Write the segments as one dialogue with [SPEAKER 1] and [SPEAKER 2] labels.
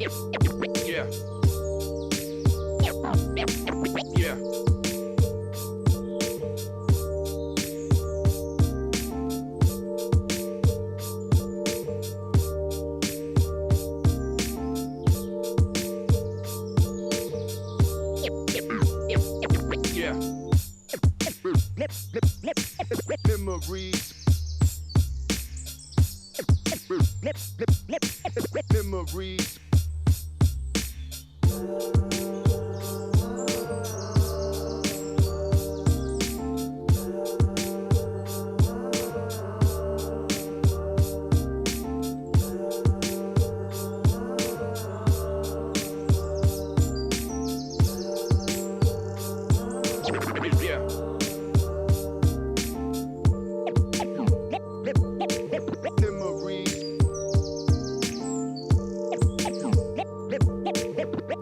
[SPEAKER 1] Yeah. Yeah. Yeah. Memories. Memories. Yeah. Memories.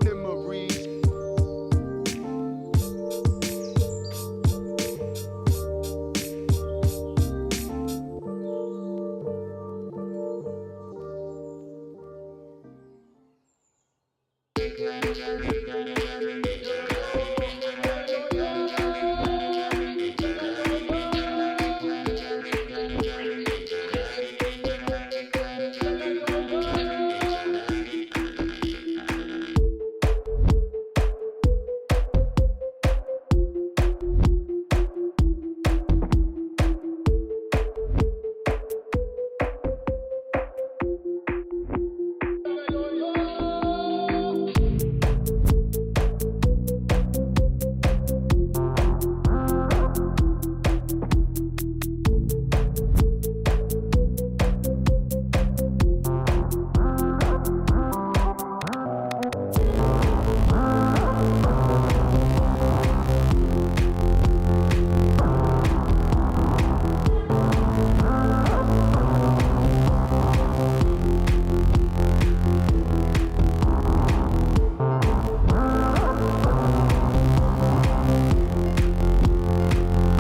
[SPEAKER 1] Memories.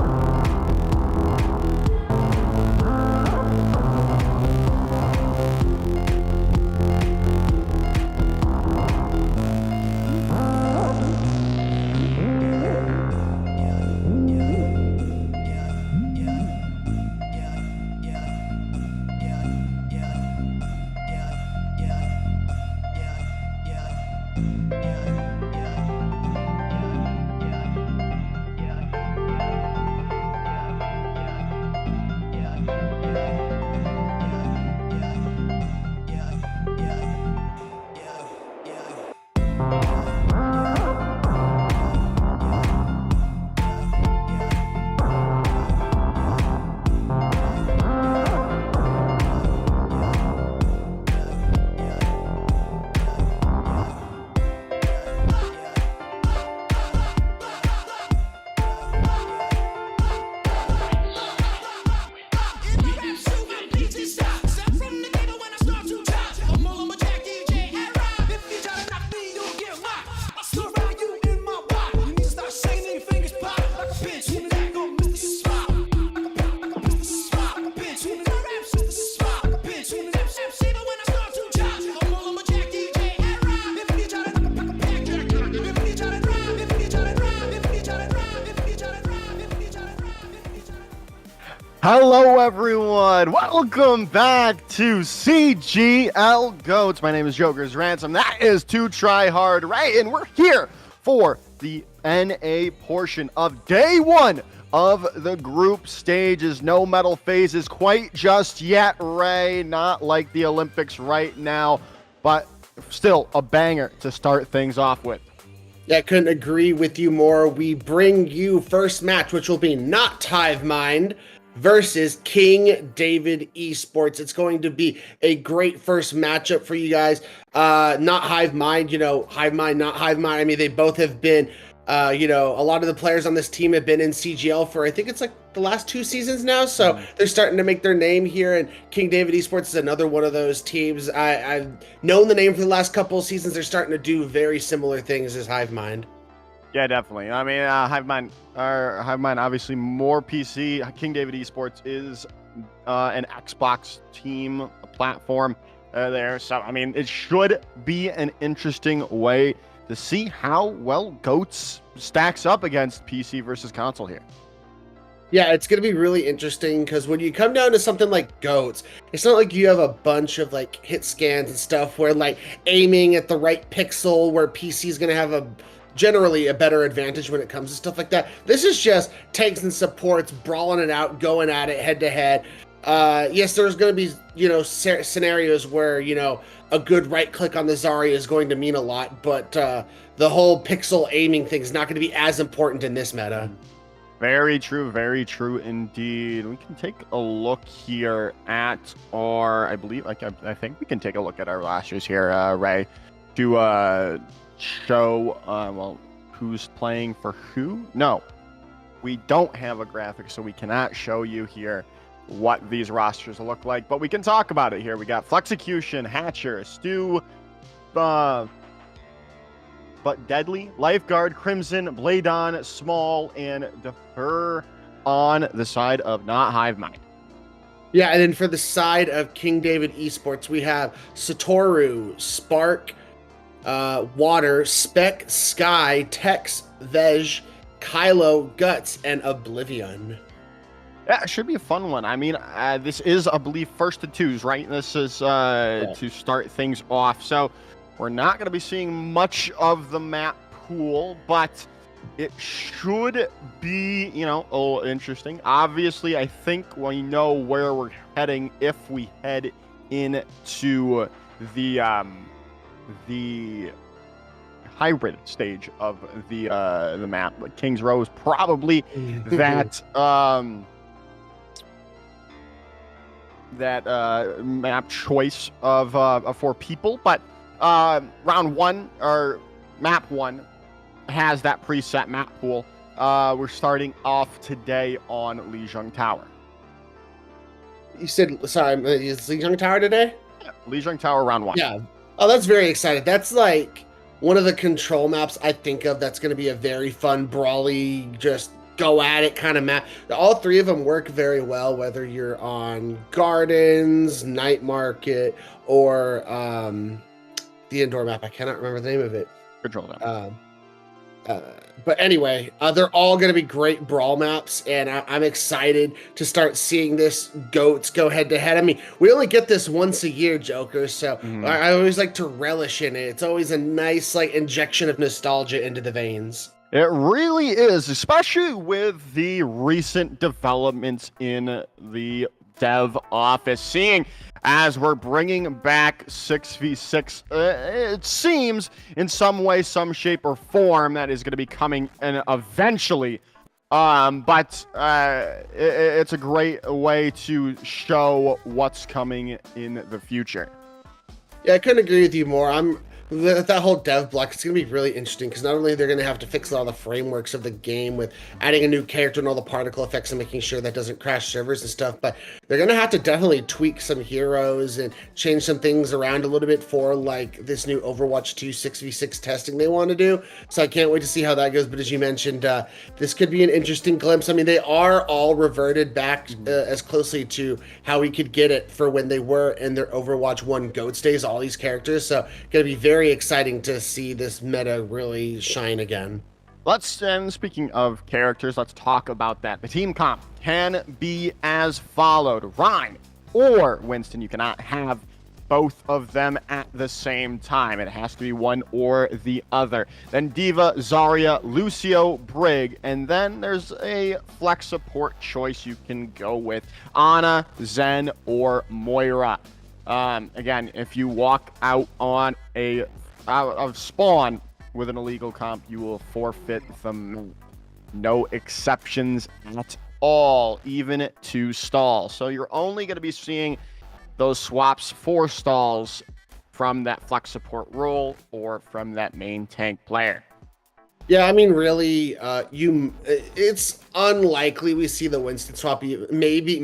[SPEAKER 2] Hello, everyone. Welcome back to CGL Goats. My name is Joker's Ransom. That is To Try Hard, right? And we're here for the NA portion of day one of the group stages. No medal phases quite just yet, Ray. Not like the Olympics right now, but still a banger to start things off with.
[SPEAKER 3] Yeah, I couldn't agree with you more. We bring you first match, which will be Not Hive Mind versus King David Esports. It's going to be a great first matchup for you guys. Not Hive Mind, Hive Mind, not Hive Mind. I mean, they both have been, a lot of the players on this team have been in CGL for, I think it's like the last 2 seasons now. So they're starting to make their name here. And King David Esports is another one of those teams. I've known the name for the last couple of seasons. They're starting to do very similar things as Hive Mind.
[SPEAKER 2] Yeah, definitely. I mean, Hive Mind obviously more PC. King David Esports is an Xbox team platform. there. So, I mean, it should be an interesting way to see how well GOATS stacks up against PC versus console here.
[SPEAKER 3] Yeah, it's going to be really interesting because when you come down to something like GOATS, it's not like you have a bunch of like hit scans and stuff where like aiming at the right pixel where PC is going to have generally a better advantage when it comes to stuff like that. This is just tanks and supports brawling it out, going at it head to head. Yes, there's going to be, scenarios where, a good right click on the Zarya is going to mean a lot, but the whole pixel aiming thing is not going to be as important in this meta.
[SPEAKER 2] Very true indeed. We can take a look here at our, I think we can take a look at our rosters here, Ray, to show, who's playing for who. No, we don't have a graphic, so we cannot show you here what these rosters look like, but we can talk about it here. We got Flexecution, Hatcher, Stu, but Deadly, Lifeguard, Crimson, Bladon, Small, and Defer on the side of not Hivemind.
[SPEAKER 3] Yeah, and then for the side of King David Esports, we have Satoru, Spark, Water, Spec, Sky, Tex, Vej, Kylo, Guts, and Oblivion.
[SPEAKER 2] Yeah, it should be a fun one. I mean, this is, I believe, first to twos, right? This is to start things off. So we're not going to be seeing much of the map pool, but it should be, a little interesting. Obviously, I think we know where we're heading if we head into the hybrid stage of the map. Like King's Row is probably that map choice of for people, but round one or map one has that preset map pool. We're starting off today on Lijiang Tower.
[SPEAKER 3] You said, sorry, is Lijiang Tower today?
[SPEAKER 2] Yeah, Lijiang Tower round one.
[SPEAKER 3] Yeah. Oh, that's very exciting. That's like one of the control maps I think of that's going to be a very fun, brawly, just go at it kind of map. All three of them work very well, whether you're on Gardens, Night Market, or the indoor map. I cannot remember the name of it.
[SPEAKER 2] Control map.
[SPEAKER 3] But anyway, they're all going to be great brawl maps, and I'm excited to start seeing this GOATS go head to head. I mean, we only get this once a year, Joker, so I always like to relish in it. It's always a nice like injection of nostalgia into the veins.
[SPEAKER 2] It really is, especially with the recent developments in the dev office. Seeing as we're bringing back 6v6, it seems in some way, some shape or form that is going to be coming in eventually. But it's a great way to show what's coming in the future.
[SPEAKER 3] Yeah, I couldn't agree with you more. That whole dev block, it's going to be really interesting because not only they're going to have to fix all the frameworks of the game with adding a new character and all the particle effects and making sure that doesn't crash servers and stuff, but they're going to have to definitely tweak some heroes and change some things around a little bit for like this new Overwatch 2 6v6 testing they want to do. So I can't wait to see how that goes. But as you mentioned, this could be an interesting glimpse. I mean, they are all reverted back as closely to how we could get it for when they were in their Overwatch 1 GOATS days, all these characters. So going to be very exciting to see this meta really shine again.
[SPEAKER 2] And speaking of characters, let's talk about that. The team comp can be as followed. Rhyme or Winston, you cannot have both of them at the same time. It has to be one or the other. Then Diva, Zarya, Lucio, Brig, and then there's a flex support choice you can go with. Ana, Zen, or Moira. Again, if you walk out on out of spawn with an illegal comp, you will forfeit them. No exceptions at all, even to stall. So you're only going to be seeing those swaps for stalls from that flex support role or from that main tank player.
[SPEAKER 3] Yeah, I mean, really, it's unlikely we see the Winston swap. Maybe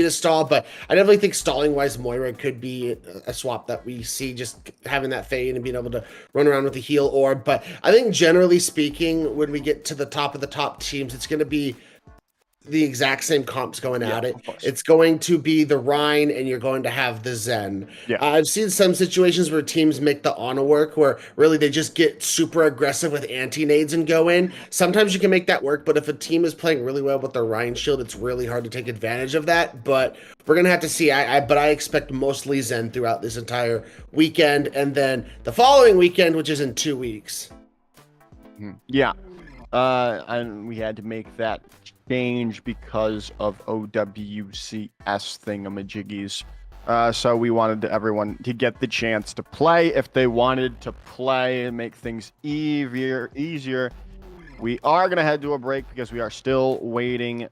[SPEAKER 3] to stall, but I definitely think stalling-wise, Moira could be a swap that we see, just having that fade and being able to run around with the heal orb. But I think generally speaking, when we get to the top of the top teams, it's going to be the exact same comps going
[SPEAKER 2] Yeah,
[SPEAKER 3] at it.
[SPEAKER 2] of course.
[SPEAKER 3] It's going to be the Rhine, and you're going to have the Zen.
[SPEAKER 2] Yeah.
[SPEAKER 3] I've seen some situations where teams make the Ana work, where really they just get super aggressive with anti-nades and go in. Sometimes you can make that work, but if a team is playing really well with their Rhine shield, it's really hard to take advantage of that. But we're gonna have to see. But I expect mostly Zen throughout this entire weekend, and then the following weekend, which is in 2 weeks.
[SPEAKER 2] Yeah. And we had to make that change because of OWCS thingamajiggies. So we wanted everyone to get the chance to play if they wanted to play and make things easier. We are going to head to a break because we are still waiting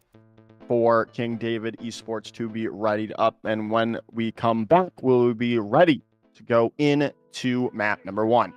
[SPEAKER 2] for King David Esports to be readied up. And when we come back, we'll be ready to go into map number 1.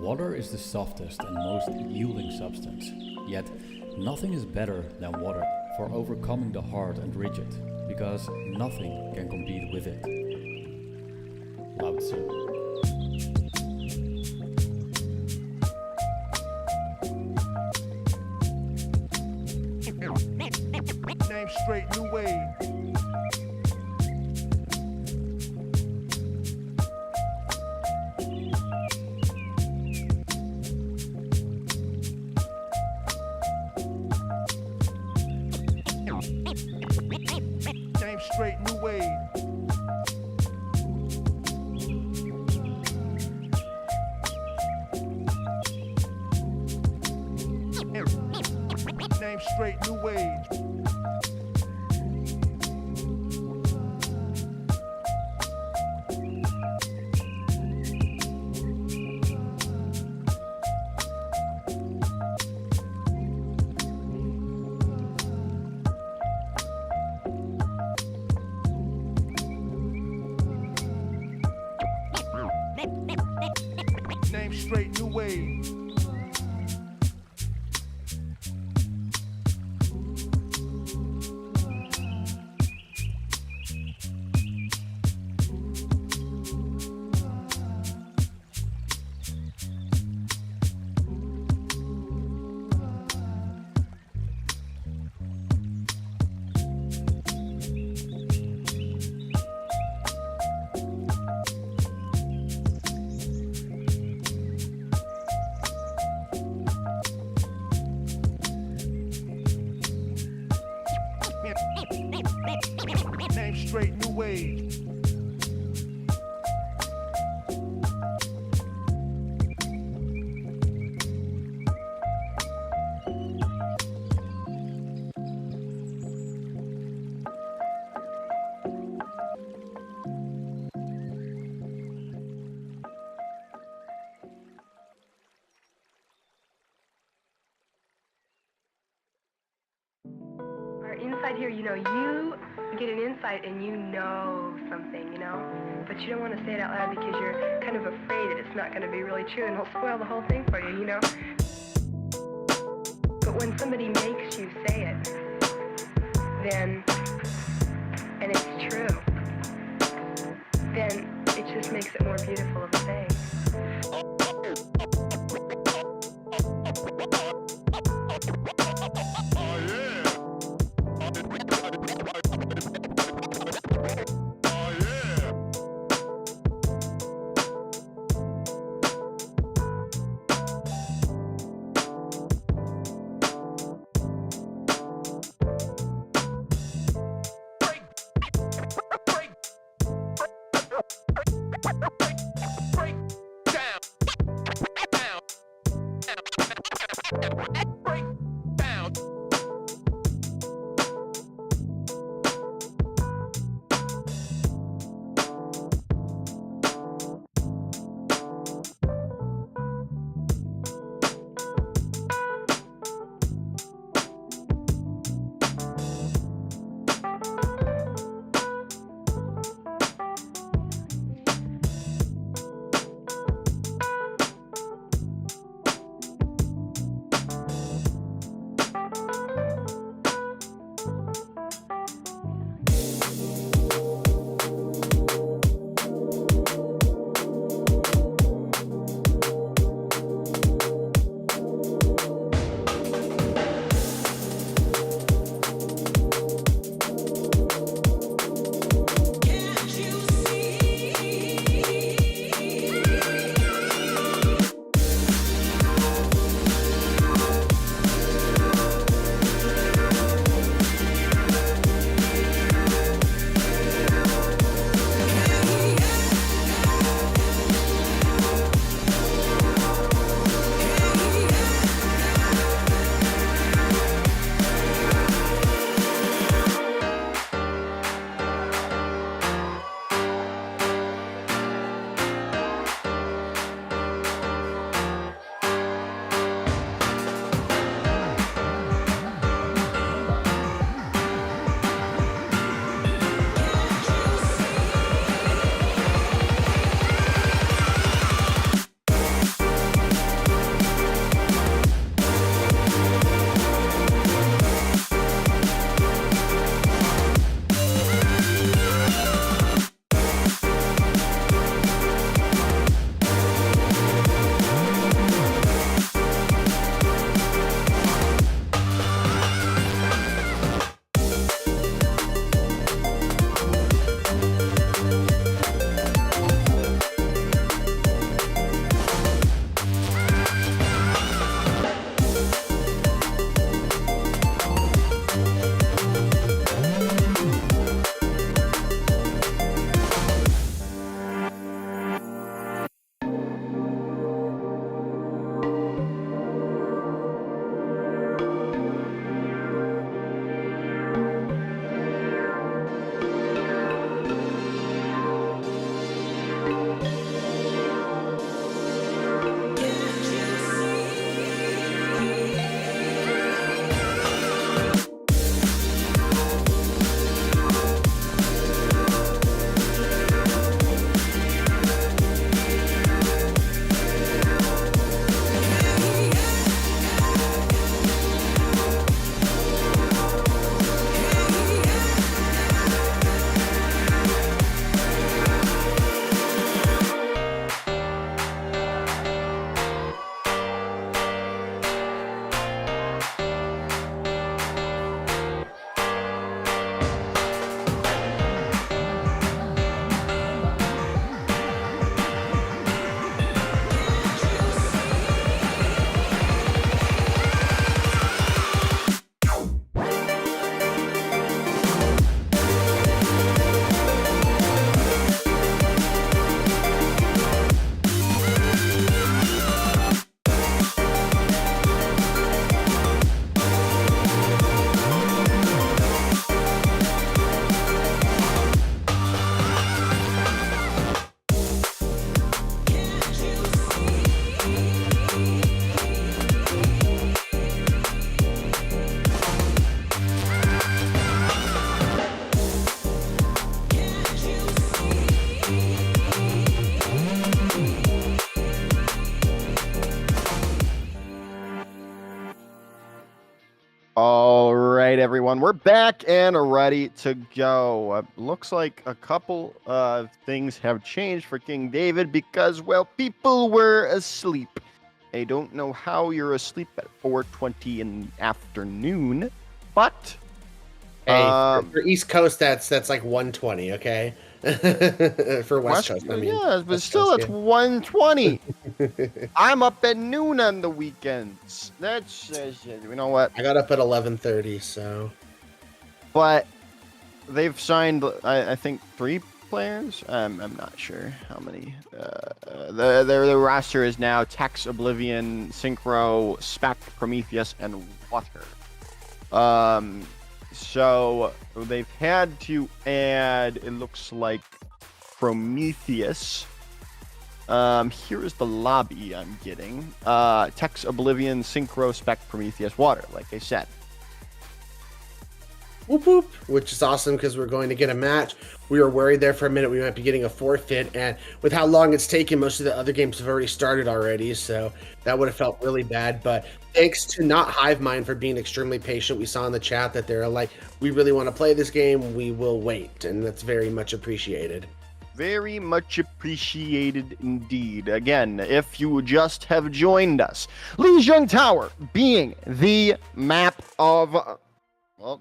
[SPEAKER 4] Water is the softest and most yielding substance, yet nothing is better than water for overcoming the hard and rigid, because nothing can compete with it. Lao Tzu.
[SPEAKER 1] Name straight, new wave. Name straight, new wave. Name straight, new wave. Name straight, new wave. Name straight, new wave.
[SPEAKER 5] Inside here, you get an insight and you know something, but you don't want to say it out loud because you're kind of afraid that it's not going to be really true and it'll spoil the whole thing for you, But when somebody makes you say it, then, and it's true, then it just makes it more beautiful of a thing.
[SPEAKER 1] Break.
[SPEAKER 2] right, everyone, we're back and ready to go. Looks like a couple of things have changed for King David because, well, people were asleep. I don't know how you're asleep at 4:20 in the afternoon, but
[SPEAKER 3] Hey, for East Coast, that's like 1:20, okay? For West Coast, I mean.
[SPEAKER 2] yeah, but
[SPEAKER 3] West
[SPEAKER 2] still,
[SPEAKER 3] Coast,
[SPEAKER 2] it's 1:20. I'm up at noon on the weekends. That's you know what?
[SPEAKER 3] I got up at 11:30, so.
[SPEAKER 2] But they've signed, I think, 3 players. I'm not sure how many. Their roster is now Tex, Oblivion, Synchro, Spec, Prometheus, and Water. So they've had to add, it looks like, Prometheus. Here is the lobby I'm getting. Tex, Oblivion, Synchro, Spec, Prometheus, Water, like I said.
[SPEAKER 3] Whoop whoop, which is awesome because we're going to get a match. We were worried there for a minute we might be getting a forfeit, and with how long it's taken, most of the other games have already started already, so that would have felt really bad. But thanks to not Hivemind for being extremely patient. We saw in the chat that they're like, we really want to play this game, we will wait, and that's very much appreciated.
[SPEAKER 2] Very much appreciated indeed. Again, if you just have joined us, Lijiang Tower being the map of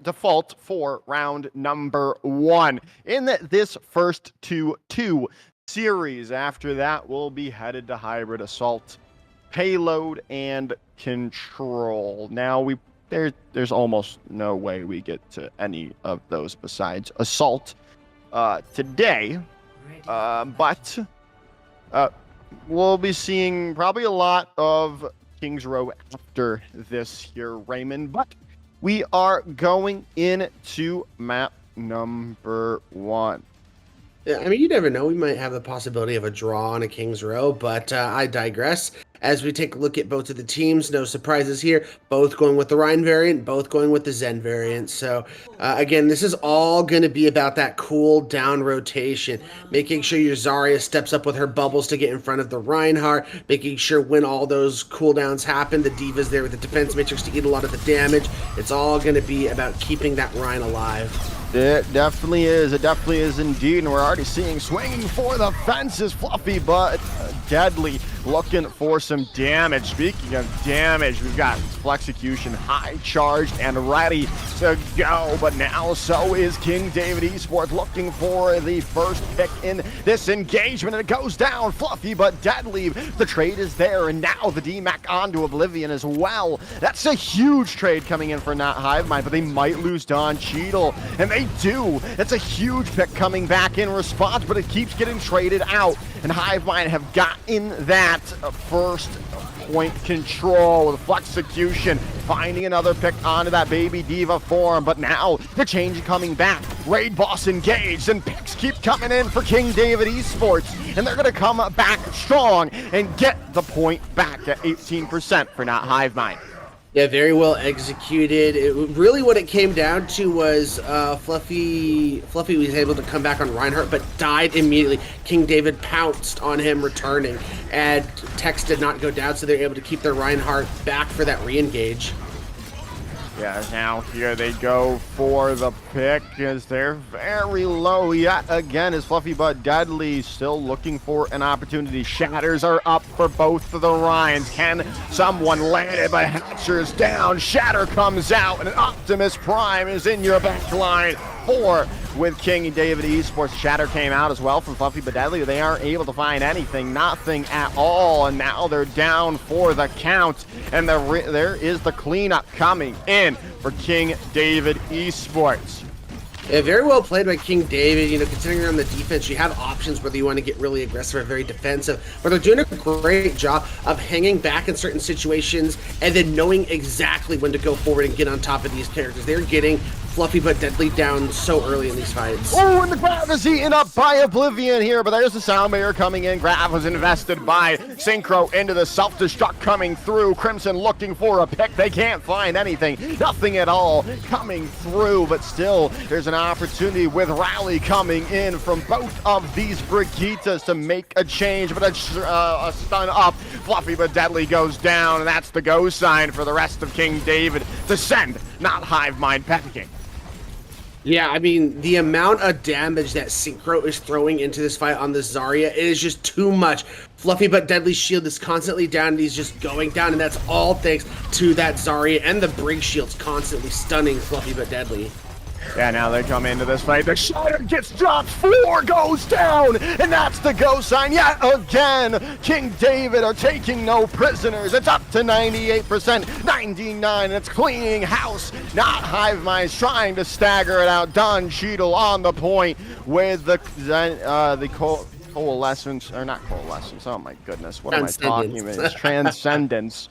[SPEAKER 2] default for round number 1 in this first 2-2 series. After that, we'll be headed to Hybrid Assault, Payload, and Control. Now, there's almost no way we get to any of those besides Assault today. But we'll be seeing probably a lot of Kings Row after this here, Raymond. But we are going into map number 1.
[SPEAKER 3] Yeah, I mean, you never know. We might have the possibility of a draw on a King's Row, but I digress. As we take a look at both of the teams, no surprises here. Both going with the Rhine variant, both going with the Zen variant. So, again, this is all going to be about that cool down rotation, making sure your Zarya steps up with her bubbles to get in front of the Reinhardt, making sure when all those cooldowns happen, the Diva's there with the defense matrix to eat a lot of the damage. It's all going to be about keeping that Rhine alive.
[SPEAKER 2] It definitely is. It definitely is indeed. And we're already seeing swinging for the fences, Fluffy but deadly, looking for some damage. Speaking of damage, we've got Flexecution high charged and ready to go. But now so is King David Esports looking for the first pick in this engagement. And it goes down, Fluffy but deadly. The trade is there, and now the DMAC onto Oblivion as well. That's a huge trade coming in for not Hivemind, but they might lose Don Cheadle. And they do. It's a huge pick coming back in response, but it keeps getting traded out. And Hivemind have gotten that first point control with Flexecution, finding another pick onto that Baby Diva form. But now the change coming back. Raid Boss engaged, and picks keep coming in for King David Esports. And they're going to come back strong and get the point back at 18% for not Hivemind.
[SPEAKER 3] Yeah, very well executed. Really what it came down to was Fluffy was able to come back on Reinhardt, but died immediately. King David pounced on him returning, and Tex did not go down, so they're able to keep their Reinhardt back for that re-engage.
[SPEAKER 2] Yeah, now here they go for the pick as they're very low yet again as Fluffy but deadly still looking for an opportunity. Shatters are up for both of the Ryans. Can someone land it? But Hatcher's down. Shatter comes out and an Optimus Prime is in your back line. 4 with King David Esports. Shatter came out as well from Fluffy but deadly. They aren't able to find anything, nothing at all, and now they're down for the count. And there is the cleanup coming in for King David Esports.
[SPEAKER 3] Yeah, very well played by King David. You know, considering you're on the defense, you have options whether you want to get really aggressive or very defensive. But they're doing a great job of hanging back in certain situations and then knowing exactly when to go forward and get on top of these characters. They're getting Fluffy but deadly down so early in these fights.
[SPEAKER 2] Oh, and the Grav is eaten up by Oblivion here, but there's the Sound Barrier coming in. Grav was invested by Synchro into the self-destruct coming through. Crimson looking for a pick. They can't find anything. Nothing at all coming through, but still there's an opportunity with Rally coming in from both of these Brigittas to make a change, but a stun up. Fluffy but deadly goes down, and that's the go sign for the rest of King David to send not Hive Mind packing.
[SPEAKER 3] Yeah, I mean, the amount of damage that Synchro is throwing into this fight on the Zarya is just too much. Fluffy but Deadly's shield is constantly down, and he's just going down, and that's all thanks to that Zarya and the Brig shield's constantly stunning Fluffy but Deadly.
[SPEAKER 2] Yeah, now they come into this fight. The Shatter gets dropped. 4 goes down. And that's the go sign yet again. King David are taking no prisoners. It's up to 98%. 99. And it's cleaning house. Not Hive Minds trying to stagger it out. Don Cheadle on the point with the coalescence. Or not coalescence. Oh, my goodness. What am I talking about? It's transcendence.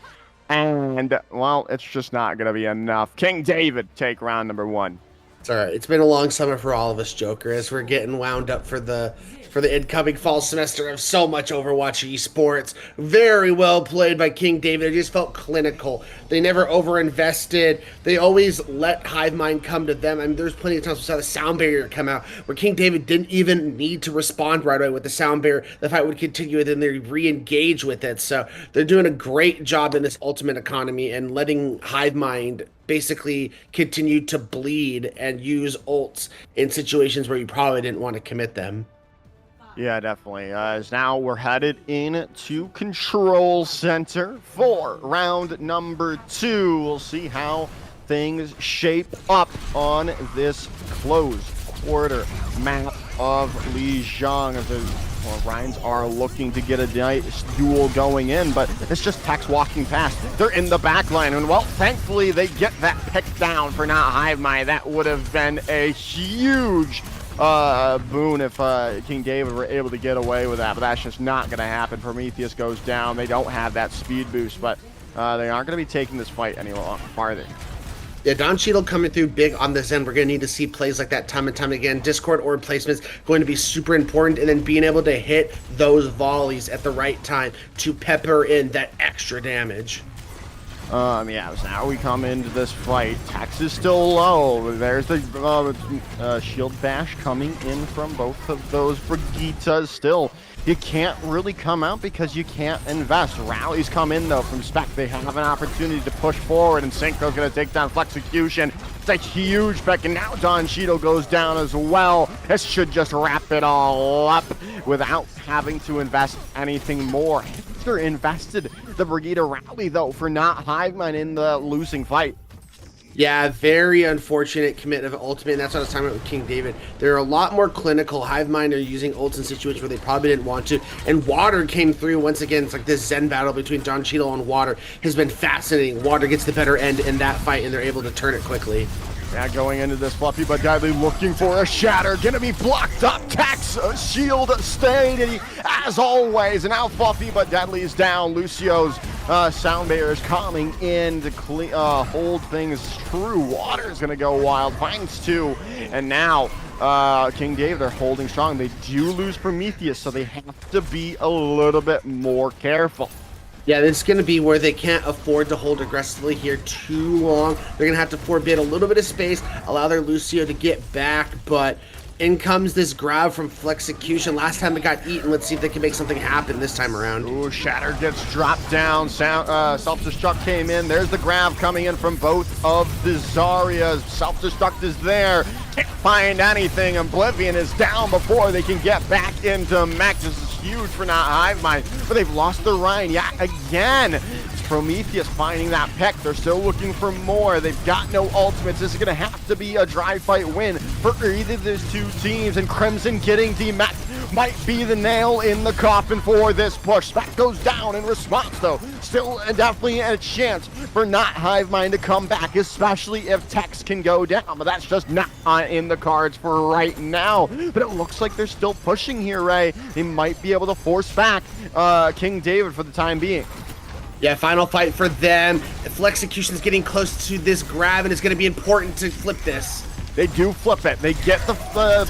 [SPEAKER 2] And, well, it's just not going to be enough. King David take round number 1.
[SPEAKER 3] It's all right. It's been a long summer for all of us, Joker, as we're getting wound up for the incoming fall semester of so much Overwatch esports. Very well played by King David. It just felt clinical. They never overinvested. They always let Hive Mind come to them. I mean, there's plenty of times we saw the sound barrier come out where King David didn't even need to respond right away with the sound barrier. The fight would continue, and then they re-engage with it. So they're doing a great job in this ultimate economy and letting Hive Mind basically continue to bleed and use ults in situations where you probably didn't want to commit them.
[SPEAKER 2] Yeah, definitely. As now we're headed into Control Center for round number 2. We'll see how things shape up on this closed quarter map of Lijiang. As the Ryans are looking to get a nice duel going in, but it's just Tex walking past. They're in the back line, and well, thankfully they get that pick down for not Hive Mind. That would have been a huge boon if King David were able to get away with that, but that's just not going to happen. Prometheus goes down. They don't have that speed boost, but they aren't going to be taking this fight any farther.
[SPEAKER 3] Yeah, Don Cheadle coming through big on this end. We're going to need to see plays like that time and time again. Discord orb placements going to be super important, and then being able to hit those volleys at the right time to pepper in that extra damage.
[SPEAKER 2] Yeah, so now we come into this fight. Tex is still low. There's the shield bash coming in from both of those Brigitas still. You can't really come out because you can't invest. Rallies come in, though, from Spec. They have an opportunity to push forward, and Synchro's going to take down Flexecution. It's a huge pick, and now Don Cheadle goes down as well. This should just wrap it all up without having to invest anything more. Hipster invested the Brigida rally, though, for not Hive Mind in the losing fight.
[SPEAKER 3] Yeah, very unfortunate commit of ultimate, and that's what I was talking about with King David. They're a lot more clinical. Hive Mind are using ults in situations where they probably didn't want to, and Water came through once again. It's like this Zen battle between Don Cheadle and Water has been fascinating. Water gets the better end in that fight, and they're able to turn it quickly.
[SPEAKER 2] Yeah, going into this, Fluffy but Deadly looking for a shatter. Gonna be blocked up. Tex, shield stayed, as always. And now Fluffy but Deadly is down. Lucio's sound barrier is coming in to hold things true. Water's gonna go wild. Finds 2. And now King Dave, they're holding strong. They do lose Prometheus, so they have to be a little bit more careful.
[SPEAKER 3] Yeah, this is going to be where they can't afford to hold aggressively here too long. They're going to have to forbid a little bit of space, allow their Lucio to get back, but in comes this grab from Flexecution. Last time it got eaten. Let's see if they can make something happen this time around.
[SPEAKER 2] Ooh, Shatter gets dropped down. Self-destruct came in. There's the grab coming in from both of the Zaryas. Self-destruct is there. Can't find anything. Oblivion is down before they can get back into mech. This is huge for not Hive Mind, but they've lost the Ryan. Yeah, again. It's Prometheus finding that pick. They're still looking for more. They've got no ultimates. This is going to have to be a dry fight win for either of these two teams, and Crimson getting demech might be the nail in the coffin for this push. Spec goes down in response, though. Still definitely a chance for not Hive Mind to come back, especially if Tex can go down, but that's just not in the cards for right now. But it looks like they're still pushing here, Ray. They might be able to force back King David for the time being.
[SPEAKER 3] Yeah, final fight for them. Flexecution's getting close to this grab, and it's going to be important to flip this.
[SPEAKER 2] They do flip it. They get the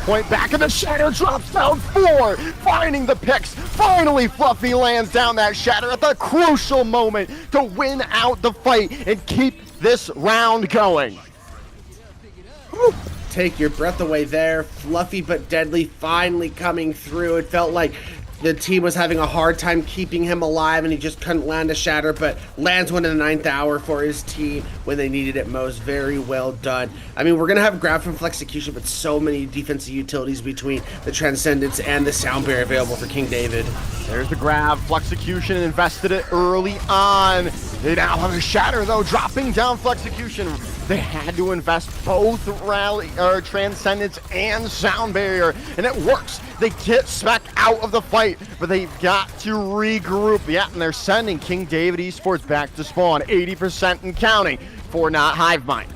[SPEAKER 2] point back, and the Shatter drops down 4, finding the picks. Finally, Fluffy lands down that Shatter at the crucial moment to win out the fight and keep this round going.
[SPEAKER 3] Woo. Take your breath away there. Fluffy but Deadly finally coming through. It felt like the team was having a hard time keeping him alive and he just couldn't land a shatter, but lands one in the 9th hour for his team when they needed it most. Very well done. I mean, we're going to have grab from Flexecution, but so many defensive utilities between the Transcendence and the Sound Barrier available for King David.
[SPEAKER 2] There's the grab. Flexecution invested it early on. They now have a shatter, though, dropping down Flexecution. They had to invest both Transcendence and Sound Barrier, and it works. They get Spec out of the fight, but they've got to regroup. Yeah, and they're sending King David Esports back to spawn, 80% and counting for not Hivemind.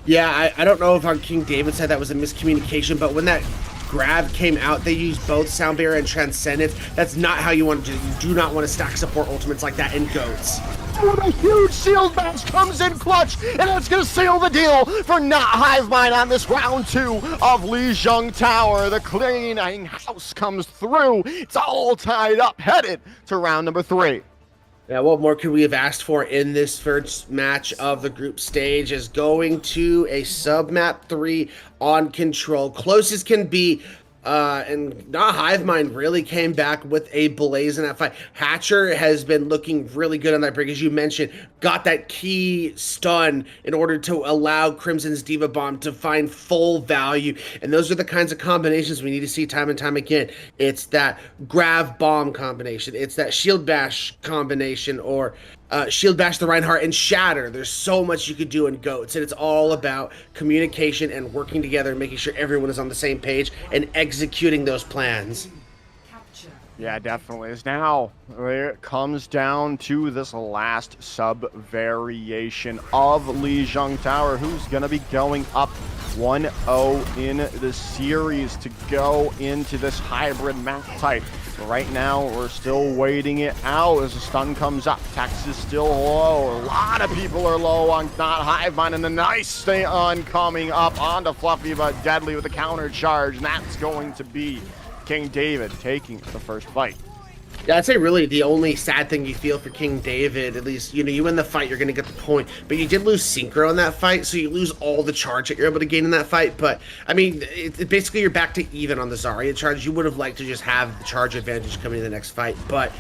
[SPEAKER 3] Yeah, I don't know if on King David side that was a miscommunication, but when that grab came out, they used both Sound Barrier and Transcendence. That's not how you want to do. You do not want to stack support ultimates like that in GOATs.
[SPEAKER 2] A huge shield bash comes in clutch, and that's going to seal the deal for not Hivemind on this round 2 of Lijiang Tower. The cleaning house comes through. It's all tied up, headed to round number 3.
[SPEAKER 3] Yeah, what more could we have asked for in this first match of the group stage? Is going to a sub-map 3 on Control. Close as can be. And not Hivemind really came back with a blaze in that fight. Hatcher has been looking really good on that break, as you mentioned. Got that key stun in order to allow Crimson's Diva Bomb to find full value. And those are the kinds of combinations we need to see time and time again. It's that Grav Bomb combination. It's that Shield Bash combination, or Shield Bash the Reinhardt and Shatter. There's so much you could do in GOATs, and it's all about communication and working together and making sure everyone is on the same page and executing those plans.
[SPEAKER 2] Yeah, definitely. It's now where it comes down to this last sub-variation of Lijiang Tower. Who's going to be going up 1-0 in the series to go into this hybrid map type? Right now, we're still waiting it out as the stun comes up. Tex is still low. A lot of people are low on not Hivemind, and the nice stay on coming up onto Fluffy, but deadly with a counter charge, and that's going to be King David taking the first fight.
[SPEAKER 3] Yeah, I'd say really the only sad thing you feel for King David, at least, you win the fight, you're going to get the point, but you did lose Synchro in that fight, so you lose all the charge that you're able to gain in that fight. But, I mean, basically you're back to even on the Zarya charge. You would have liked to just have the charge advantage coming in the next fight, but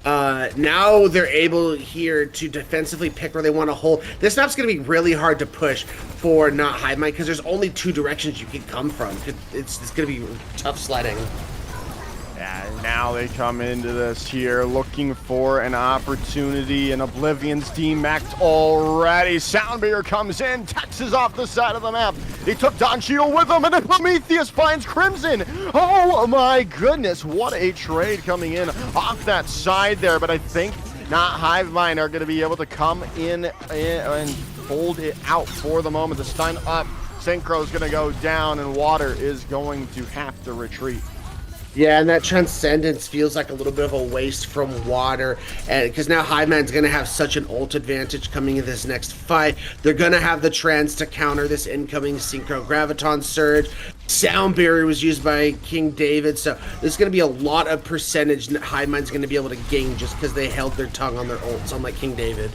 [SPEAKER 3] now they're able here to defensively pick where they want to hold. This map's going to be really hard to push for not Hivemind, because there's only 2 directions you can come from. It's going to be tough sledding.
[SPEAKER 2] Yeah, now they come into this here looking for an opportunity, and Oblivion's demaxed already. Soundbeer comes in, Tex is off the side of the map. He took Don Cheadle with him, and then Prometheus finds Crimson. Oh my goodness, what a trade coming in off that side there, but I think not Hivemind are going to be able to come in and hold it out for the moment. The stun up, Synchro's going to go down, and Water is going to have to retreat.
[SPEAKER 3] Yeah, and that Transcendence feels like a little bit of a waste from Water, and because now Hivemind's going to have such an ult advantage coming in this next fight. They're going to have the Trans to counter this incoming Synchro Graviton Surge. Sound Barrier was used by King David, so there's going to be a lot of percentage that Hivemind's going to be able to gain just because they held their tongue on their ults, unlike King David.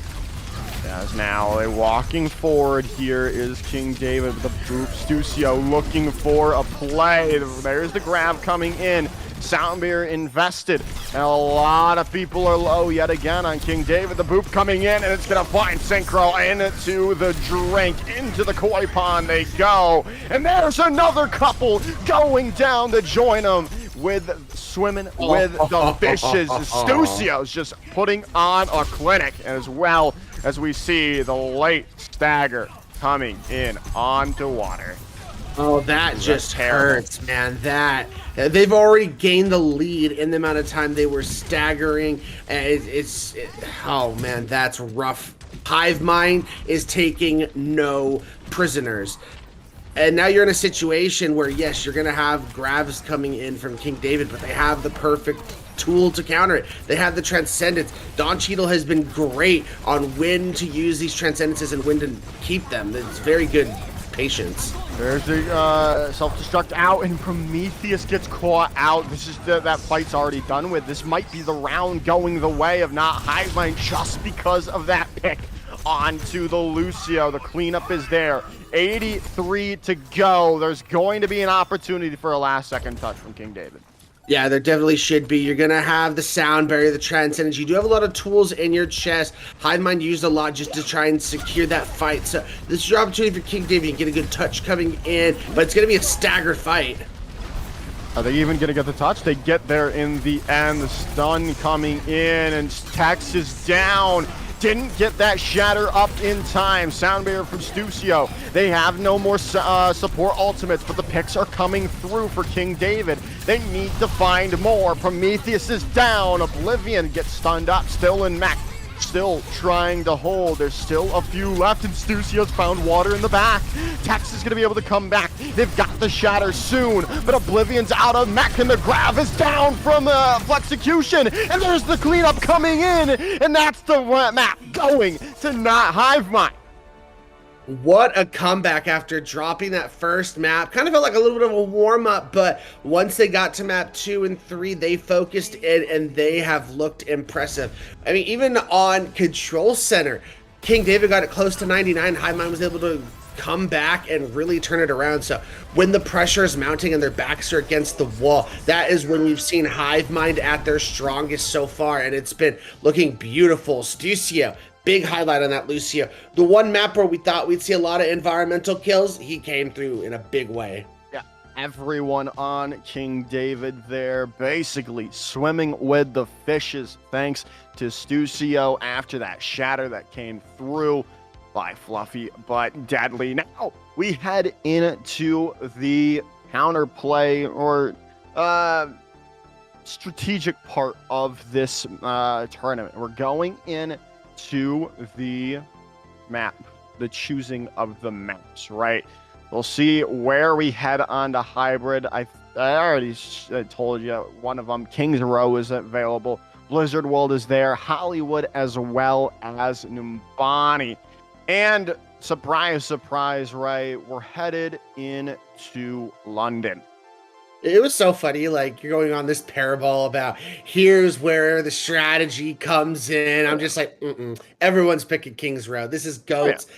[SPEAKER 2] As now walking forward here is King David with the boop. Stucio looking for a play. There's the grab coming in. Soundbeer invested, and a lot of people are low yet again on King David. The boop coming in, and it's going to find Synchro into the drink, into the koi pond they go. And there's another couple going down to join them with swimming with the fishes. Stucio's just putting on a clinic, as well as we see the late stagger coming in onto Water.
[SPEAKER 3] Oh, that just hurts, man. That they've already gained the lead in the amount of time they were staggering. Oh man, that's rough. Hivemind is taking no prisoners. And now you're in a situation where, yes, you're going to have grabs coming in from King David, but they have the perfect tool to counter it. They have the Transcendence. Don Cheadle has been great on when to use these Transcendences and when to keep them. It's very good patience.
[SPEAKER 2] There's the self-destruct out, and Prometheus gets caught out. This is that fight's already done with. This might be the round going the way of not Hivemind just because of that pick onto the Lucio. The cleanup is there. 83 to go. There's going to be an opportunity for a last-second touch from King David.
[SPEAKER 3] Yeah, there definitely should be. You're going to have the sound barrier, the transcendence. You do have a lot of tools in your chest. Hive Mind used a lot just to try and secure that fight. So this is your opportunity for King David. You get a good touch coming in, but it's going to be a staggered fight.
[SPEAKER 2] Are they even going to get the touch? They get there in the end. The stun coming in, and Tex is down. Didn't get that shatter up in time. Sound barrier from Stucio. They have no more support ultimates, but the picks are coming through for King David. They need to find more. Prometheus is down. Oblivion gets stunned up. Still in mech. Still trying to hold. There's still a few left, and Stucio's found water in the back. Tex is going to be able to come back. They've got the shatter soon, but Oblivion's out of mech, and the grab is down from Flexecution, and there's the cleanup coming in, and that's the map going to not Hive Mind.
[SPEAKER 3] What a comeback after dropping that first map. Kind of felt like a little bit of a warm-up, but once they got to map 2 and 3, they focused in and they have looked impressive. I mean, even on Control Center, King David got it close to 99. Hive Mind was able to come back and really turn it around. So when the pressure is mounting and their backs are against the wall, that is when we've seen Hive Mind at their strongest so far, and it's been looking beautiful. Stucio, big highlight on that Lucio. The one map where we thought we'd see a lot of environmental kills, he came through in a big way.
[SPEAKER 2] Yeah, everyone on King David there basically swimming with the fishes thanks to Stucio after that shatter that came through by Fluffy but deadly. Now we head into the counterplay or strategic part of this tournament. We're going in to the map, the choosing of the maps, right? We'll see where we head on to hybrid. I already told you one of them, Kings Row, is available. Blizzard World is there, Hollywood, as well as Numbani. And surprise, surprise, right? We're headed into London.
[SPEAKER 3] It was so funny, like, you're going on this parable about here's where the strategy comes in. I'm just like, everyone's picking King's Row. This is GOATS. Oh, yeah.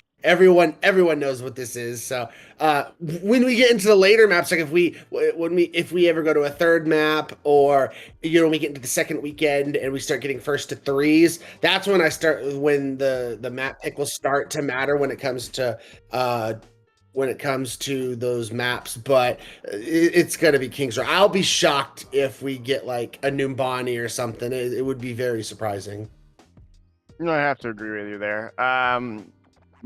[SPEAKER 3] Everyone knows what this is. So when we get into the later maps, like if we ever go to a third map, or when we get into the second weekend and we start getting first to threes, that's when when the map pick will start to matter when it comes to those maps. But it's going to be King's Row. I'll be shocked if we get like a Numbani or something. It would be very surprising.
[SPEAKER 2] I have to agree with you there.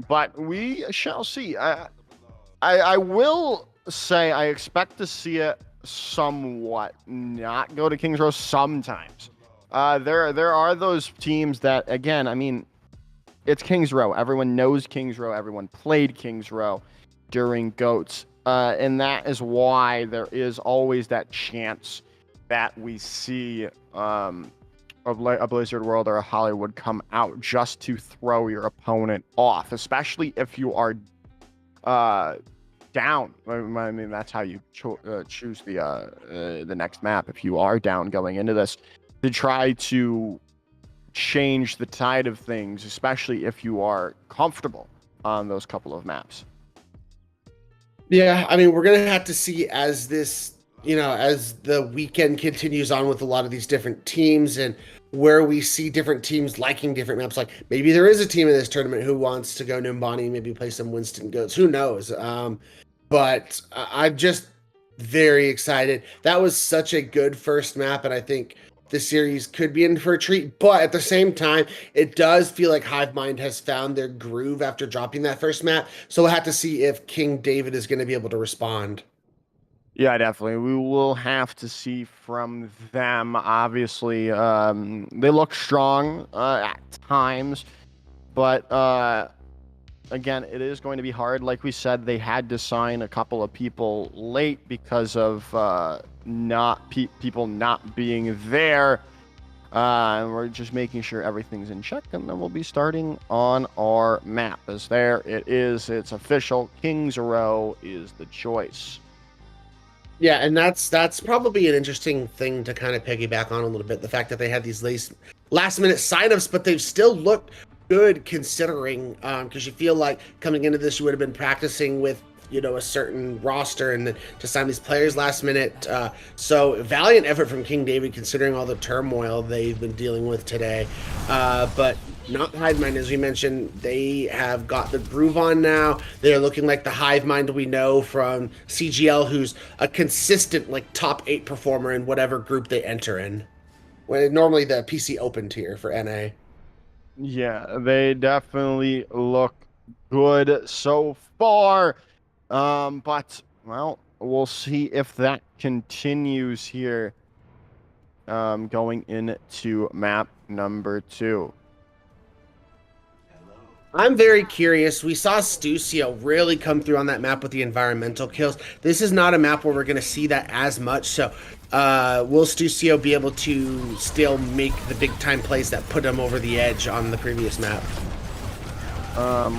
[SPEAKER 2] But we shall see. I will say I expect to see it somewhat not go to King's Row sometimes. There are those teams that, again, I mean, it's King's Row. Everyone knows King's Row. Everyone played King's Row during GOATS. And that is why there is always that chance that we see a Blizzard World or a Hollywood come out just to throw your opponent off, especially if you are down. I mean, that's how you choose the next map. If you are down going into this, to try to change the tide of things, especially if you are comfortable on those couple of maps.
[SPEAKER 3] Yeah, I mean, we're going to have to see as this, as the weekend continues on with a lot of these different teams and where we see different teams liking different maps. Like maybe there is a team in this tournament who wants to go Numbani, maybe play some Winston GOATS. Who knows? But I'm just very excited. That was such a good first map, and I think the series could be in for a treat. But at the same time, it does feel like Hive Mind has found their groove after dropping that first map. So we'll have to see if King David is going to be able to respond.
[SPEAKER 2] Yeah, definitely. We will have to see from them. Obviously, they look strong at times, but again, it is going to be hard. Like we said, they had to sign a couple of people late because of people not being there. And we're just making sure everything's in check, and then we'll be starting on our map. As there it is, it's official. King's Row is the choice.
[SPEAKER 3] Yeah, and that's probably an interesting thing to kind of piggyback on a little bit. The fact that they had these last minute signups, but they've still looked good considering, because you feel like coming into this, you would have been practicing with a certain roster and then to sign these players last minute. So valiant effort from King David considering all the turmoil they've been dealing with today. But not Hive Mind, as we mentioned, they have got the groove on now. They're looking like the Hive Mind we know from CGL, who's a consistent like top 8 performer in whatever group they enter in. When normally the PC Open tier for NA.
[SPEAKER 2] Yeah, they definitely look good so far. But well, we'll see if that continues here. Going into map number 2.
[SPEAKER 3] I'm very curious. We saw Stussio really come through on that map with the environmental kills. This is not a map where we're going to see that as much. So will Stussio be able to still make the big time plays that put him over the edge on the previous map?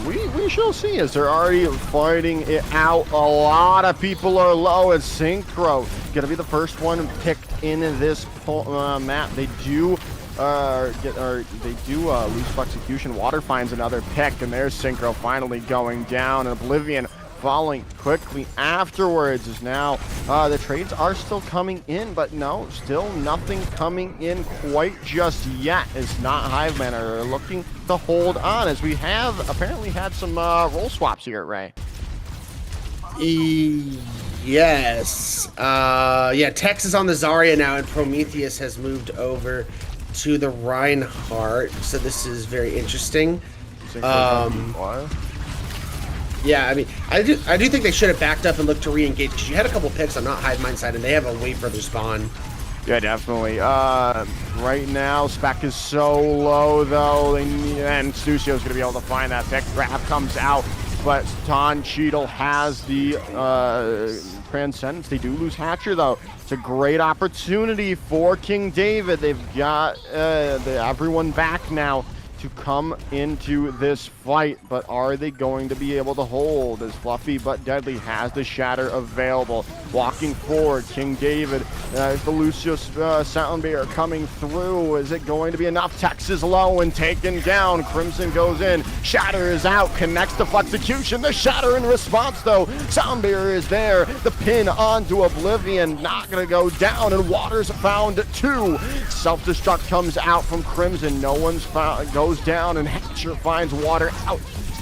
[SPEAKER 2] We shall see, as they're already fighting it out. A lot of people are low as Synchro gonna be the first one picked in this map. They do lose execution. Water finds another pick, and there's Synchro finally going down. And Oblivion following quickly afterwards. Is now the trades are still coming in, but no, still nothing coming in quite just yet, as not Hiveman are looking to hold on, as we have apparently had some role swaps here, Ray.
[SPEAKER 3] Yes. Yeah, Tex is on the Zarya now, and Prometheus has moved over to the Reinhardt, so this is very interesting. Yeah, I mean, I do think they should have backed up and looked to re-engage, because you had a couple picks on not Hive Mind side, and they have a way further spawn.
[SPEAKER 2] Yeah, definitely. Right now, Spec is so low, though, and Stussio's going to be able to find that pick. Grab comes out, but Ton Cheadle has the Transcendence. They do lose Hatcher, though. It's a great opportunity for King David. They've got everyone back now to come into this fight, but are they going to be able to hold, as Fluffy but Deadly has the Shatter available? Walking forward, King David, the Lucius Soundbear coming through. Is it going to be enough? Tex is low and taken down. Crimson goes in. Shatter is out, connects to Flexecution. The Shatter in response, though. Soundbear is there. The pin onto Oblivion, not gonna go down, and Water's found 2. Self-destruct comes out from Crimson. No one's found, goes down, and Hatcher finds Water out.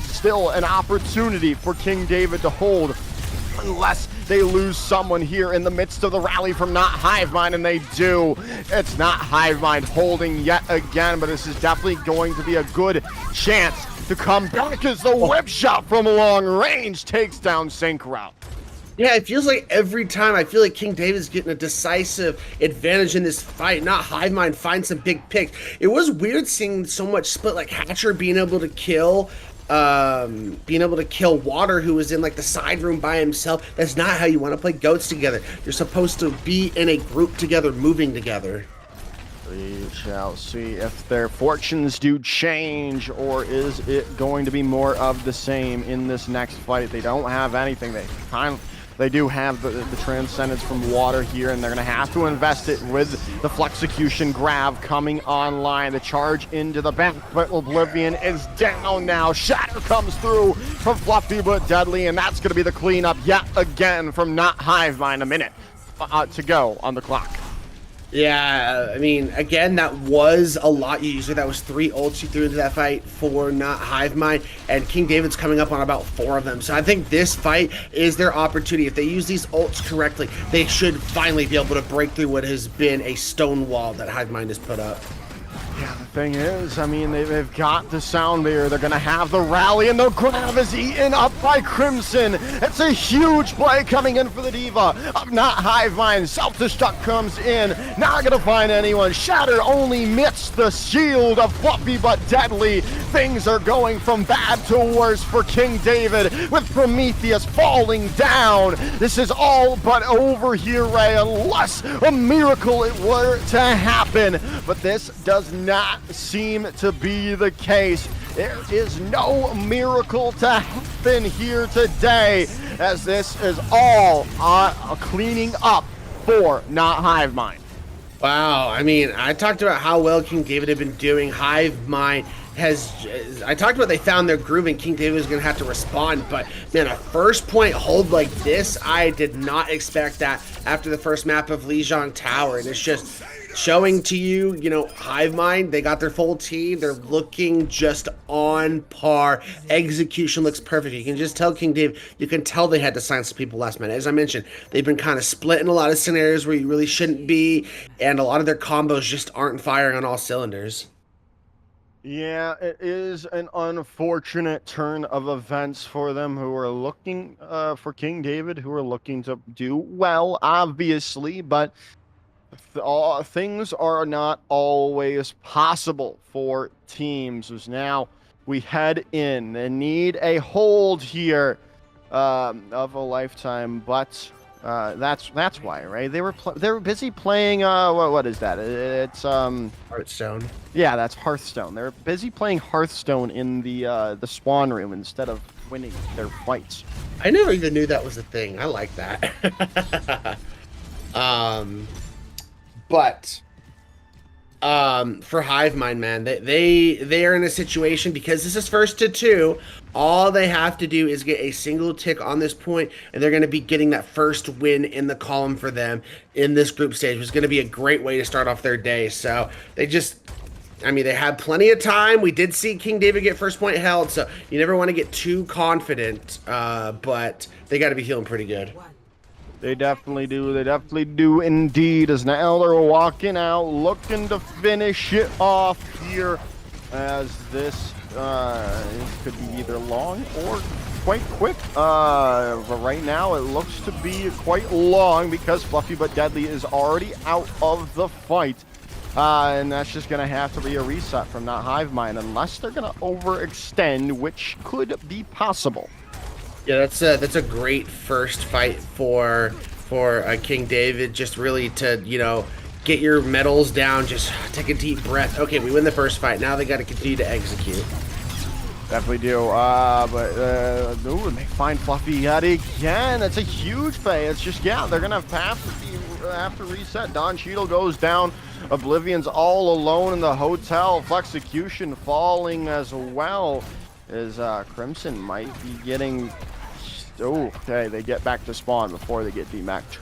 [SPEAKER 2] Still an opportunity for King David to hold, unless they lose someone here in the midst of the rally from not Hive Mind, and they do. It's not Hive Mind holding yet again, but this is definitely going to be a good chance to come back, as the whip shot from long range takes down Synchro.
[SPEAKER 3] Yeah, it feels like every time I feel like King David's getting a decisive advantage in this fight. Not Hive Mind finds some big picks. It was weird seeing so much split, like Hatcher being able to kill Water, who was in like the side room by himself. That's not how you want to play goats together. You're supposed to be in a group together, moving together.
[SPEAKER 2] We shall see if their fortunes do change, or is it going to be more of the same in this next fight. They don't have anything. They do have the Transcendence from Water here, and they're going to have to invest it with the Flexecution grab coming online. The charge into the back, but Oblivion is down now. Shatter comes through from Fluffy but Deadly, and that's going to be the cleanup yet again from not Hive Mind. A minute to go on the clock.
[SPEAKER 3] Yeah, I mean, again, that was a lot. That was 3 ults you threw into that fight for not Hive Mind, and King David's coming up on about 4 of them. So I think this fight is their opportunity. If they use these ults correctly, they should finally be able to break through what has been a stone wall that Hive Mind has put up.
[SPEAKER 2] Yeah, the thing is, I mean, they've got the sound there. They're going to have the rally, and the grab is eaten up by Crimson. It's a huge play coming in for the Diva. Not Hive Mind. Self-destruct comes in. Not going to find anyone. Shatter only missed the shield of Fluffy but Deadly. Things are going from bad to worse for King David, with Prometheus falling down. This is all but over here, Ray, unless a miracle it were to happen. But this does not seem to be the case. There is no miracle to happen here today, as this is all a cleaning up for not Hive Mind.
[SPEAKER 3] Wow, I mean, I talked about how well King David had been doing. Hive Mind I talked about they found their groove and King David was going to have to respond, but man, a first point hold like this, I did not expect that after the first map of Lijiang Tower, and it's just showing to you, you know, Hivemind, they got their full team, they're looking just on par, execution looks perfect. You can just tell King David, you can tell they had to sign some people last minute. As I mentioned, they've been kind of split in a lot of scenarios where you really shouldn't be, and a lot of their combos just aren't firing on all cylinders.
[SPEAKER 2] Yeah, it is an unfortunate turn of events for them, who are looking for King David, who are looking to do well, obviously, but things are not always possible for teams. As now we head in and need a hold here of a lifetime, but that's why, right? They were busy playing what is that? It's
[SPEAKER 3] Hearthstone.
[SPEAKER 2] Yeah, that's Hearthstone. They're busy playing Hearthstone in the spawn room instead of winning their fights.
[SPEAKER 3] I never even knew that was a thing. I like that. But for Hivemind, man, they are in a situation, because this is first to 2. All they have to do is get a single tick on this point, and they're going to be getting that first win in the column for them in this group stage. It's going to be a great way to start off their day. So they had plenty of time. We did see King David get first point held, so you never want to get too confident, but they got to be feeling pretty good.
[SPEAKER 2] They definitely do. They definitely do indeed. As now they're walking out, looking to finish it off here, as this could be either long or quite quick. But right now it looks to be quite long, because Fluffy but Deadly is already out of the fight. And that's just going to have to be a reset from that Hivemind, unless they're going to overextend, which could be possible.
[SPEAKER 3] Yeah, that's a great first fight for King David. Just really to, you know, get your medals down. Just take a deep breath. Okay, we win the first fight. Now they got to continue to execute.
[SPEAKER 2] Definitely do. Ooh, and they find Fluffy yet again. That's a huge play. It's just, yeah, they're gonna have to reset. Don Cheadle goes down. Oblivion's all alone in the hotel. Flexecution falling as well, as Crimson might be getting. Oh, okay, they get back to spawn before they get demacked.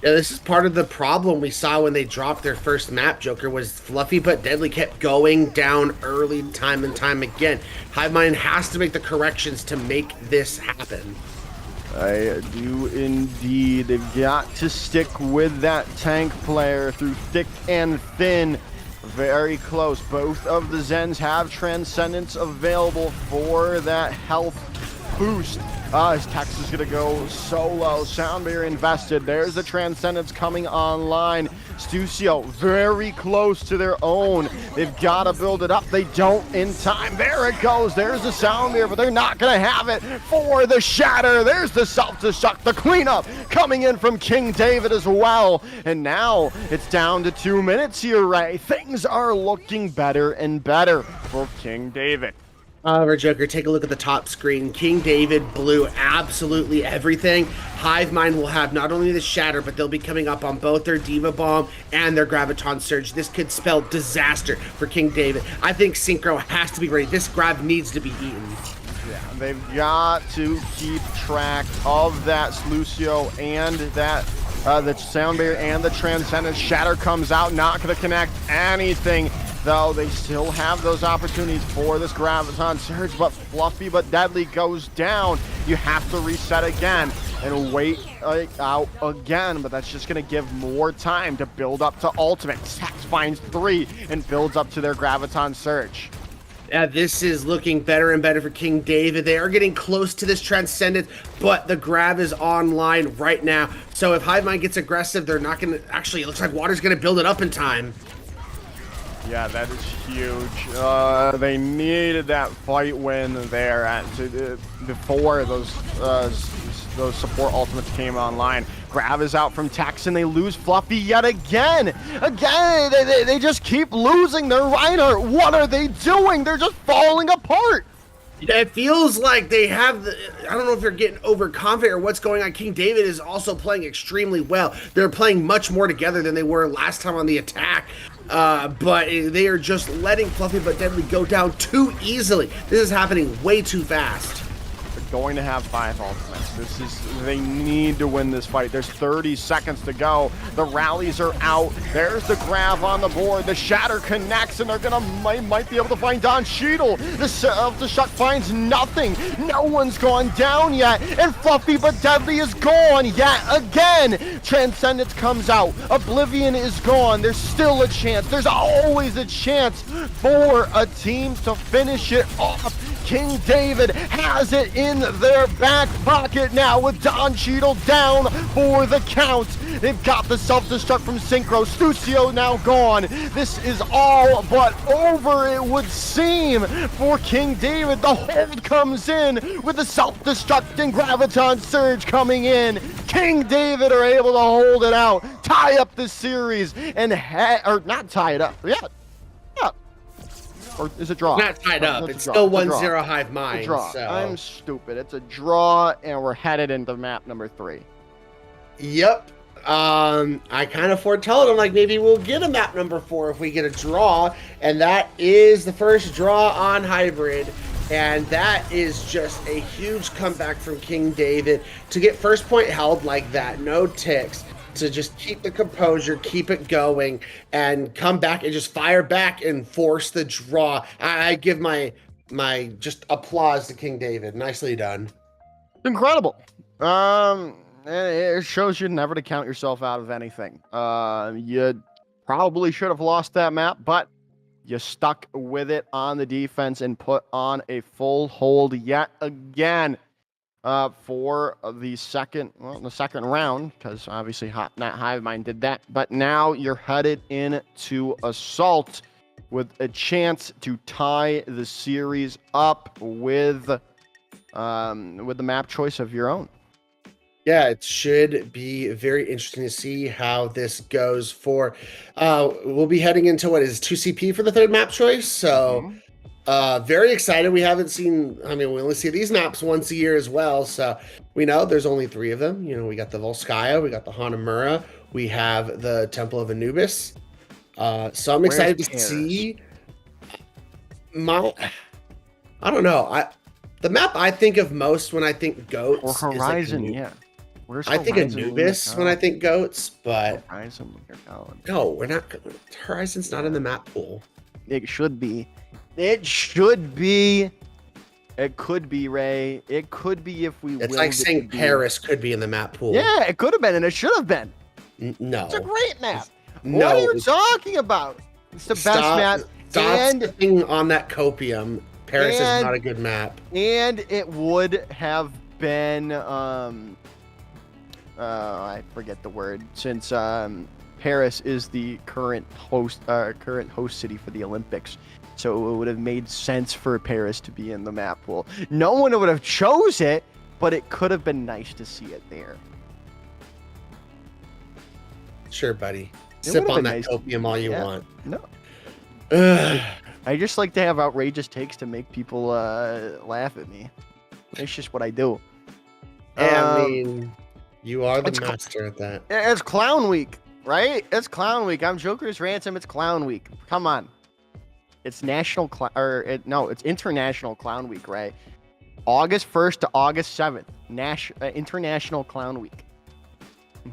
[SPEAKER 3] Yeah, this is part of the problem we saw when they dropped their first map, Joker, was Fluffy but Deadly kept going down early time and time again. Hivemind has to make the corrections to make this happen.
[SPEAKER 2] I do indeed. They've got to stick with that tank player through thick and thin. Very close. Both of the Zens have Transcendence available for that health boost. His Tex is going to go solo. Soundbeer invested. There's the Transcendence coming online. Stucio very close to their own. They've got to build it up. They don't in time. There it goes. There's the Soundbeer, but they're not going to have it for the Shatter. There's the self-destruct. The cleanup coming in from King David as well. And now it's down to 2 minutes here, Ray. Things are looking better and better for King David.
[SPEAKER 3] However, Joker, take a look at the top screen. King David blew absolutely everything. Hivemind will have not only the Shatter, but they'll be coming up on both their Diva Bomb and their Graviton Surge. This could spell disaster for King David. I think Synchro has to be ready. This grab needs to be eaten.
[SPEAKER 2] Yeah, they've got to keep track of that Lucio and that the Soundbear and the Transcendence. Shatter comes out, not going to connect anything. Though they still have those opportunities for this Graviton Surge, but Fluffy but Deadly goes down. You have to reset again and wait out again, but that's just going to give more time to build up to ultimate. Sax finds 3 and builds up to their Graviton Surge.
[SPEAKER 3] Yeah, this is looking better and better for King David. They are getting close to this Transcendence, but the grab is online right now. So if Hivemind gets aggressive, they're not going to... Actually, it looks like Water's going to build it up in time.
[SPEAKER 2] Yeah, that is huge. They needed that fight win there before those support ultimates came online. Grav is out from Tex and they lose Fluffy yet again. They just keep losing their Reinhardt. What are they doing? They're just falling apart.
[SPEAKER 3] Yeah, it feels like they have the. I don't know if they're getting overconfident or what's going on. King David is also playing extremely well. They're playing much more together than they were last time on the attack. But they are just letting Fluffy but Deadly go down too easily. This is happening way too fast.
[SPEAKER 2] They're going to have 5 ultimates. They need to win this fight. There's 30 seconds to go. The rallies are out. There's the grab on the board. The shatter connects, and they're might be able to find Don Cheadle. The self-destruct finds nothing. No one's gone down yet, and Fluffy but Deadly is gone yet again. Transcendence comes out. Oblivion is gone. There's still a chance. There's always a chance for a team to finish it off. King David has it in their back pocket now with Don Cheadle down for the count. They've got the self-destruct from Synchro. Stucio now gone. This is all but over, it would seem, for King David. The hold comes in with the self-destruct and Graviton Surge coming in. King David are able to hold it out, tie up the series, and or not tie it up. Yeah. Or is it draw?
[SPEAKER 3] Not tied up. It's
[SPEAKER 2] draw.
[SPEAKER 3] still
[SPEAKER 2] It's a
[SPEAKER 3] 1-0
[SPEAKER 2] draw.
[SPEAKER 3] Hive Mind.
[SPEAKER 2] It's a draw.
[SPEAKER 3] So.
[SPEAKER 2] I'm stupid. It's a draw, and we're headed into map number 3.
[SPEAKER 3] Yep. I kind of foretell it. I'm like, maybe we'll get a map number 4 if we get a draw. And that is the first draw on Hybrid. And that is just a huge comeback from King David to get first point held like that. No ticks. To just keep the composure, keep it going, and come back and just fire back and force the draw. I give my just applause to King David. Nicely done.
[SPEAKER 2] Incredible. It shows you never to count yourself out of anything. You probably should have lost that map, but you stuck with it on the defense and put on a full hold yet again. For the second round, because obviously not Hive Mind did that, but now you're headed into Assault with a chance to tie the series up with the map choice of your own.
[SPEAKER 3] Yeah, it should be very interesting to see how this goes for, we'll be heading into what is 2CP for the third map choice, so very excited. We haven't seen, we only see these maps once a year as well, so we know there's only 3 of them. You know, we got the Volskaya, we got the Hanamura, we have the Temple of Anubis. So I'm excited to see I don't know. The map I think of most when I think goats
[SPEAKER 2] or Horizon,
[SPEAKER 3] is
[SPEAKER 2] yeah. Where's
[SPEAKER 3] I think
[SPEAKER 2] Horizon
[SPEAKER 3] Anubis when I think goats, but
[SPEAKER 2] Horizon,
[SPEAKER 3] no, we're not. Horizon's not in the map pool.
[SPEAKER 2] It should be. It should be. It could be, Ray. It could be if we.
[SPEAKER 3] It's like saying Paris could be in the map pool.
[SPEAKER 2] Yeah, it could have been, and it should have been.
[SPEAKER 3] No,
[SPEAKER 2] it's a great map.
[SPEAKER 3] No,
[SPEAKER 2] what are you talking about? It's the best map.
[SPEAKER 3] Stop sitting on that copium. Paris is not a good map.
[SPEAKER 2] And it would have been. I forget the word. Since Paris is the current host city for the Olympics. So it would have made sense for Paris to be in the map pool. No one would have chose it, but it could have been nice to see it there.
[SPEAKER 3] Sure, buddy. Sip on that copium all you want.
[SPEAKER 2] No. I just like to have outrageous takes to make people laugh at me. It's just what I do.
[SPEAKER 3] I mean, you are the master at that.
[SPEAKER 2] It's Clown Week, right? It's Clown Week. I'm Joker's Ransom. It's Clown Week. Come on. It's it's International Clown Week, right? August 1st to August 7th. International Clown Week.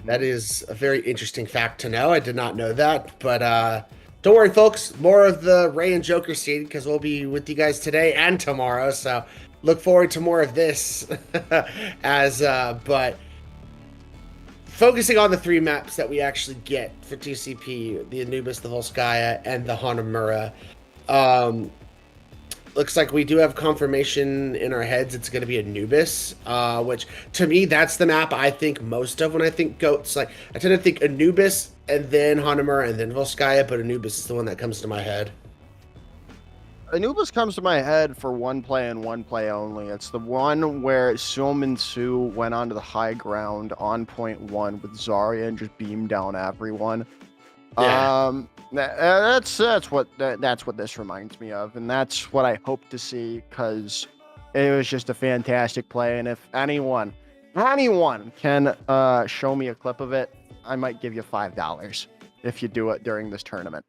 [SPEAKER 3] That is a very interesting fact to know. I did not know that, but don't worry, folks. More of the Ray and Joker scene because we'll be with you guys today and tomorrow. So look forward to more of this. But focusing on the 3 maps that we actually get for TCP, the Anubis, the Volskaya, and the Hanamura. Looks like we do have confirmation in our heads it's going to be Anubis, which to me, that's the map I think most of when I think goats. Like I tend to think Anubis and then Hanamura and then Volskaya, but Anubis is the one that comes to my head.
[SPEAKER 2] Anubis comes to my head for one play and one play only. It's the one where Silman Su went onto the high ground on point 1 with Zarya and just beamed down everyone. Yeah. That's what this reminds me of, and that's what I hope to see. Because It was just a fantastic play, and if anyone can show me a clip of it, I might give you $5 if you do it during this tournament.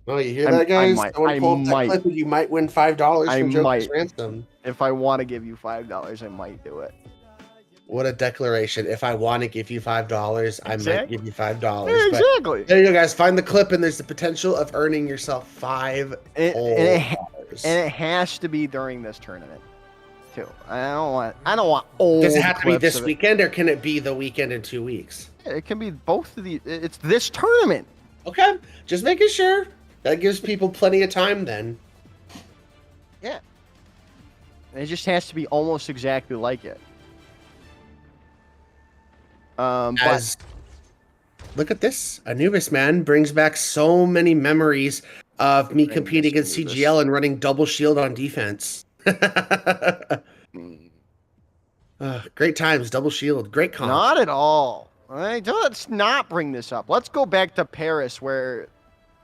[SPEAKER 3] Well, you hear that, guys?
[SPEAKER 2] I
[SPEAKER 3] Someone pull up that
[SPEAKER 2] might.
[SPEAKER 3] clip and you might win $5
[SPEAKER 2] I
[SPEAKER 3] from Joker's
[SPEAKER 2] might.
[SPEAKER 3] Ransom.
[SPEAKER 2] If I want to give you $5, I might do it.
[SPEAKER 3] What a declaration. If I want to give you $5, I might give you $5.
[SPEAKER 2] Yeah, exactly.
[SPEAKER 3] There you go, guys. Find the clip, and there's the potential of earning yourself $5.
[SPEAKER 2] And it has to be during this tournament, too. I don't want old
[SPEAKER 3] Does it have to be
[SPEAKER 2] clips
[SPEAKER 3] this
[SPEAKER 2] of it.
[SPEAKER 3] weekend, or can it be the weekend in 2 weeks?
[SPEAKER 2] It can be both of the. It's this tournament.
[SPEAKER 3] Okay, just making sure. That gives people plenty of time then.
[SPEAKER 2] Yeah. It just has to be almost exactly like it. But
[SPEAKER 3] Look at this. Anubis, man, brings back so many memories of me competing against
[SPEAKER 2] Anubis.
[SPEAKER 3] CGL and running double shield on defense. Great times, double shield, great comp.
[SPEAKER 2] not at all. All right, let's not bring this up. Let's go back to Paris, where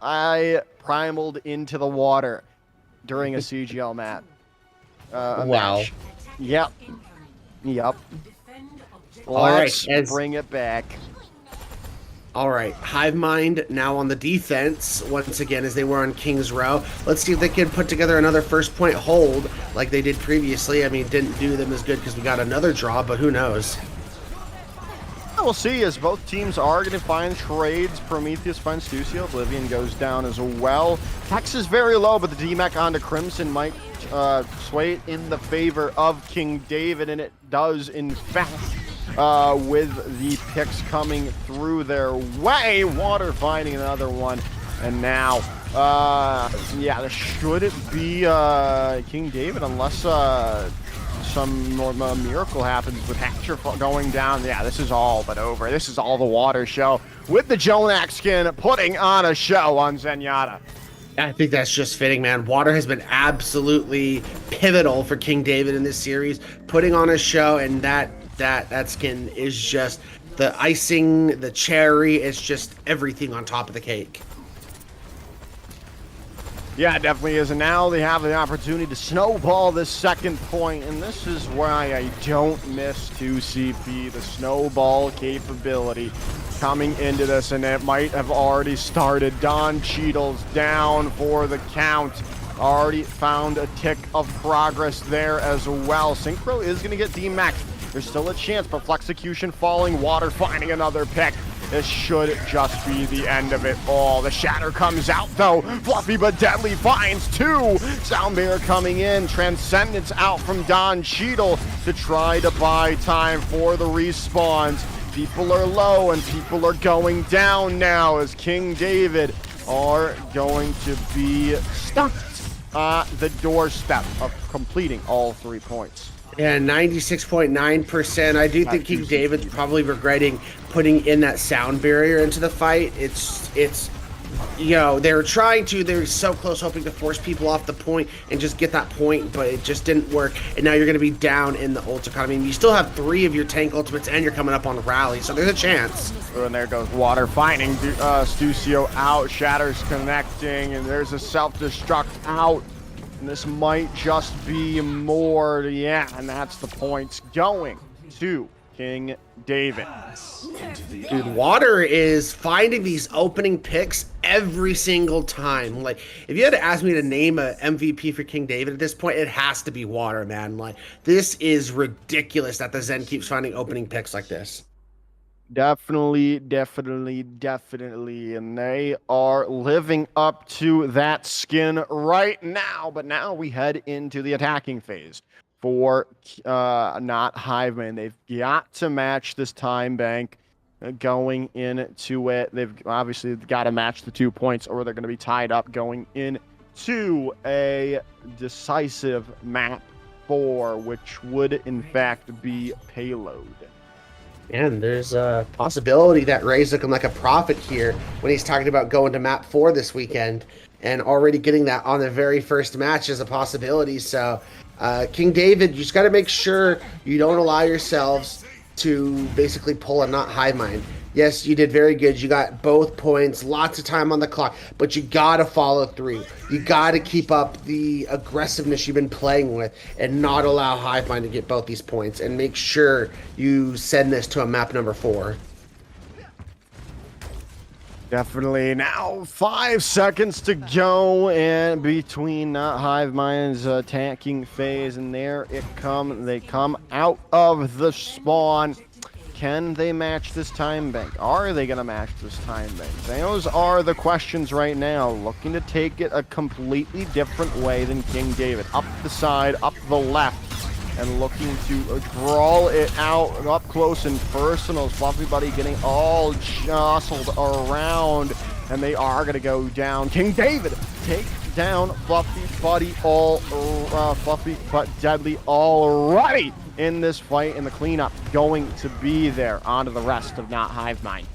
[SPEAKER 2] I primaled into the water during a CGL match. Match. Yep.
[SPEAKER 3] All right,
[SPEAKER 2] Let's bring it back.
[SPEAKER 3] All right, Hive Mind now on the defense once again as they were on King's Row. Let's see if they can put together another first point hold like they did previously. I mean, didn't do them as good because we got another draw, but who knows?
[SPEAKER 2] We'll see, as both teams are going to find trades. Prometheus finds Stussio. Oblivion goes down as well. Hex is very low, but the DMAC onto Crimson might sway it in the favor of King David, and it does, in fact, with the picks coming through their way. Water finding another one, and now, yeah, this should be King David, unless some miracle happens with Hatcher going down. Yeah, this is all but over. This is all the water show with the Jonak skin putting on a show on Zenyatta.
[SPEAKER 3] I think that's just fitting, man. Water has been absolutely pivotal for King David in this series, putting on a show, and that skin is just the icing, the cherry. It's just everything on top of the cake.
[SPEAKER 2] Yeah, it definitely is. And now they have the opportunity to snowball this second point, and this is why I don't miss 2CP, the snowball capability coming into this, and it might have already started. Don Cheadle's down for the count. Already found a tick of progress there as well. Synchro is going to get DMAX. There's still a chance, but Flexecution falling, Water finding another pick. This should just be the end of it all. The Shatter comes out, though. Fluffy but deadly finds two. Soundbearer coming in. Transcendence out from Don Cheadle to try to buy time for the respawns. People are low and people are going down now as King David are going to be stuck at the doorstep of completing all 3 points.
[SPEAKER 3] Yeah, 96.9%. I do think King David's probably regretting putting in that sound barrier into the fight. It's you know, they were so close, hoping to force people off the point and just get that point, but it just didn't work. And now you're going to be down in the ult economy. You still have 3 of your tank ultimates, and you're coming up on a rally, so there's a chance.
[SPEAKER 2] And there goes Water finding Stussio out. Shatter's connecting, and there's a self-destruct out. And this might just be more, yeah, and that's the points going to King David.
[SPEAKER 3] Dude, Water is finding these opening picks every single time. Like, if you had to ask me to name a MVP for King David at this point, it has to be Water, man. Like, this is ridiculous that the Zen keeps finding opening picks like this.
[SPEAKER 2] Definitely. And they are living up to that skin right now. But now we head into the attacking phase for not Hiveman. They've got to match this time bank going into it. They've obviously got to match the 2 points, or they're going to be tied up going into a decisive map 4, which would in fact be Payload.
[SPEAKER 3] And there's a possibility that Ray's looking like a prophet here when he's talking about going to map 4 this weekend, and already getting that on the very first match is a possibility. So King David, you just got to make sure you don't allow yourselves to basically pull a not Hive Mind. Yes, you did very good. You got both points, lots of time on the clock, but you got to follow through. You got to keep up the aggressiveness you've been playing with and not allow Hive Mind to get both these points, and make sure you send this to a map number 4.
[SPEAKER 2] Definitely. Now 5 seconds to go, and between Hive Mind's attacking phase, and there it come. They come out of the spawn. Can they match this time bank? Are they going to match this time bank? Those are the questions right now. Looking to take it a completely different way than King David. Up the side, up the left, and looking to draw it out up close and personal. Fluffy Buddy getting all jostled around, and they are going to go down. King David take down Fluffy Buddy, Fluffy but deadly already in this fight, and the cleanup going to be there onto the rest of not Hive Mind.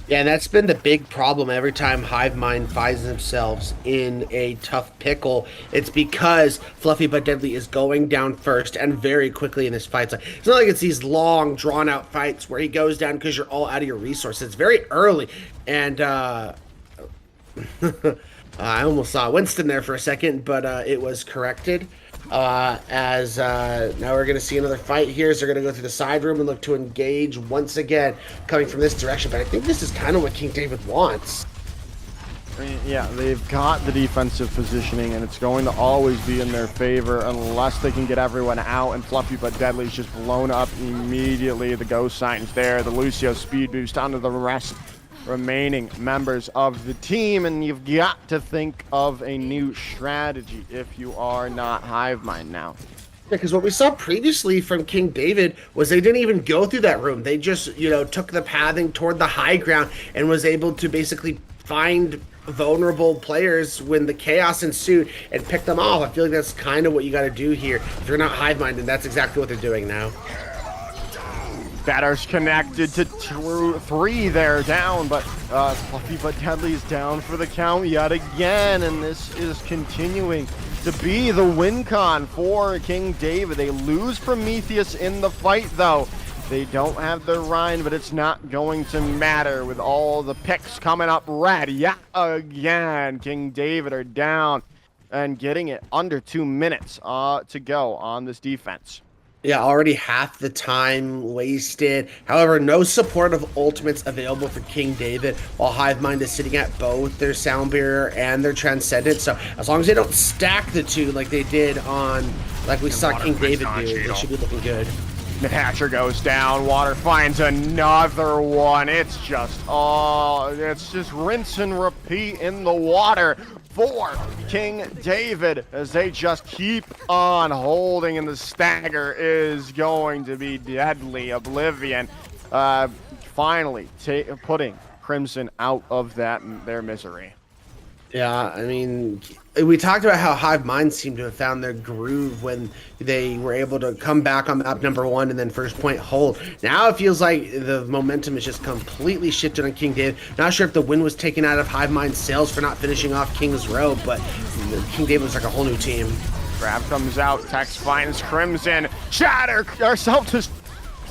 [SPEAKER 3] Yeah, and that's been the big problem every time Hive Mind finds themselves in a tough pickle. It's because Fluffy but Deadly is going down first and very quickly in this fight. It's not like it's these long, drawn-out fights where he goes down because you're all out of your resources. It's very early, and I almost saw Winston there for a second, but it was corrected. Now we're going to see another fight here. So they're going to go through the side room and look to engage once again, coming from this direction. But I think this is kind of what King David wants.
[SPEAKER 2] I mean, yeah, they've got the defensive positioning, and it's going to always be in their favor unless they can get everyone out, and Fluffy but Deadly's just blown up immediately. The ghost signs there, the Lucio speed boost onto the rest remaining members of the team, and you've got to think of a new strategy if you are not Hive Mind now.
[SPEAKER 3] Yeah, because what we saw previously from King David was they didn't even go through that room. They just, took the pathing toward the high ground and was able to basically find vulnerable players when the chaos ensued and pick them off. I feel like that's kind of what you got to do here. If you're not Hive Mind, and that's exactly what they're doing now.
[SPEAKER 2] Batter's connected to 3 there down, but Fluffy but Deadly's down for the count yet again, and this is continuing to be the win con for King David. They lose Prometheus in the fight, though. They don't have the Rhine, but it's not going to matter with all the picks coming up red yet again. King David are down and getting it under 2 minutes to go on this defense.
[SPEAKER 3] Yeah, already half the time wasted. However, no supportive ultimates available for King David, while Hive Mind is sitting at both their Sound Barrier and their Transcendent. So as long as they don't stack the two like they did like we saw King David do, they should be looking good.
[SPEAKER 2] Hatcher goes down. Water finds another one. It's just rinse and repeat in the water for King David as they just keep on holding, and the stagger is going to be deadly. Oblivion finally putting Crimson out of their misery.
[SPEAKER 3] Yeah, I mean, we talked about how Hive Mind seemed to have found their groove when they were able to come back on map number 1 and then first point hold. Now it feels like the momentum is just completely shifted on King David. Not sure if the win was taken out of Hive Mind's sails for not finishing off King's Row, but King David was like a whole new team.
[SPEAKER 2] Grab comes out, Tex finds Crimson. Shatter ourselves just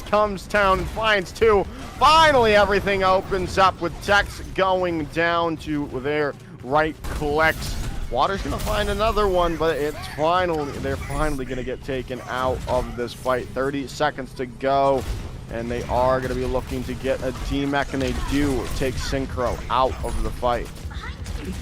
[SPEAKER 2] comes down and finds 2. Finally, everything opens up with Tex going down to their right collects. Water's gonna find another one, but they're finally gonna get taken out of this fight. 30 seconds to go, and they are gonna be looking to get a D-Mech, and they do take Synchro out of the fight.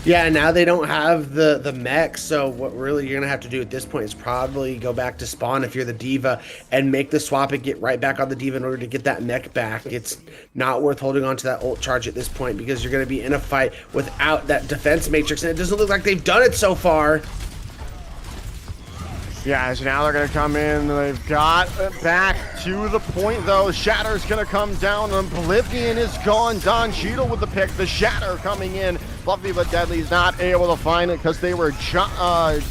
[SPEAKER 3] Yeah, now they don't have the mech, so what really you're gonna have to do at this point is probably go back to spawn if you're the Diva and make the swap and get right back on the Diva in order to get that mech back. It's not worth holding on to that ult charge at this point because you're gonna be in a fight without that defense matrix, and it doesn't look like they've done it so far.
[SPEAKER 2] Yeah, so now they're going to come in. They've got back to the point, though. Shatter's going to come down. Oblivion is gone. Don Cheadle with the pick. The Shatter coming in. Fluffy but Deadly's not able to find it because they were yoinked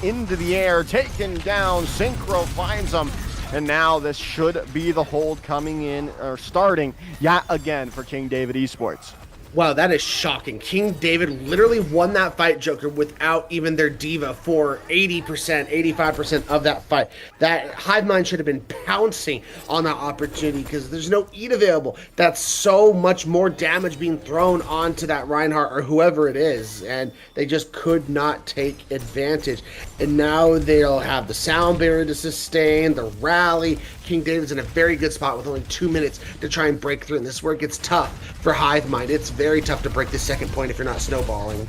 [SPEAKER 2] into the air. Taken down. Synchro finds them. And now this should be the hold coming in, or starting yet again for King David Esports.
[SPEAKER 3] Wow, that is shocking. King David literally won that fight, Joker, without even their diva for 80%, 85% of that fight. That Hive Mind should have been pouncing on that opportunity because there's no eat available. That's so much more damage being thrown onto that Reinhardt or whoever it is, and they just could not take advantage. And now they'll have the sound barrier to sustain, the rally. King David's in a very good spot with only 2 minutes to try and break through, and this is where it gets tough for Hive Mind. It's very tough to break the second point if you're not snowballing.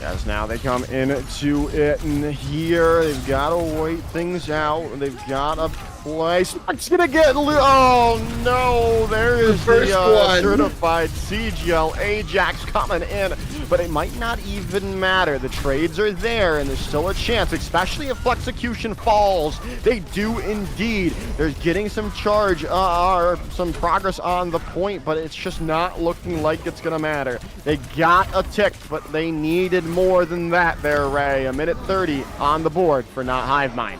[SPEAKER 2] As now they come into it, and here they've got to wait things out. They've got to play. It's gonna get oh no! There is the certified CGL Ajax coming in, but it might not even matter. The trades are there, and there's still a chance, especially if Flexecution falls. They do indeed. They're getting some charge or some progress on the point, but it's just not looking like it's gonna matter. They got a tick, but they needed more than that there, Ray. A minute 30 on the board for not Hive Mind.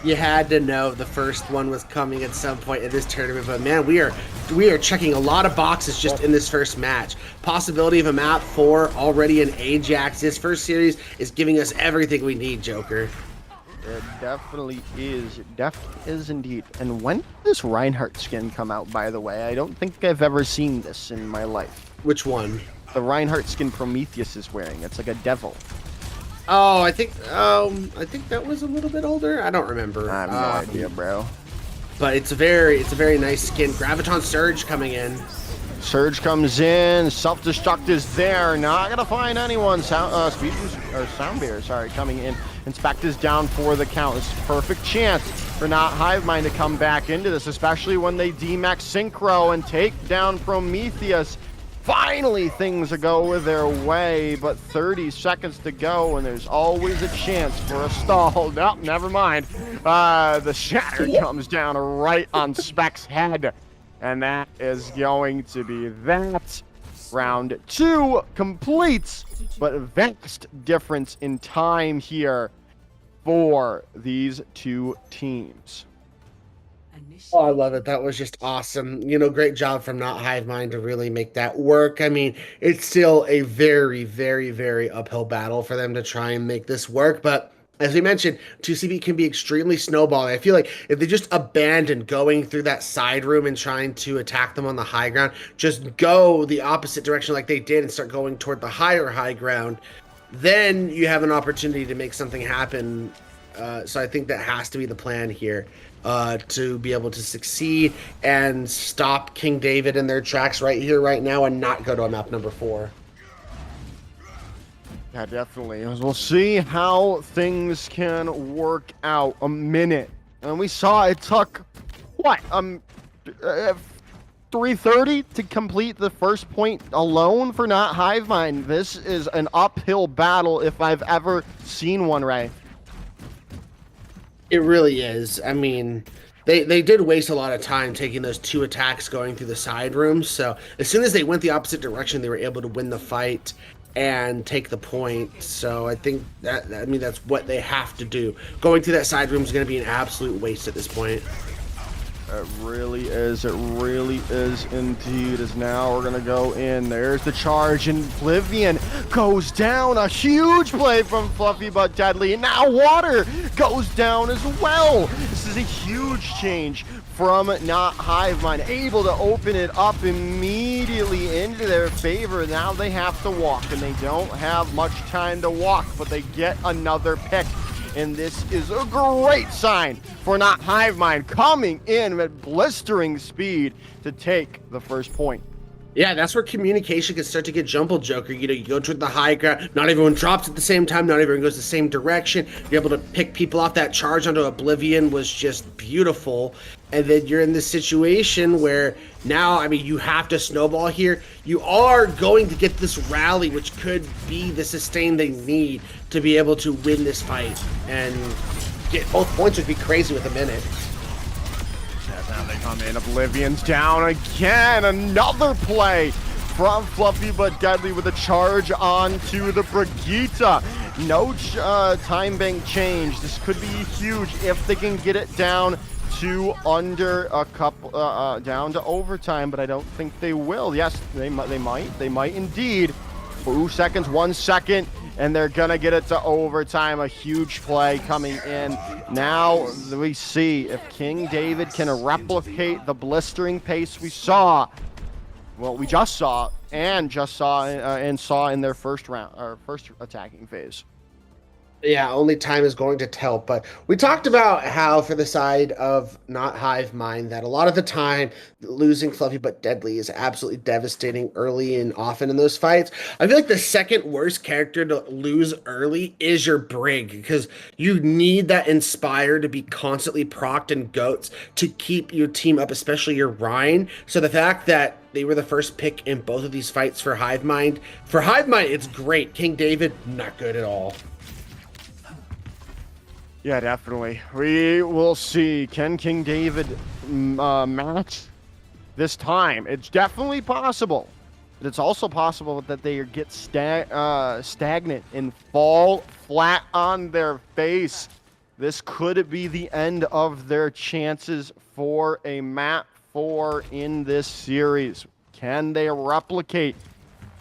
[SPEAKER 3] You had to know the first one was coming at some point in this tournament, but man, we are checking a lot of boxes just in this first match. Possibility of a map 4 already in Ajax. This first series is giving us everything we need, Joker.
[SPEAKER 2] It definitely is. It definitely is indeed. And when did this Reinhardt skin come out, by the way? I don't think I've ever seen this in my life.
[SPEAKER 3] Which one?
[SPEAKER 2] The Reinhardt skin Prometheus is wearing. It's like a devil.
[SPEAKER 3] Oh, I think that was a little bit older. I don't remember.
[SPEAKER 2] I have no idea, bro.
[SPEAKER 3] But it's a very nice skin. Graviton Surge coming in.
[SPEAKER 2] Surge comes in. Self-destruct is there. Not gonna find anyone. Sound Bear, sorry, coming in. Inspect is down for the count. This is a perfect chance for not Hive Mind to come back into this, especially when they D-Max Synchro and take down Prometheus. Finally, things go their way, but 30 seconds to go, and there's always a chance for a stall. Nope, never mind. The shatter comes down right on Spec's head, and that is going to be that. Round 2 completes, but a vast difference in time here for these two teams.
[SPEAKER 3] Oh, I love it. That was just awesome. You know, great job from Not Hive Mind to really make that work. I mean, it's still a very uphill battle for them to try and make this work. But as we mentioned, 2CB can be extremely snowballing. I feel like if they just abandon going through that side room and trying to attack them on the high ground, just go the opposite direction like they did and start going toward the high ground, then you have an opportunity to make something happen. So I think that has to be the plan here. To be able to succeed and stop King David in their tracks right here, right now, and not go to a map number 4.
[SPEAKER 2] Yeah, definitely. We'll see how things can work out. A minute. And we saw it took, what, 3:30 to complete the first point alone for not Hive Mind. This is an uphill battle if I've ever seen one, Ray.
[SPEAKER 3] It really is. I mean, they did waste a lot of time taking those 2 attacks going through the side rooms. So as soon as they went the opposite direction, they were able to win the fight and take the point. So I think that's what they have to do. Going through that side room is going to be an absolute waste at this point.
[SPEAKER 2] It really is. It really is indeed. As now we're going to go in. There's the charge, and Oblivion goes down. A huge play from Fluffy but Deadly. And now Water goes down as well. This is a huge change from not Hive Mind. Able to open it up immediately into their favor. Now they have to walk, and they don't have much time to walk, but they get another pick. And this is a great sign for not Hive Mind coming in at blistering speed to take the first point.
[SPEAKER 3] Yeah, that's where communication can start to get jumbled, Joker. You know, you go toward the high ground, not everyone drops at the same time, not everyone goes the same direction. You're able to pick people off. That charge onto Oblivion was just beautiful. And then you're in this situation where now, I mean, you have to snowball here. You are going to get this rally, which could be the sustain they need to be able to win this fight. And get both points would be crazy with a minute.
[SPEAKER 2] Now they come in. Oblivion's down again. Another play from Fluffy but Deadly with a charge onto the Brigitte. No time bank change. This could be huge if they can get it down to under a couple, down to overtime, but I don't think they will. Yes, they might indeed. 2 seconds, 1 second, and they're gonna get it to overtime. A huge play coming in. Now we see if King David can replicate the blistering pace we saw. Well, we just saw and saw in their first round, or first attacking phase.
[SPEAKER 3] Yeah, only time is going to tell. But we talked about how, for the side of not Hive Mind, that a lot of the time losing Fluffy but Deadly is absolutely devastating early and often in those fights. I feel like the second worst character to lose early is your Brig, because you need that Inspire to be constantly procced and goats to keep your team up, especially your Ryan. So the fact that they were the first pick in both of these fights for Hive Mind, it's great. King David, not good at all.
[SPEAKER 2] Yeah, definitely. We will see. Can King David match this time? It's definitely possible. But it's also possible that they get stagnant and fall flat on their face. This could be the end of their chances for a map 4 in this series. Can they replicate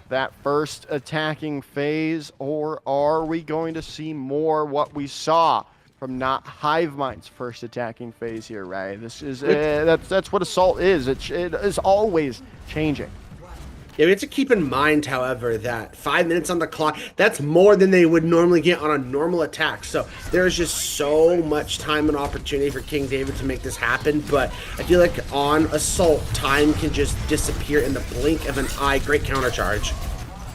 [SPEAKER 2] that first attacking phase, or are we going to see more what we saw from not Hive Mind's first attacking phase here, right? This is that's what Assault is. It is always changing.
[SPEAKER 3] Yeah, we have to keep in mind, however, that 5 minutes on the clock, that's more than they would normally get on a normal attack. So there's just so much time and opportunity for King David to make this happen. But I feel like on Assault, time can just disappear in the blink of an eye. Great counter charge.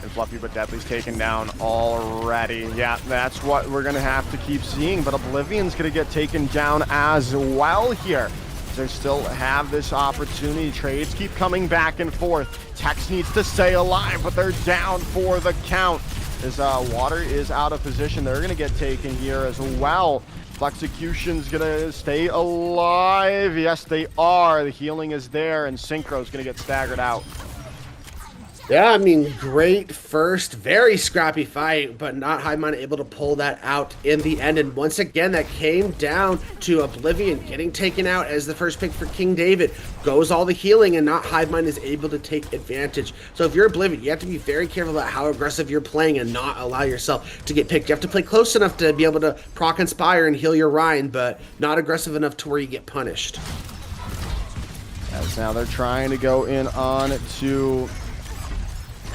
[SPEAKER 2] And Fluffy but Deadly's taken down already. Yeah, that's what we're going to have to keep seeing. But Oblivion's going to get taken down as well here. They still have this opportunity. Trades keep coming back and forth. Tex needs to stay alive, but they're down for the count. As Water is out of position, they're going to get taken here as well. Flexecution's going to stay alive. Yes, they are. The healing is there, and Synchro's going to get staggered out.
[SPEAKER 3] Yeah, I mean, great first, very scrappy fight, but not Hive Mind able to pull that out in the end. And once again, that came down to Oblivion getting taken out as the first pick for King David. Goes all the healing, and not Hive Mind is able to take advantage. So if you're Oblivion, you have to be very careful about how aggressive you're playing and not allow yourself to get picked. You have to play close enough to be able to proc Inspire and heal your Ryan, but not aggressive enough to where you get punished.
[SPEAKER 2] As now they're trying to go in on to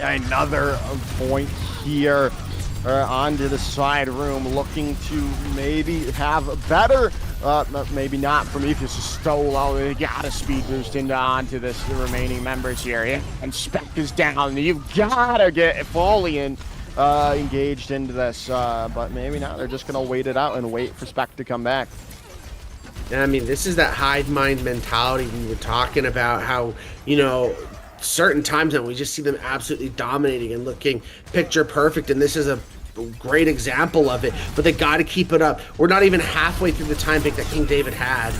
[SPEAKER 2] another point here onto the side room, looking to maybe have a better, maybe not. Prometheus is stole out. They got a speed boost onto the remaining members here. Yeah. And Spec is down. You've got to get fully engaged into this, but maybe not. They're just going to wait it out and wait for Spec to come back.
[SPEAKER 3] I mean, this is that Hive Mind mentality we were talking about, how, you know, certain times that we just see them absolutely dominating and looking picture perfect, and this is a great example of it. But they got to keep it up. We're not even halfway through the time pick that King David had.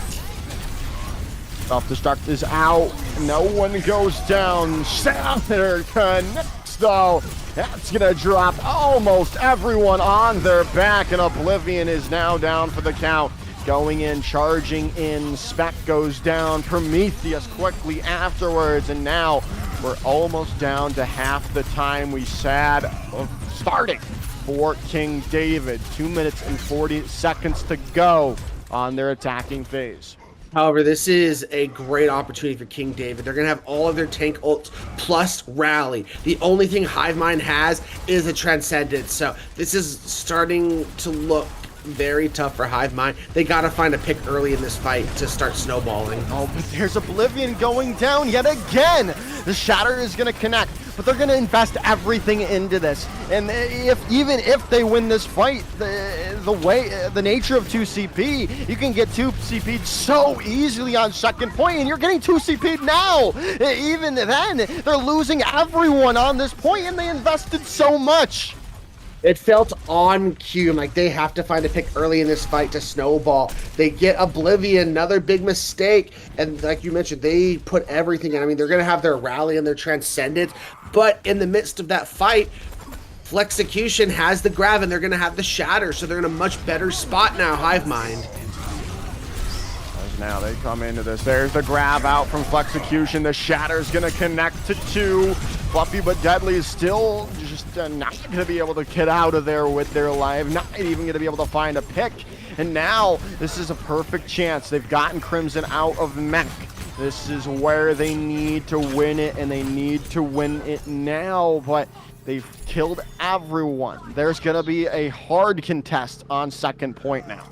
[SPEAKER 2] Self-destruct is out. No one goes down. Sather connects, though. That's going to drop almost everyone on their back, and Oblivion is now down for the count. Going in, charging in, Spec goes down, Prometheus quickly afterwards, and now we're almost down to half the time we had of starting for King David. 2 minutes and 40 seconds to go on their attacking phase.
[SPEAKER 3] However, this is a great opportunity for King David. They're going to have all of their tank ults plus rally. The only thing Hive Mind has is a Transcendence, so this is starting to look very tough for Hive Mind. They gotta find a pick early in this fight to start snowballing.
[SPEAKER 2] Oh, but there's Oblivion going down yet again. The Shatter is gonna connect, but they're gonna invest everything into this. And even if they win this fight, the nature of 2CP, you can get 2CP'd so easily on second point, and you're getting 2CP'd now. Even then, they're losing everyone on this point, and they invested so much.
[SPEAKER 3] It felt on cue, like they have to find a pick early in this fight to snowball. They get Oblivion, another big mistake, and like you mentioned, they put everything in. I mean, they're going to have their rally and their Transcendence, but in the midst of that fight, Flexecution has the grab, and they're going to have the Shatter, so they're in a much better spot now, Hive Mind.
[SPEAKER 2] now they come into this. There's the grab out from Flexecution. The Shatter's gonna connect to 2. Fluffy but Deadly is still just not gonna be able to get out of there with their life. Not even gonna be able to find a pick. And now this is a perfect chance. They've gotten Crimson out of mech. This is where they need to win it, and they need to win it now. But they've killed everyone. There's gonna be a hard contest on second point now.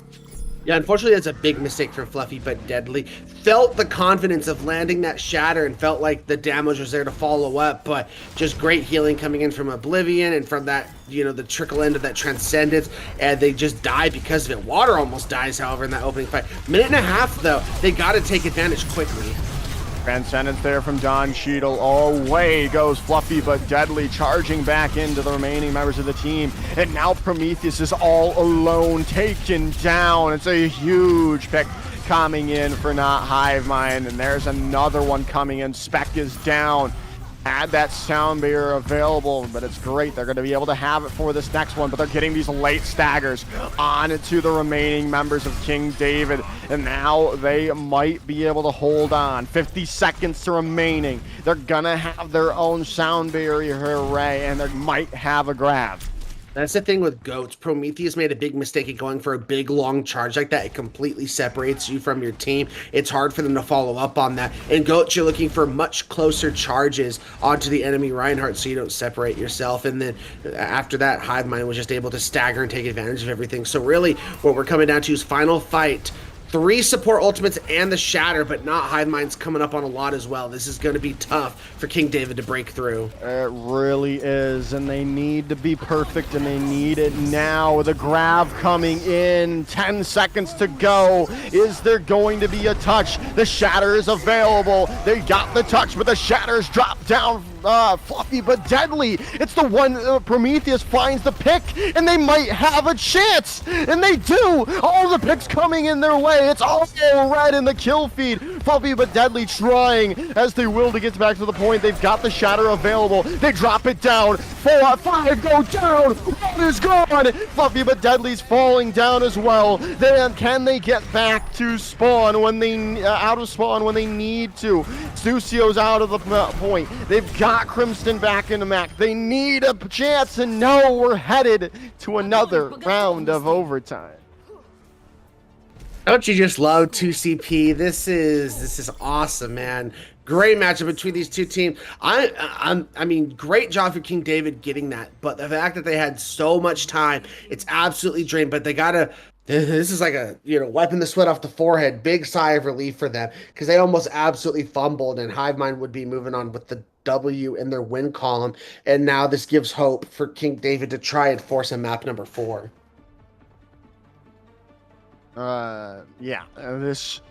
[SPEAKER 3] Yeah, unfortunately, that's a big mistake from Fluffy but Deadly. Felt the confidence of landing that Shatter and felt like the damage was there to follow up, but just great healing coming in from Oblivion and from that, the trickle end of that Transcendence, and they just die because of it. Water almost dies, however, in that opening fight. Minute and a half, though. They got to take advantage quickly.
[SPEAKER 2] Transcendence there from Don Cheadle. Away goes Fluffy but Deadly, charging back into the remaining members of the team. And now Prometheus is all alone, taken down. It's a huge pick coming in for not Hivemind. And there's another one coming in. Spec is down. Had that sound barrier available, but it's great. They're going to be able to have it for this next one, but they're getting these late staggers on to the remaining members of King David, and now they might be able to hold on. 50 seconds remaining. They're going to have their own sound barrier array, and they might have a grab.
[SPEAKER 3] That's the thing with Goats. Prometheus made a big mistake in going for a big, long charge like that. It completely separates you from your team. It's hard for them to follow up on that. And Goats, you're looking for much closer charges onto the enemy Reinhardt so you don't separate yourself. And then after that, Hivemind was just able to stagger and take advantage of everything. So really, what we're coming down to is final fight. 3 support ultimates and the Shatter, but not Hivemind's coming up on a lot as well. This is going to be tough for King David to break through.
[SPEAKER 2] It really is, and they need to be perfect, and they need it now. The grab coming in, 10 seconds to go. Is there going to be a touch? The Shatter is available. They got the touch, but the Shatter's dropped down. Fluffy but Deadly. It's the one Prometheus finds the pick, and they might have a chance, and they do. All the picks coming in their way. It's all red in the kill feed. Fluffy but Deadly trying as they will to get back to the point. They've got the Shatter available. They drop it down. 4, 5 go down. One is gone. Fluffy but Deadly's falling down as well. Then can they get back to spawn when they out of spawn when they need to? Sucio's out of the point. They've got Crimson back in the mech. They need a chance, and no, we're headed to another round of overtime.
[SPEAKER 3] Don't you just love 2CP? This is awesome, man. Great matchup between these two teams. I mean, great job for King David getting that, but the fact that they had so much time, it's absolutely drained. But they gotta. This is like a wiping the sweat off the forehead. Big sigh of relief for them because they almost absolutely fumbled, and Hivemind would be moving on with the W in their win column. And now this gives hope for King David to try and force a map number 4.
[SPEAKER 2] This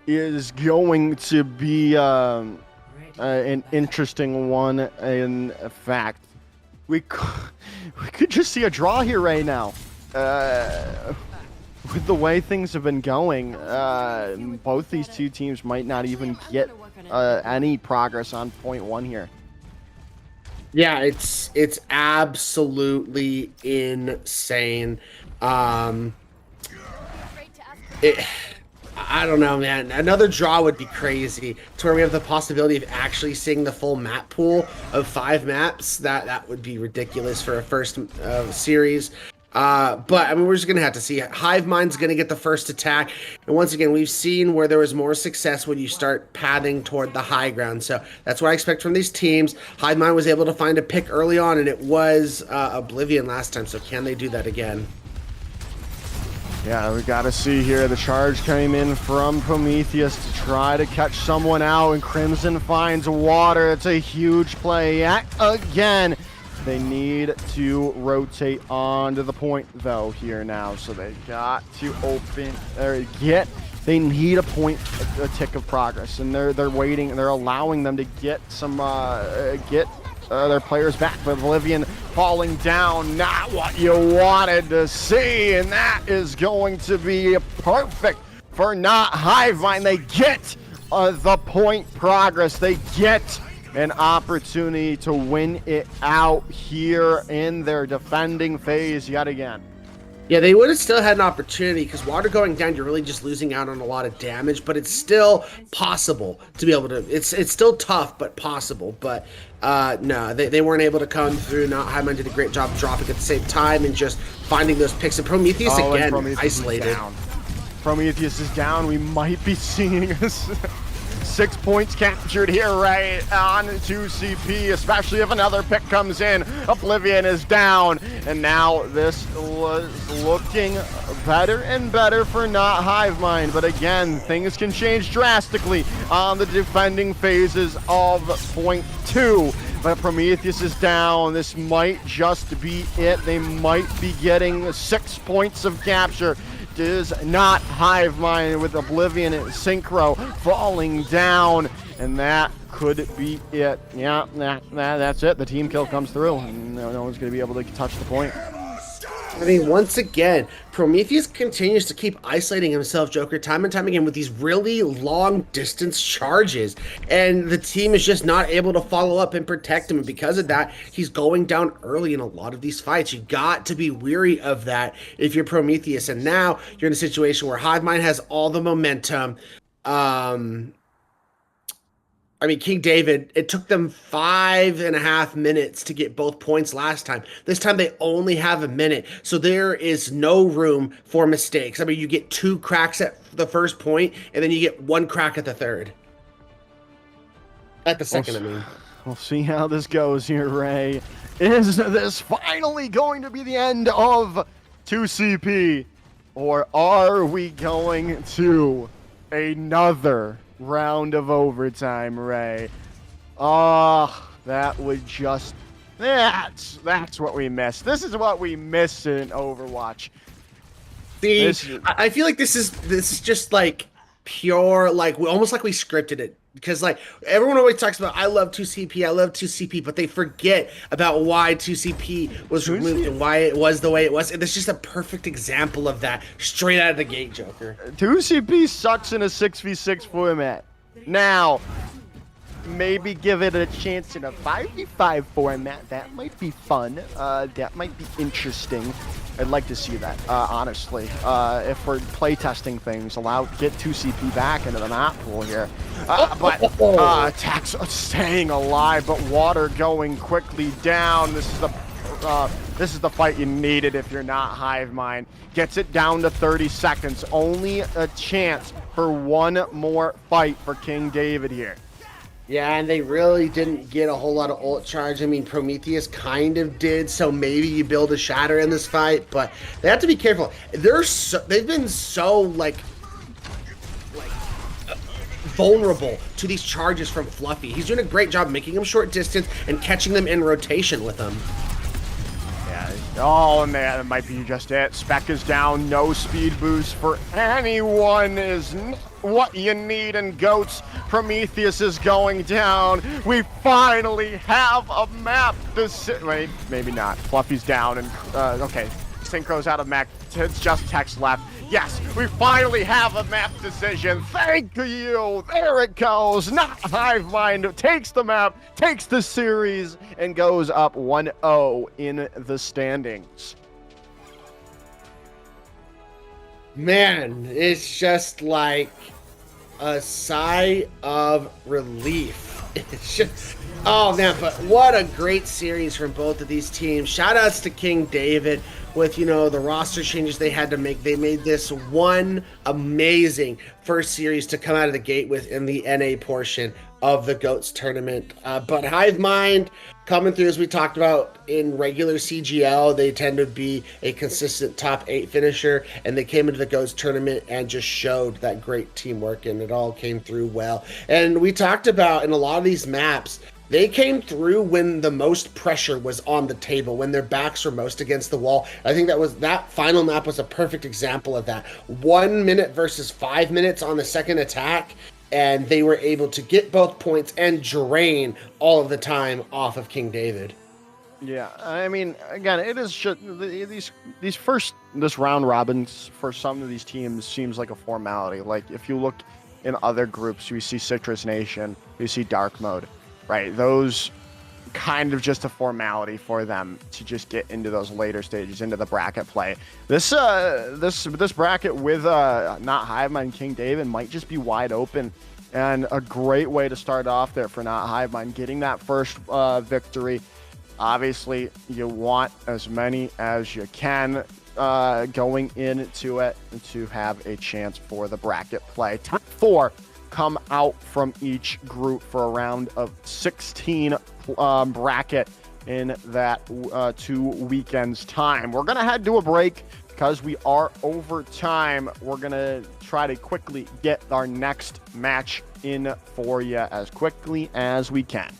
[SPEAKER 2] is going to be an interesting one. In fact, we could just see a draw here right now. With the way things have been going, both these two teams might not even get any progress on point 1 here.
[SPEAKER 3] Yeah, it's absolutely insane. I don't know, man. Another draw would be crazy to where we have the possibility of actually seeing the full map pool of 5 maps. That would be ridiculous for a first series. But I mean, we're just gonna have to see. Hivemind's gonna get the first attack, and once again, we've seen where there was more success when you start pathing toward the high ground. So that's what I expect from these teams. Hivemind was able to find a pick early on, and it was Oblivion last time. So can they do that again?
[SPEAKER 2] Yeah, we got to see here. The charge came in from Prometheus to try to catch someone out, and Crimson finds water. It's a huge play yet again. They need to rotate onto the point, though, here now. So they got to open or get. They need a point, a tick of progress, and they're waiting. And they're allowing them to get some their players back. But Oblivion falling down, not what you wanted to see, and that is going to be perfect for not Hivemind. They get the point progress. They get an opportunity to win it out here in their defending phase yet again.
[SPEAKER 3] Yeah, they would have still had an opportunity because water going down, you're really just losing out on a lot of damage, but it's still possible to be able to. It's still tough, but possible. But no, they weren't able to come through. Not Highmind did a great job dropping at the same time and just finding those picks. And Prometheus
[SPEAKER 2] And
[SPEAKER 3] again
[SPEAKER 2] Prometheus is
[SPEAKER 3] isolated.
[SPEAKER 2] down. Prometheus is down. We might be seeing us 6 points captured here, right on 2CP, especially if another pick comes in. Oblivion is down, and now this was looking better and better for not Hivemind, but again, things can change drastically on the defending phases of point 2. But Prometheus is down. This might just be it. They might be getting 6 points of capture. Is not Hivemind with Oblivion and Synchro falling down, and that could be it. Yeah, that's it. The team kill comes through, and no one's going to be able to touch the point.
[SPEAKER 3] I mean, once again, Prometheus continues to keep isolating himself, Joker, time and time again with these really long distance charges. And the team is just not able to follow up and protect him. And because of that, he's going down early in a lot of these fights. You got to be weary of that if you're Prometheus. And now you're in a situation where Hivemind has all the momentum. I mean, King David, it took them 5.5 minutes to get both points last time. This time they only have a minute. So there is no room for mistakes. I mean, you get 2 cracks at the first point, and then you get 1 crack at the third. At the second, I mean.
[SPEAKER 2] We'll see how this goes here, Ray. Is this finally going to be the end of 2CP? Or are we going to another round of overtime, Ray? Oh, that would just... That's what we missed. This is what we missed in Overwatch.
[SPEAKER 3] See, I feel like this is just like pure, like almost like we scripted it. Because like everyone always talks about, I love 2CP, I love 2CP, but they forget about why 2CP was removed and why it was the way it was. And it's just a perfect example of that straight out of the gate, Joker.
[SPEAKER 2] 2CP sucks in a 6v6 format. Now, maybe give it a chance in a 5v5 format. That might be fun. That might be interesting. I'd like to see that, honestly. If we're playtesting things, get 2CP back into the map pool here. But Tax staying alive, but water going quickly down. This is the fight you needed if you're not Hivemind. Gets it down to 30 seconds. Only a chance for one more fight for King David here.
[SPEAKER 3] Yeah, and they really didn't get a whole lot of ult charge. I mean, Prometheus kind of did, so maybe you build a shatter in this fight, but they have to be careful. They've been so like vulnerable to these charges from Fluffy. He's doing a great job making them short distance and catching them in rotation with them.
[SPEAKER 2] Oh, and that might be just it. Spec is down. No speed boost for anyone is what you need in GOATs. Prometheus is going down. We finally have a map. Wait, maybe not. Fluffy's down. And okay, Synchro's out of mech. It's just Tex left. Yes, we finally have a map decision. Thank you. There it goes. Not Hivemind takes the map, takes the series, and goes up 1-0 in the standings.
[SPEAKER 3] Man, it's just like a sigh of relief. It's just, oh man, but what a great series from both of these teams. Shout outs to King David with, you know, the roster changes they had to make. They made this one amazing first series to come out of the gate with in the NA portion of the GOATS tournament. But Hivemind coming through, as we talked about in regular CGL, they tend to be a consistent top 8 finisher, and they came into the GOATS tournament and just showed that great teamwork, and it all came through well. And we talked about in a lot of these maps, they came through when the most pressure was on the table, when their backs were most against the wall. I think that final map was a perfect example of that. 1 minute versus 5 minutes on the second attack, and they were able to get both points and drain all of the time off of King David.
[SPEAKER 2] Yeah, I mean, again, it is this round robins for some of these teams seems like a formality. Like if you look in other groups, we see Citrus Nation, we see Dark Mode, right? Those kind of just a formality for them to just get into those later stages, into the bracket play. This bracket with Not Hivemind, King David might just be wide open, and a great way to start off there for Not Hivemind, getting that first victory. Obviously, you want as many as you can going into it to have a chance for the bracket play. Top 4 come out from each group for a round of 16 bracket in that 2 weekends time. We're gonna head to a break because we are over time. We're gonna try to quickly get our next match in for you as quickly as we can.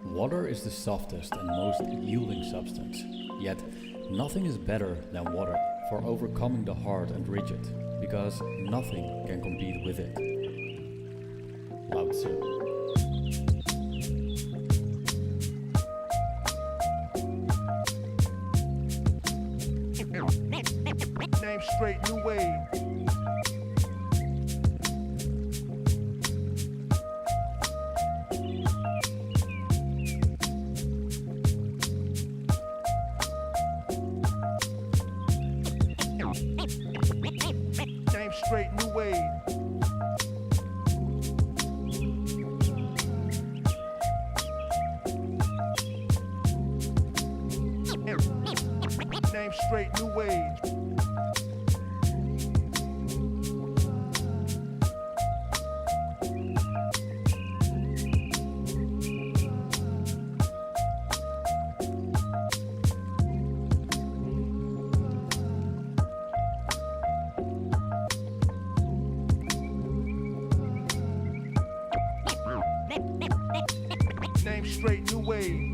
[SPEAKER 4] Water is the softest and most yielding substance, yet nothing is better than water for overcoming the hard and rigid, because nothing can compete with it. Lao Tzu.
[SPEAKER 1] Name straight, new wave. Name straight, new wave. Name straight, new wave. Name straight, new wave.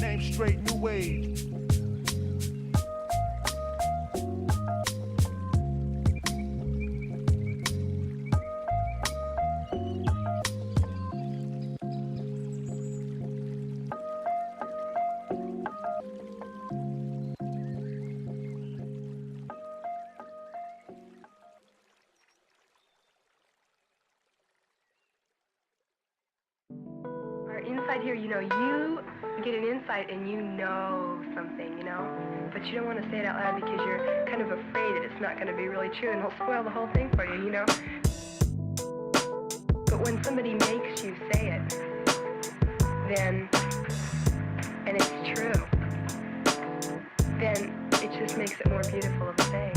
[SPEAKER 1] Name straight, new wave.
[SPEAKER 5] Inside here, you know, you get an insight and you know something, you know, but you don't want to say it out loud because you're kind of afraid that it's not going to be really true and it'll spoil the whole thing for you, you know. But when somebody makes you say it, then, and it's true, then it just makes it more beautiful of a thing.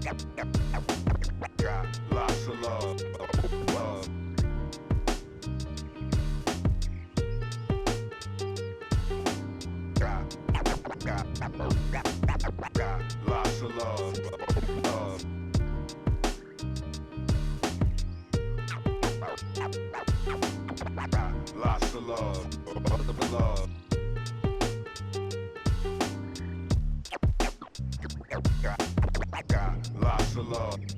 [SPEAKER 1] Got lots of love. Love. Got lots of love. Love. Got lots of love. Love. Got lots of love. Love.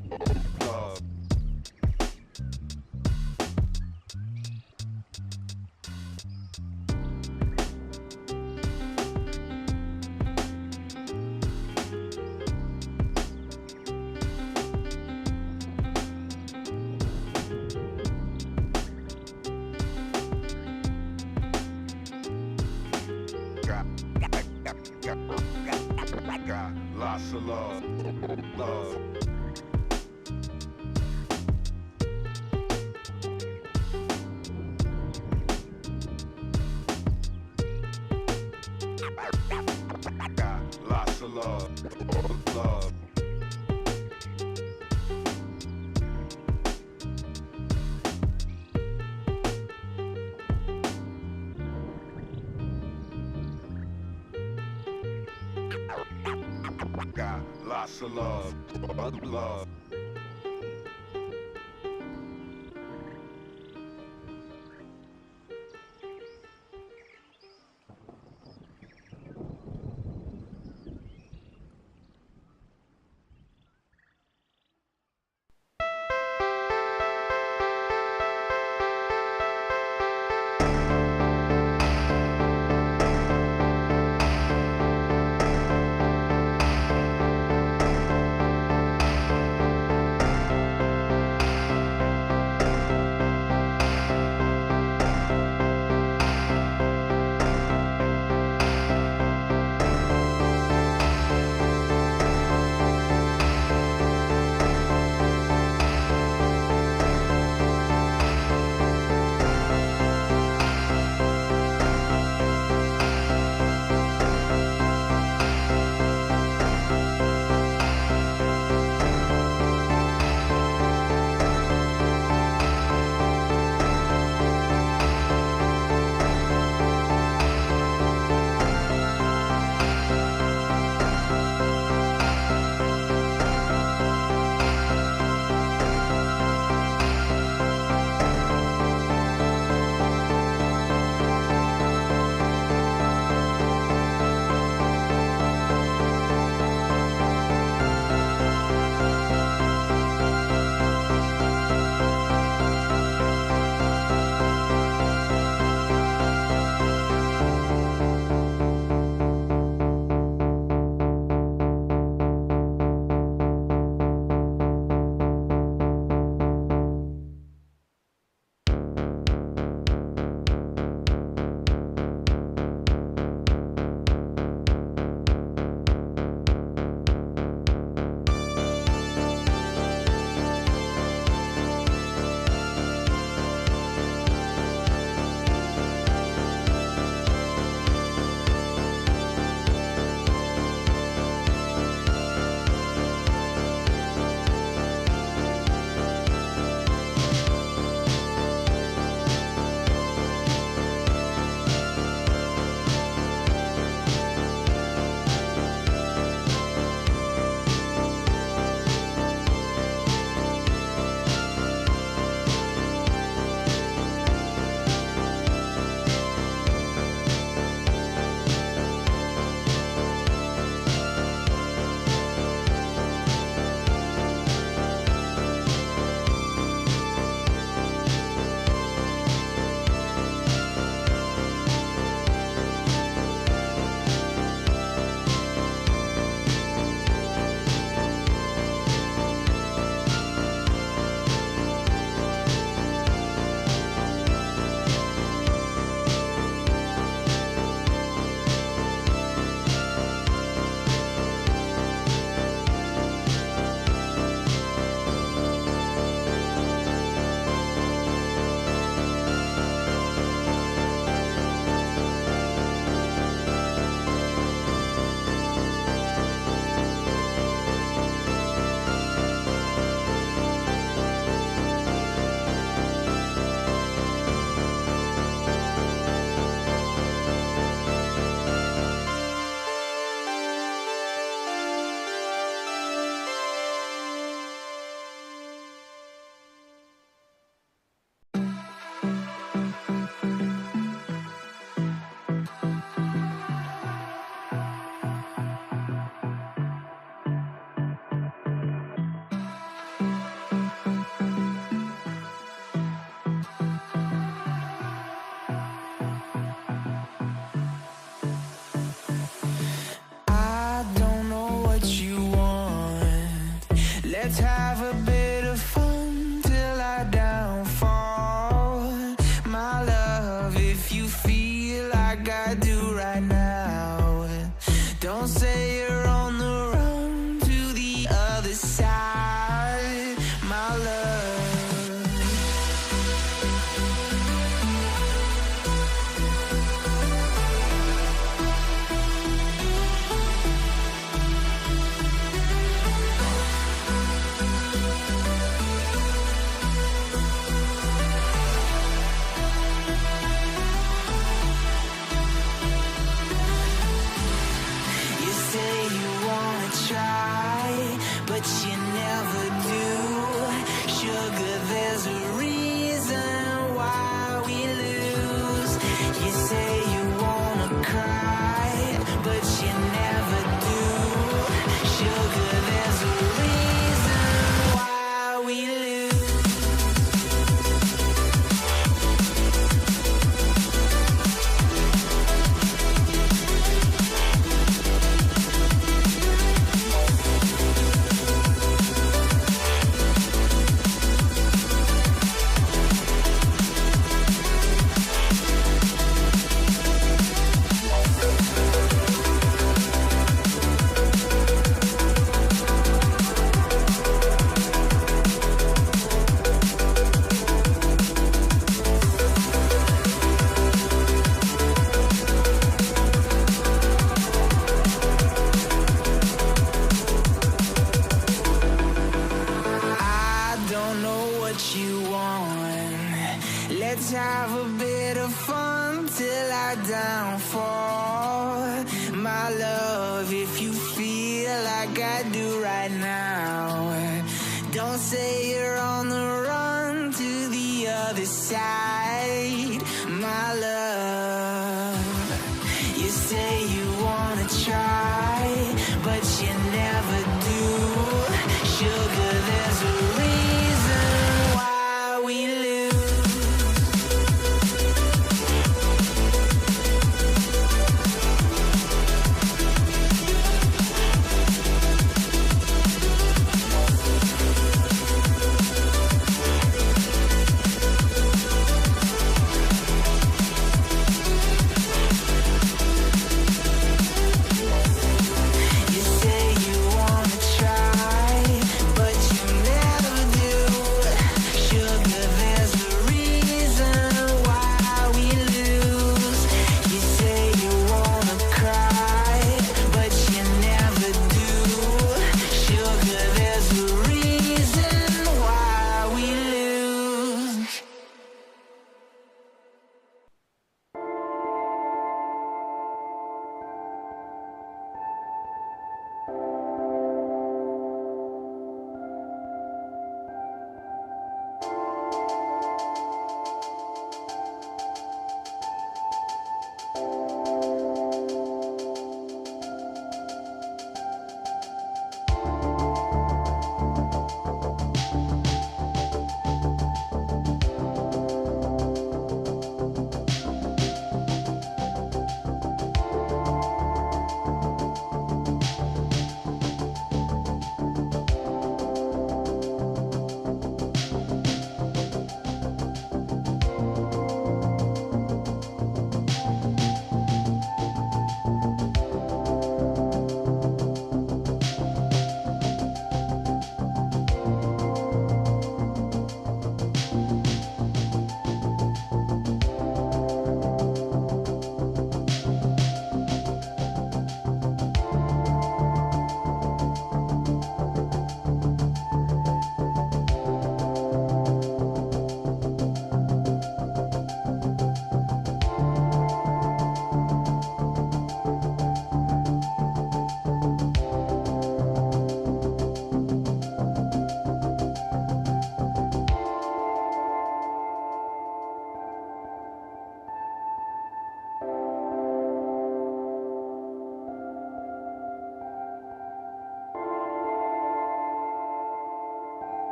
[SPEAKER 1] Got lots of love. Love. Got lots of love. Love. Got lots of love. Love.
[SPEAKER 6] a bit of fun till our downfall. My love, if you feel like I do right now, don't say you're on the run to the other side. My love, you say you wanna try, but you never do. Sugar, there's a reason why we lose.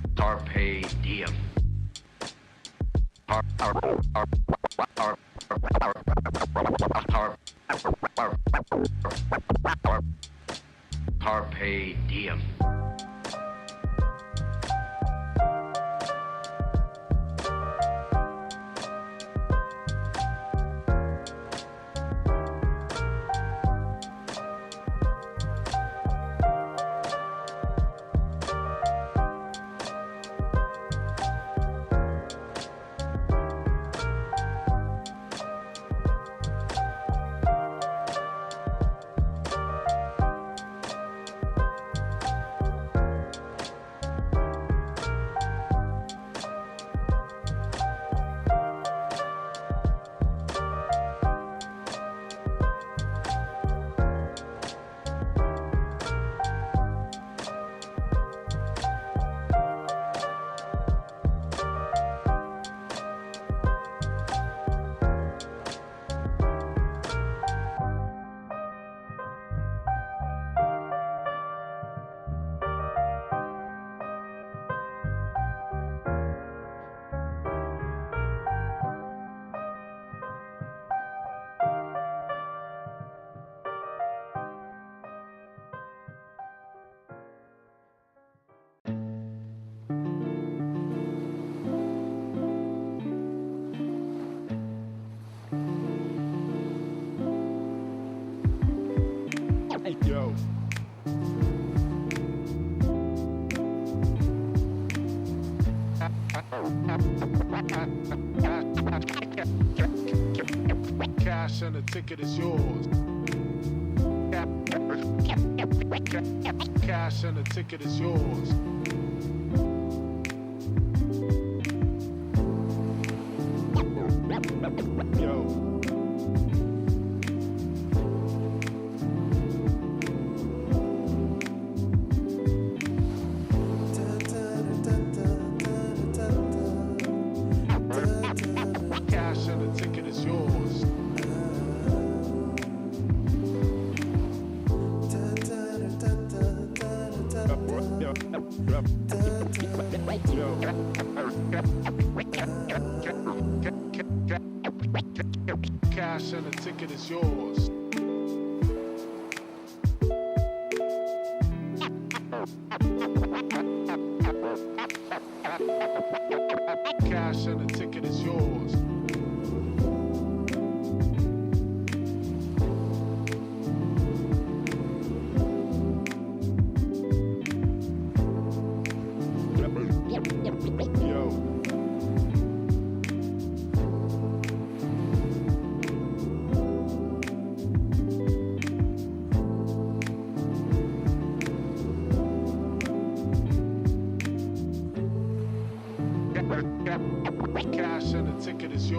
[SPEAKER 7] Carpe diem. Carpe diem.
[SPEAKER 1] Yo. Cash and the ticket is yours. Cash and the ticket is yours. Yo. Cash and the ticket is yours. Cash and the ticket is yours. Cash and the ticket is yours. Yo. Cash and the ticket is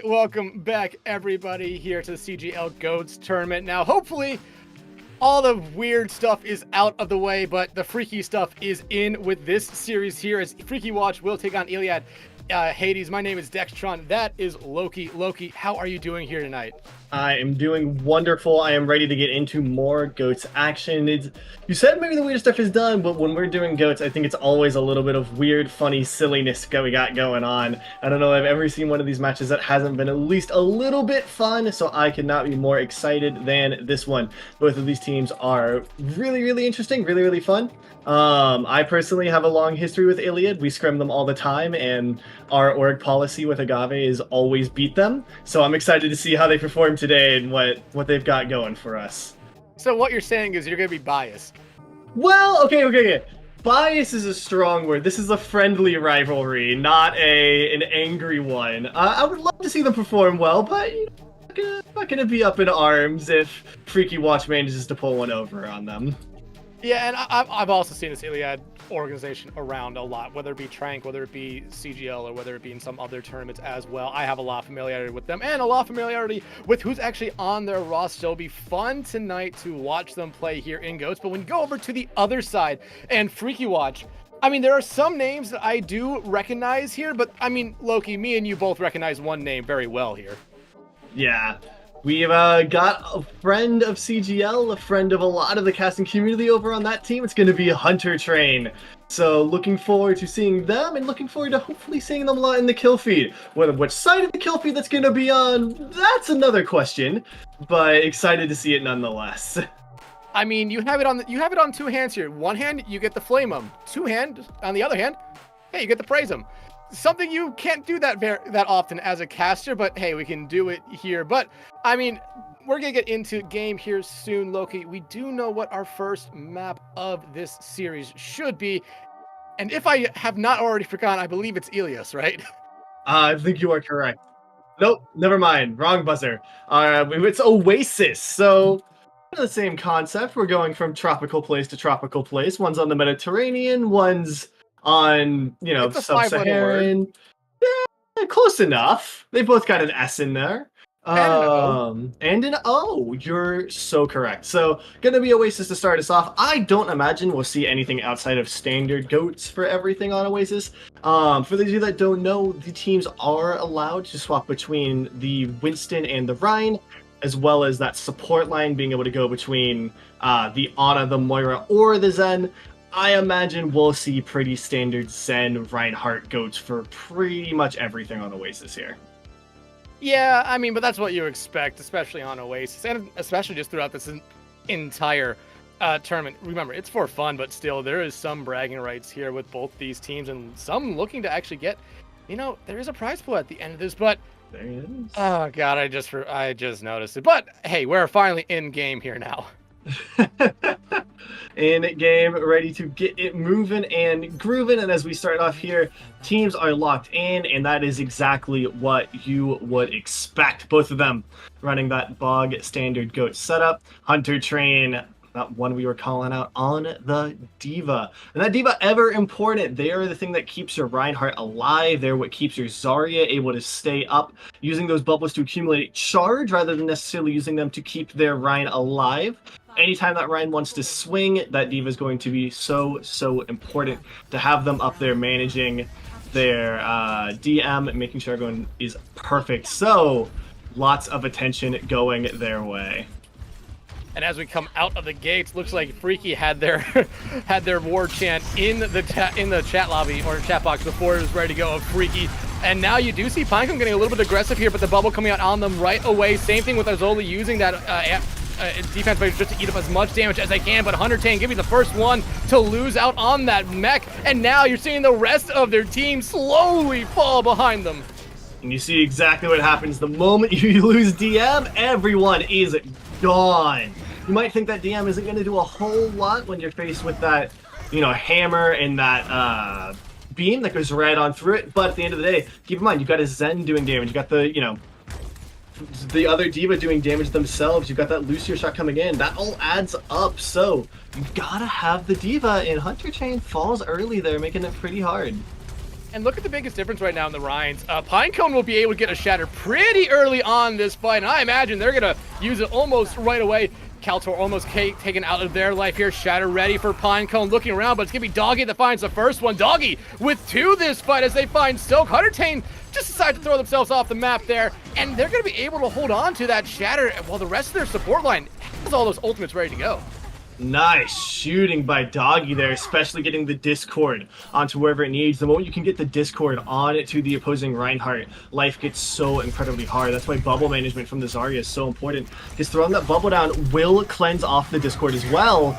[SPEAKER 8] right, welcome back everybody here to the CGL GOATS tournament. Now, hopefully, all the weird stuff is out of the way, but the freaky stuff is in with this series here as Freaky Watch will take on Iliad Hades. My name is Dextron. That is Loki. Loki, how are you doing here tonight?
[SPEAKER 9] I am doing wonderful. I am ready to get into more GOATS action. You said maybe the weird stuff is done, but when we're doing GOATS, I think it's always a little bit of weird, funny silliness that we got going on. I don't know if I've ever seen one of these matches that hasn't been at least a little bit fun, so I could not be more excited than this one. Both of these teams are really, really interesting, really, really fun. I personally have a long history with Iliad. We scrim them all the time, and our org policy with Agave is always beat them. So I'm excited to see how they perform today and what they've got going for us.
[SPEAKER 8] So what you're saying is you're going to be biased.
[SPEAKER 9] Well, okay. Bias is a strong word. This is a friendly rivalry, not an angry one. I would love to see them perform well, but I'm not gonna be up in arms if Freaky Watch manages to pull one over on them.
[SPEAKER 8] Yeah, and I've also seen this Iliad organization around a lot, whether it be Trank, whether it be CGL, or whether it be in some other tournaments as well. I have a lot of familiarity with them and a lot of familiarity with who's actually on their roster. It'll be fun tonight to watch them play here in GOATS. But when you go over to the other side and Freaky Watch, I mean, there are some names that I do recognize here, but I mean, Loki, me and you both recognize one name very well here.
[SPEAKER 9] Yeah. We've got a friend of CGL, a friend of a lot of the casting community over on that team. It's going to be Hunter Train. So looking forward to seeing them and looking forward to hopefully seeing them a lot in the kill feed. Which side of the kill feed that's going to be on, that's another question, but excited to see it nonetheless.
[SPEAKER 8] I mean, you have it on two hands here. One hand, you get the flame 'em. Two hand, on the other hand, hey, you get the praise 'em. Something you can't do that often as a caster, but hey, we can do it here. But I mean, we're gonna get into game here soon, Loki. We do know what our first map of this series should be, and if I have not already forgotten, I believe it's Ilios, right?
[SPEAKER 9] I think you are correct. Nope, never mind. Wrong buzzer. It's Oasis. So the same concept. We're going from tropical place to tropical place. One's on the Mediterranean. One's on, sub-Saharan. Yeah, close enough. They both got an S in there. And an O. You're so correct. So, gonna be Oasis to start us off. I don't imagine we'll see anything outside of standard GOATs for everything on Oasis. For those of you that don't know, the teams are allowed to swap between the Winston and the Rhine, as well as that support line being able to go between the Ana, the Moira, or the Zen. I imagine we'll see pretty standard Zen Reinhardt GOATs for pretty much everything on Oasis here.
[SPEAKER 8] Yeah, I mean, but that's what you expect, especially on Oasis, and especially just throughout this entire tournament. Remember, it's for fun, but still, there is some bragging rights here with both these teams, and some looking to actually get, there is a prize pool at the end of this, but
[SPEAKER 9] there it is.
[SPEAKER 8] Oh god, I just noticed it. But hey, we're finally in game here now.
[SPEAKER 9] In game, ready to get it moving and grooving. And as we start off here, teams are locked in, and that is exactly what you would expect. Both of them running that bog standard GOAT setup. Hunter Train, that one we were calling out on the Diva. And that Diva, ever important. They are the thing that keeps your Reinhardt alive. They're what keeps your Zarya able to stay up, using those bubbles to accumulate charge rather than necessarily using them to keep their Rhine alive. Anytime that Rhine wants to swing, that Diva is going to be so important to have them up there managing their DM, making sure everyone is perfect. So, lots of attention going their way.
[SPEAKER 8] And as we come out of the gates, looks like Freaky had their war chant in the chat lobby or chat box before it was ready to go of Freaky. And now you do see Pinecone getting a little bit aggressive here, but the bubble coming out on them right away. Same thing with Azoli using that defense measure just to eat up as much damage as they can, but Hunter Train giving the first one to lose out on that mech, and now you're seeing the rest of their team slowly fall behind them.
[SPEAKER 9] And you see exactly what happens the moment you lose DM, everyone is gone. You might think that DM isn't going to do a whole lot when you're faced with that, hammer and that beam that goes right on through it, but at the end of the day, keep in mind, you've got a Zen doing damage, you got the other Diva doing damage themselves, you've got that Lucio shot coming in, that all adds up, so you've got to have the Diva, and Hunter Chain falls early there, making it pretty hard.
[SPEAKER 8] And look at the biggest difference right now in the Ryans. Pinecone will be able to get a shatter pretty early on this fight, and I imagine they're going to use it almost right away. Kaltor almost taken out of their life here. Shatter ready for Pinecone, looking around, but it's going to be Doggy that finds the first one. Doggy with 2 this fight as they find Soak. Huntertane just decide to throw themselves off the map there, and they're going to be able to hold on to that shatter while the rest of their support line has all those ultimates ready to go.
[SPEAKER 9] Nice shooting by Doggy there, especially getting the Discord onto wherever it needs. The moment you can get the Discord on to the opposing Reinhardt, life gets so incredibly hard. That's why bubble management from the Zarya is so important, because throwing that bubble down will cleanse off the Discord as well.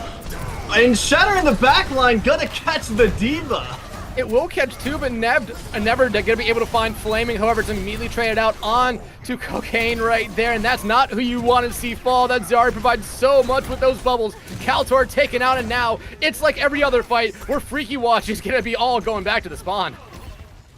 [SPEAKER 9] And Shatter in the back line gonna catch the D.Va.
[SPEAKER 8] It will catch 2, but never they're going to be able to find Flaming. However, it's immediately traded out on to Cocaine right there, and that's not who you want to see fall. That Zarya provides so much with those bubbles. Kaltor taken out, and now it's like every other fight where Freaky Watch is going to be all going back to the spawn.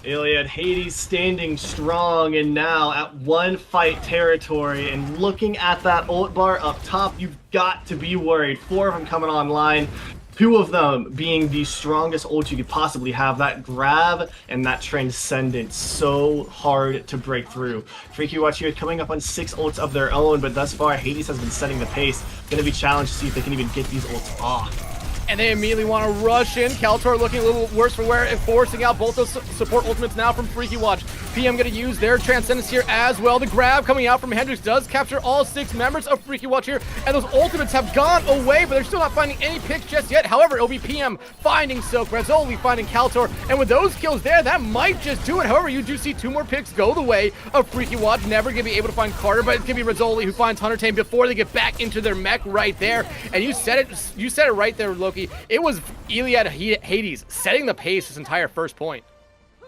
[SPEAKER 9] Iliad Hades standing strong and now at 1 fight territory, and looking at that ult bar up top, you've got to be worried. 4 of them coming online. 2 of them being the strongest ult you could possibly have. That grab and that transcendence, so hard to break through. Freaky Watch here coming up on 6 ults of their own, but thus far Hades has been setting the pace. Gonna be challenged to see if they can even get these ults off.
[SPEAKER 8] And they immediately want to rush in. Kaltor looking a little worse for wear and forcing out both those support ultimates now from Freaky Watch. PM going to use their Transcendence here as well. The grab coming out from Hendrix does capture all 6 members of Freaky Watch here. And those ultimates have gone away, but they're still not finding any picks just yet. However, it'll be PM finding Silk, Razzoli finding Kaltor. And with those kills there, that might just do it. However, you do see 2 more picks go the way of Freaky Watch. Never going to be able to find Carter, but it's going to be Razzoli who finds Huntertane before they get back into their mech right there. And you said it right there, Loki. It was Iliad Hades setting the pace this entire first point.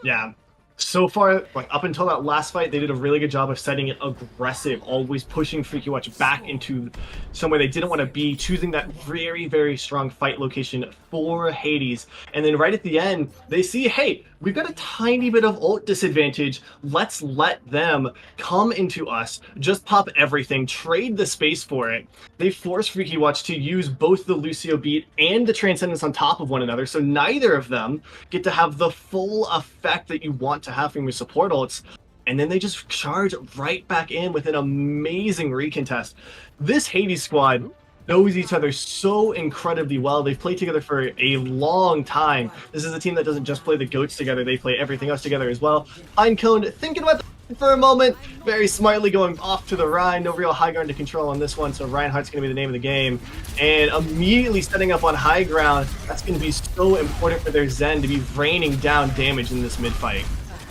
[SPEAKER 9] Yeah. So far, like up until that last fight, they did a really good job of setting it aggressive, always pushing Freaky Watch back into somewhere they didn't want to be, choosing that very, very strong fight location for Hades. And then right at the end, they see, hey, we've got a tiny bit of ult disadvantage. Let's let them come into us, just pop everything, trade the space for it. They force Freaky Watch to use both the Lucio beat and the Transcendence on top of one another, so neither of them get to have the full effect that you want to have from your support ults. And then they just charge right back in with an amazing recontest. This Hades squad knows each other so incredibly well. They've played together for a long time. This is a team that doesn't just play the goats together, they play everything else together as well. Pinecone thinking about that for a moment, very smartly going off to the Rhine. No real high ground to control on this one, so Reinhardt's going to be the name of the game. And immediately setting up on high ground, that's going to be so important for their Zen to be raining down damage in this mid-fight.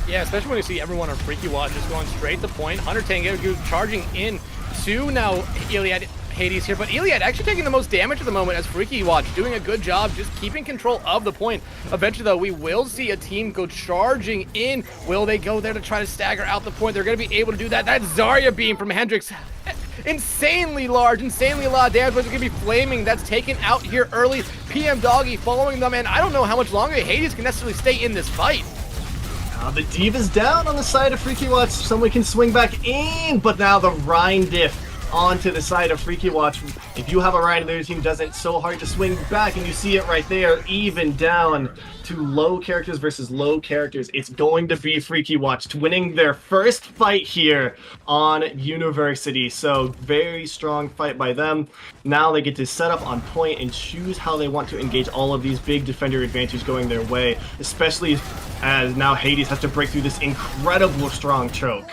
[SPEAKER 8] Yeah, especially when you see everyone on Freaky Watch just going straight to point. Huntertane charging in to now Iliad Hades here, but Iliad actually taking the most damage at the moment as Freaky Watch doing a good job just keeping control of the point. Eventually, though, we will see a team go charging in. Will they go there to try to stagger out the point? They're going to be able to do that. That Zarya beam from Hendrix, insanely large, insanely a lot of damage, but it's going to be Flaming. That's taken out here early. PM Doggy following them, and I don't know how much longer Hades can necessarily stay in this fight.
[SPEAKER 9] The D.Va's down on the side of Freaky Watch. Someone can swing back in, but now the Rhine diff onto the side of Freaky Watch. If you have a Rhine, the other team does it so hard to swing back, and you see it right there, even down to low characters versus low characters. It's going to be Freaky Watch winning their first fight here on University. So very strong fight by them. Now they get to set up on point and choose how they want to engage all of these big defender advantages going their way, especially as now Hades has to break through this incredible strong choke.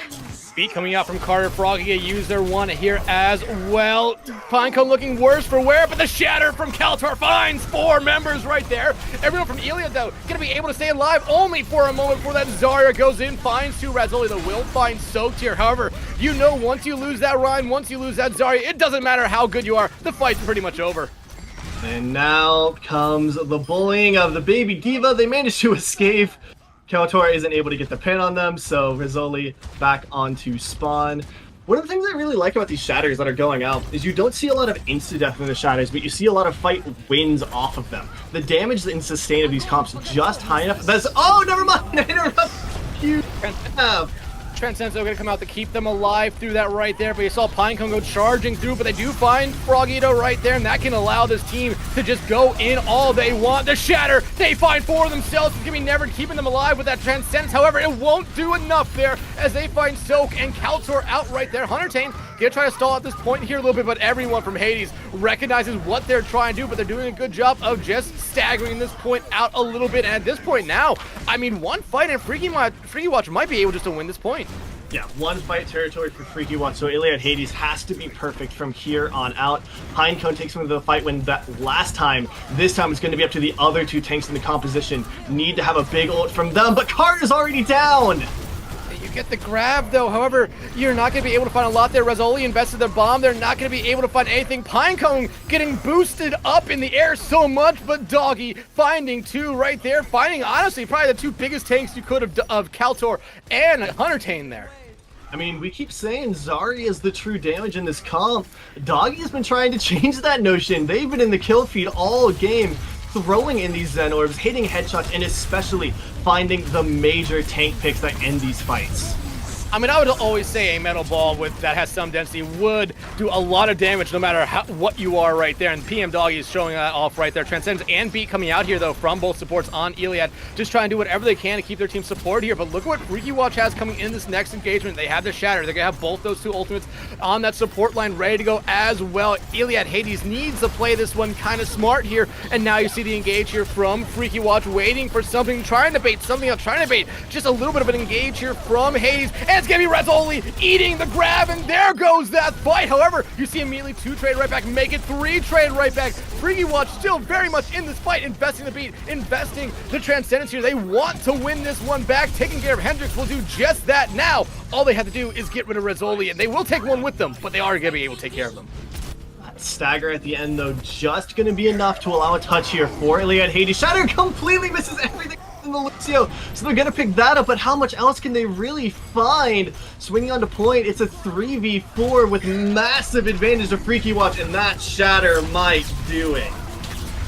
[SPEAKER 8] Beat coming out from Carter. Froggy use their one here as well. Pinecone looking worse for wear, but the shatter from Kaltor finds 4 members right there. Everyone from Iliad, though, going to be able to stay alive only for a moment before that Zarya goes in, finds 2 Razzoli, that will find Soaked here. However, you know once you lose that Rhine, once you lose that Zarya, it doesn't matter how good you are, the fight's pretty much over.
[SPEAKER 9] And now comes the bullying of the baby D.Va. They managed to escape. Kaltor isn't able to get the pin on them, so Razzoli back onto spawn. One of the things I really like about these shatters that are going out is you don't see a lot of insta-death in the shatters, but you see a lot of fight wins off of them. The damage and sustain of these comps just high enough. That's, oh, never mind! I interrupted you.
[SPEAKER 8] Transcenso going to come out to keep them alive through that right there, but you saw Pinecone go charging through, but they do find Frogito right there, and that can allow this team to just go in all they want. The Shatter, they find 4 themselves. It's going to be never keeping them alive with that Transcendence. However, it won't do enough there as they find Soak and Kaltor out right there. Huntertane going to try to stall at this point here a little bit, but everyone from Hades recognizes what they're trying to do, but they're doing a good job of just staggering this point out a little bit. And at this point now, I mean, one fight and Freaky Watch might be able just to win this point.
[SPEAKER 9] Yeah, one fight territory for Freaky Watch, so Iliad Hades has to be perfect from here on out. Pinecone takes him to the fight when that last time. This time it's going to be up to the other 2 tanks in the composition. Need to have a big ult from them, but Card is already down!
[SPEAKER 8] You get the grab though, however, you're not going to be able to find a lot there. Rezzoli invested their bomb, they're not going to be able to find anything. Pinecone getting boosted up in the air so much, but Doggy finding 2 right there, finding honestly probably the 2 biggest tanks you could have of Kaltor and Huntertane there.
[SPEAKER 9] I mean, we keep saying Zarya is the true damage in this comp. Doggy has been trying to change that notion. They've been in the kill feed all game, throwing in these Zen Orbs, hitting headshots, and especially finding the major tank picks that end these fights.
[SPEAKER 8] I mean, I would always say a metal ball with that has some density would do a lot of damage no matter what you are right there. And PM Doggy is showing that off right there. Transcendence and Beat coming out here, though, from both supports on Iliad. Just trying to do whatever they can to keep their team support here. But look what Freaky Watch has coming in this next engagement. They have the Shatter. They're going to have both those 2 ultimates on that support line ready to go as well. Iliad Hades needs to play this one kind of smart here. And now you see the engage here from Freaky Watch, waiting for something, trying to bait something else, trying to bait just a little bit of an engage here from Hades. And it's going to be Rezzoli eating the grab, and there goes that fight. However, you see immediately 2 trade right back, make it 3 trade right back. Freaky Watch still very much in this fight, investing the Beat, investing the Transcendence here. They want to win this one back. Taking care of Hendrix will do just that now. All they have to do is get rid of Rezzoli, and they will take one with them, but they are going to be able to take care of them.
[SPEAKER 9] Stagger at the end, though, just going to be enough to allow a touch here for Iliad Hades. Shatter completely misses everything in the Lucio, so they're going to pick that up, but how much else can they really find? Swinging onto point, it's a 3v4 with massive advantage to Freaky Watch, and that Shatter might do it.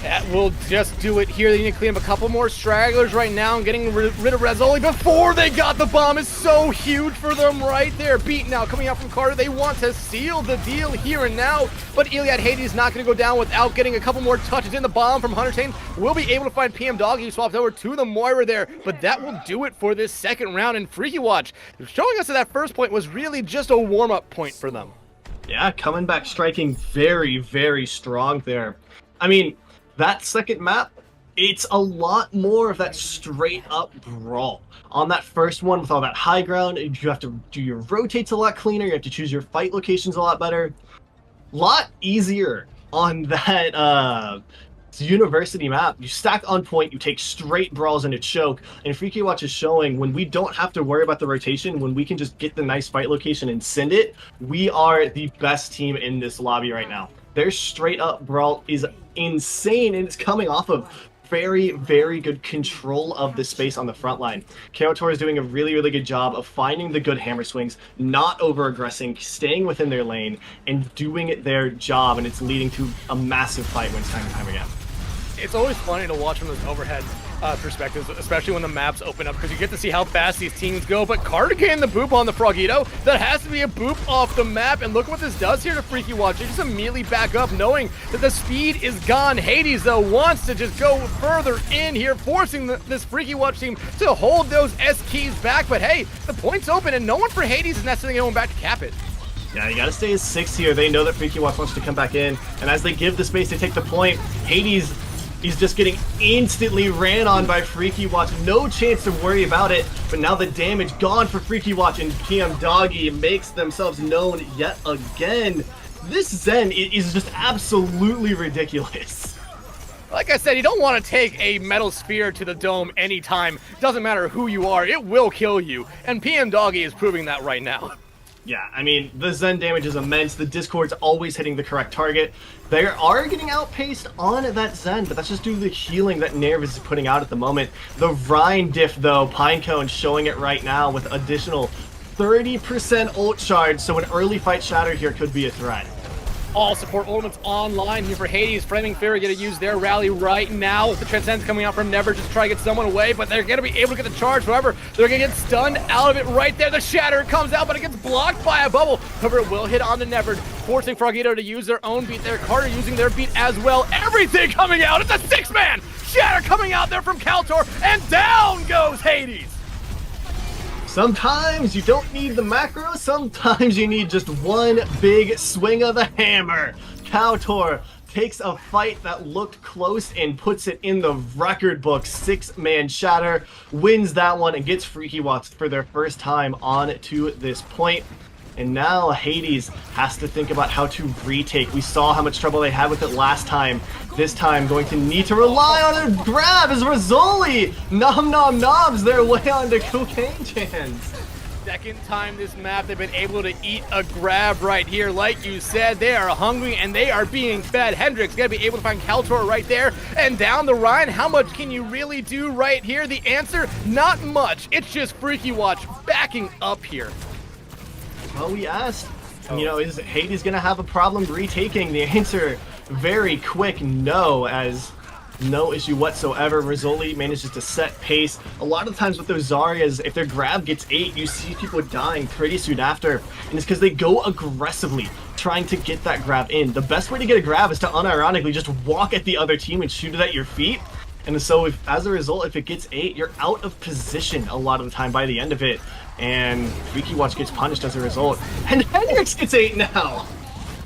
[SPEAKER 8] That will just do it here. They need to clean up a couple more stragglers right now, and getting rid of Rezzoli before they got the bomb is so huge for them right there. Beat now coming out from Carter. They want to seal the deal here and now, but Iliad Hades is not going to go down without getting a couple more touches in. The bomb from Huntertane will be able to find PM Doggy, who swapped over to the Moira there, but that will do it for this second round. And Freaky Watch showing us that first point was really just a warm-up point for them.
[SPEAKER 9] Yeah, coming back striking very, very strong there. I mean, that second map, it's a lot more of that straight up brawl. On that first one, with all that high ground, you have to do your rotates a lot cleaner, you have to choose your fight locations a lot better. Lot easier on that university map. You stack on point, you take straight brawls into choke, and Freaky Watch is showing when we don't have to worry about the rotation, when we can just get the nice fight location and send it, we are the best team in this lobby right now. Their straight up brawl is insane, and it's coming off of very, very good control of the space on the front line. KOTOR is doing a really, really good job of finding the good hammer swings, not over-aggressing, staying within their lane, and doing their job, and it's leading to a massive fight wins time and time again.
[SPEAKER 8] It's always funny to watch from this overhead perspectives, especially when the maps open up, because you get to see how fast these teams go. But Carter getting the boop on the Frogito, that has to be a boop off the map, and look what this does here to Freaky Watch. They just immediately back up, knowing that the speed is gone. Hades, though, wants to just go further in here, forcing this Freaky Watch team to hold those S keys back. But hey, the point's open, and no one for Hades is necessarily going back to cap it.
[SPEAKER 9] Yeah, you gotta stay as 6 here. They know that Freaky Watch wants to come back in, and as they give the space, they take the point. Hades, he's just getting instantly ran on by Freaky Watch. No chance to worry about it, but now the damage gone for Freaky Watch, and PM Doggy makes themselves known yet again. This Zen is just absolutely ridiculous.
[SPEAKER 8] Like I said, you don't want to take a metal sphere to the dome anytime. Doesn't matter who you are, it will kill you. And PM Doggy is proving that right now.
[SPEAKER 9] Yeah, I mean, the Zen damage is immense. The Discord's always hitting the correct target. They are getting outpaced on that Zen, but that's just due to the healing that Nerve is putting out at the moment. The Rhine diff, though, Pinecone showing it right now with additional 30% ult charge, so an early fight shatter here could be a threat.
[SPEAKER 8] all support elements online here for Hades. Flaming Fury going to use their rally right now with the Transcendence coming out from Never, just try to get someone away, but they're going to be able to get the charge. However, they're going to get stunned out of it right there. The Shatter comes out, but it gets blocked by a bubble. However, it will hit onto Never, forcing Frogito to use their own beat there. Carter using their beat as well. Everything coming out. It's a 6-man. Shatter coming out there from Kaltor, and down goes Hades.
[SPEAKER 9] Sometimes you don't need the macro, sometimes you need just one big swing of the hammer. Kaltor takes a fight that looked close and puts it in the record book. 6-man Shatter wins that one and gets Freaky Watts for their first time on to this point. And now Hades has to think about how to retake. We saw how much trouble they had with it last time. This time going to need to rely on a grab as Rizzoli noms their way onto Cocaine Chans.
[SPEAKER 8] Second time this map, they've been able to eat a grab right here. Like you said, they are hungry and they are being fed. Hendrix gonna be able to find Kaltor right there. And down the Rhine, how much can you really do right here? The answer, not much. It's just Freaky Watch backing up here.
[SPEAKER 9] Well, we asked, is Hades gonna have a problem retaking? The answer, very quick no, as no issue whatsoever. Rizzoli manages to set pace. A lot of times with those Zaryas, if their grab gets 8, you see people dying pretty soon after, and it's because they go aggressively trying to get that grab in. The best way to get a grab is to unironically just walk at the other team and shoot it at your feet. And so as a result, if it gets 8, you're out of position a lot of the time by the end of it. And Freaky Watch gets punished as a result. And Hendrix gets 8 now!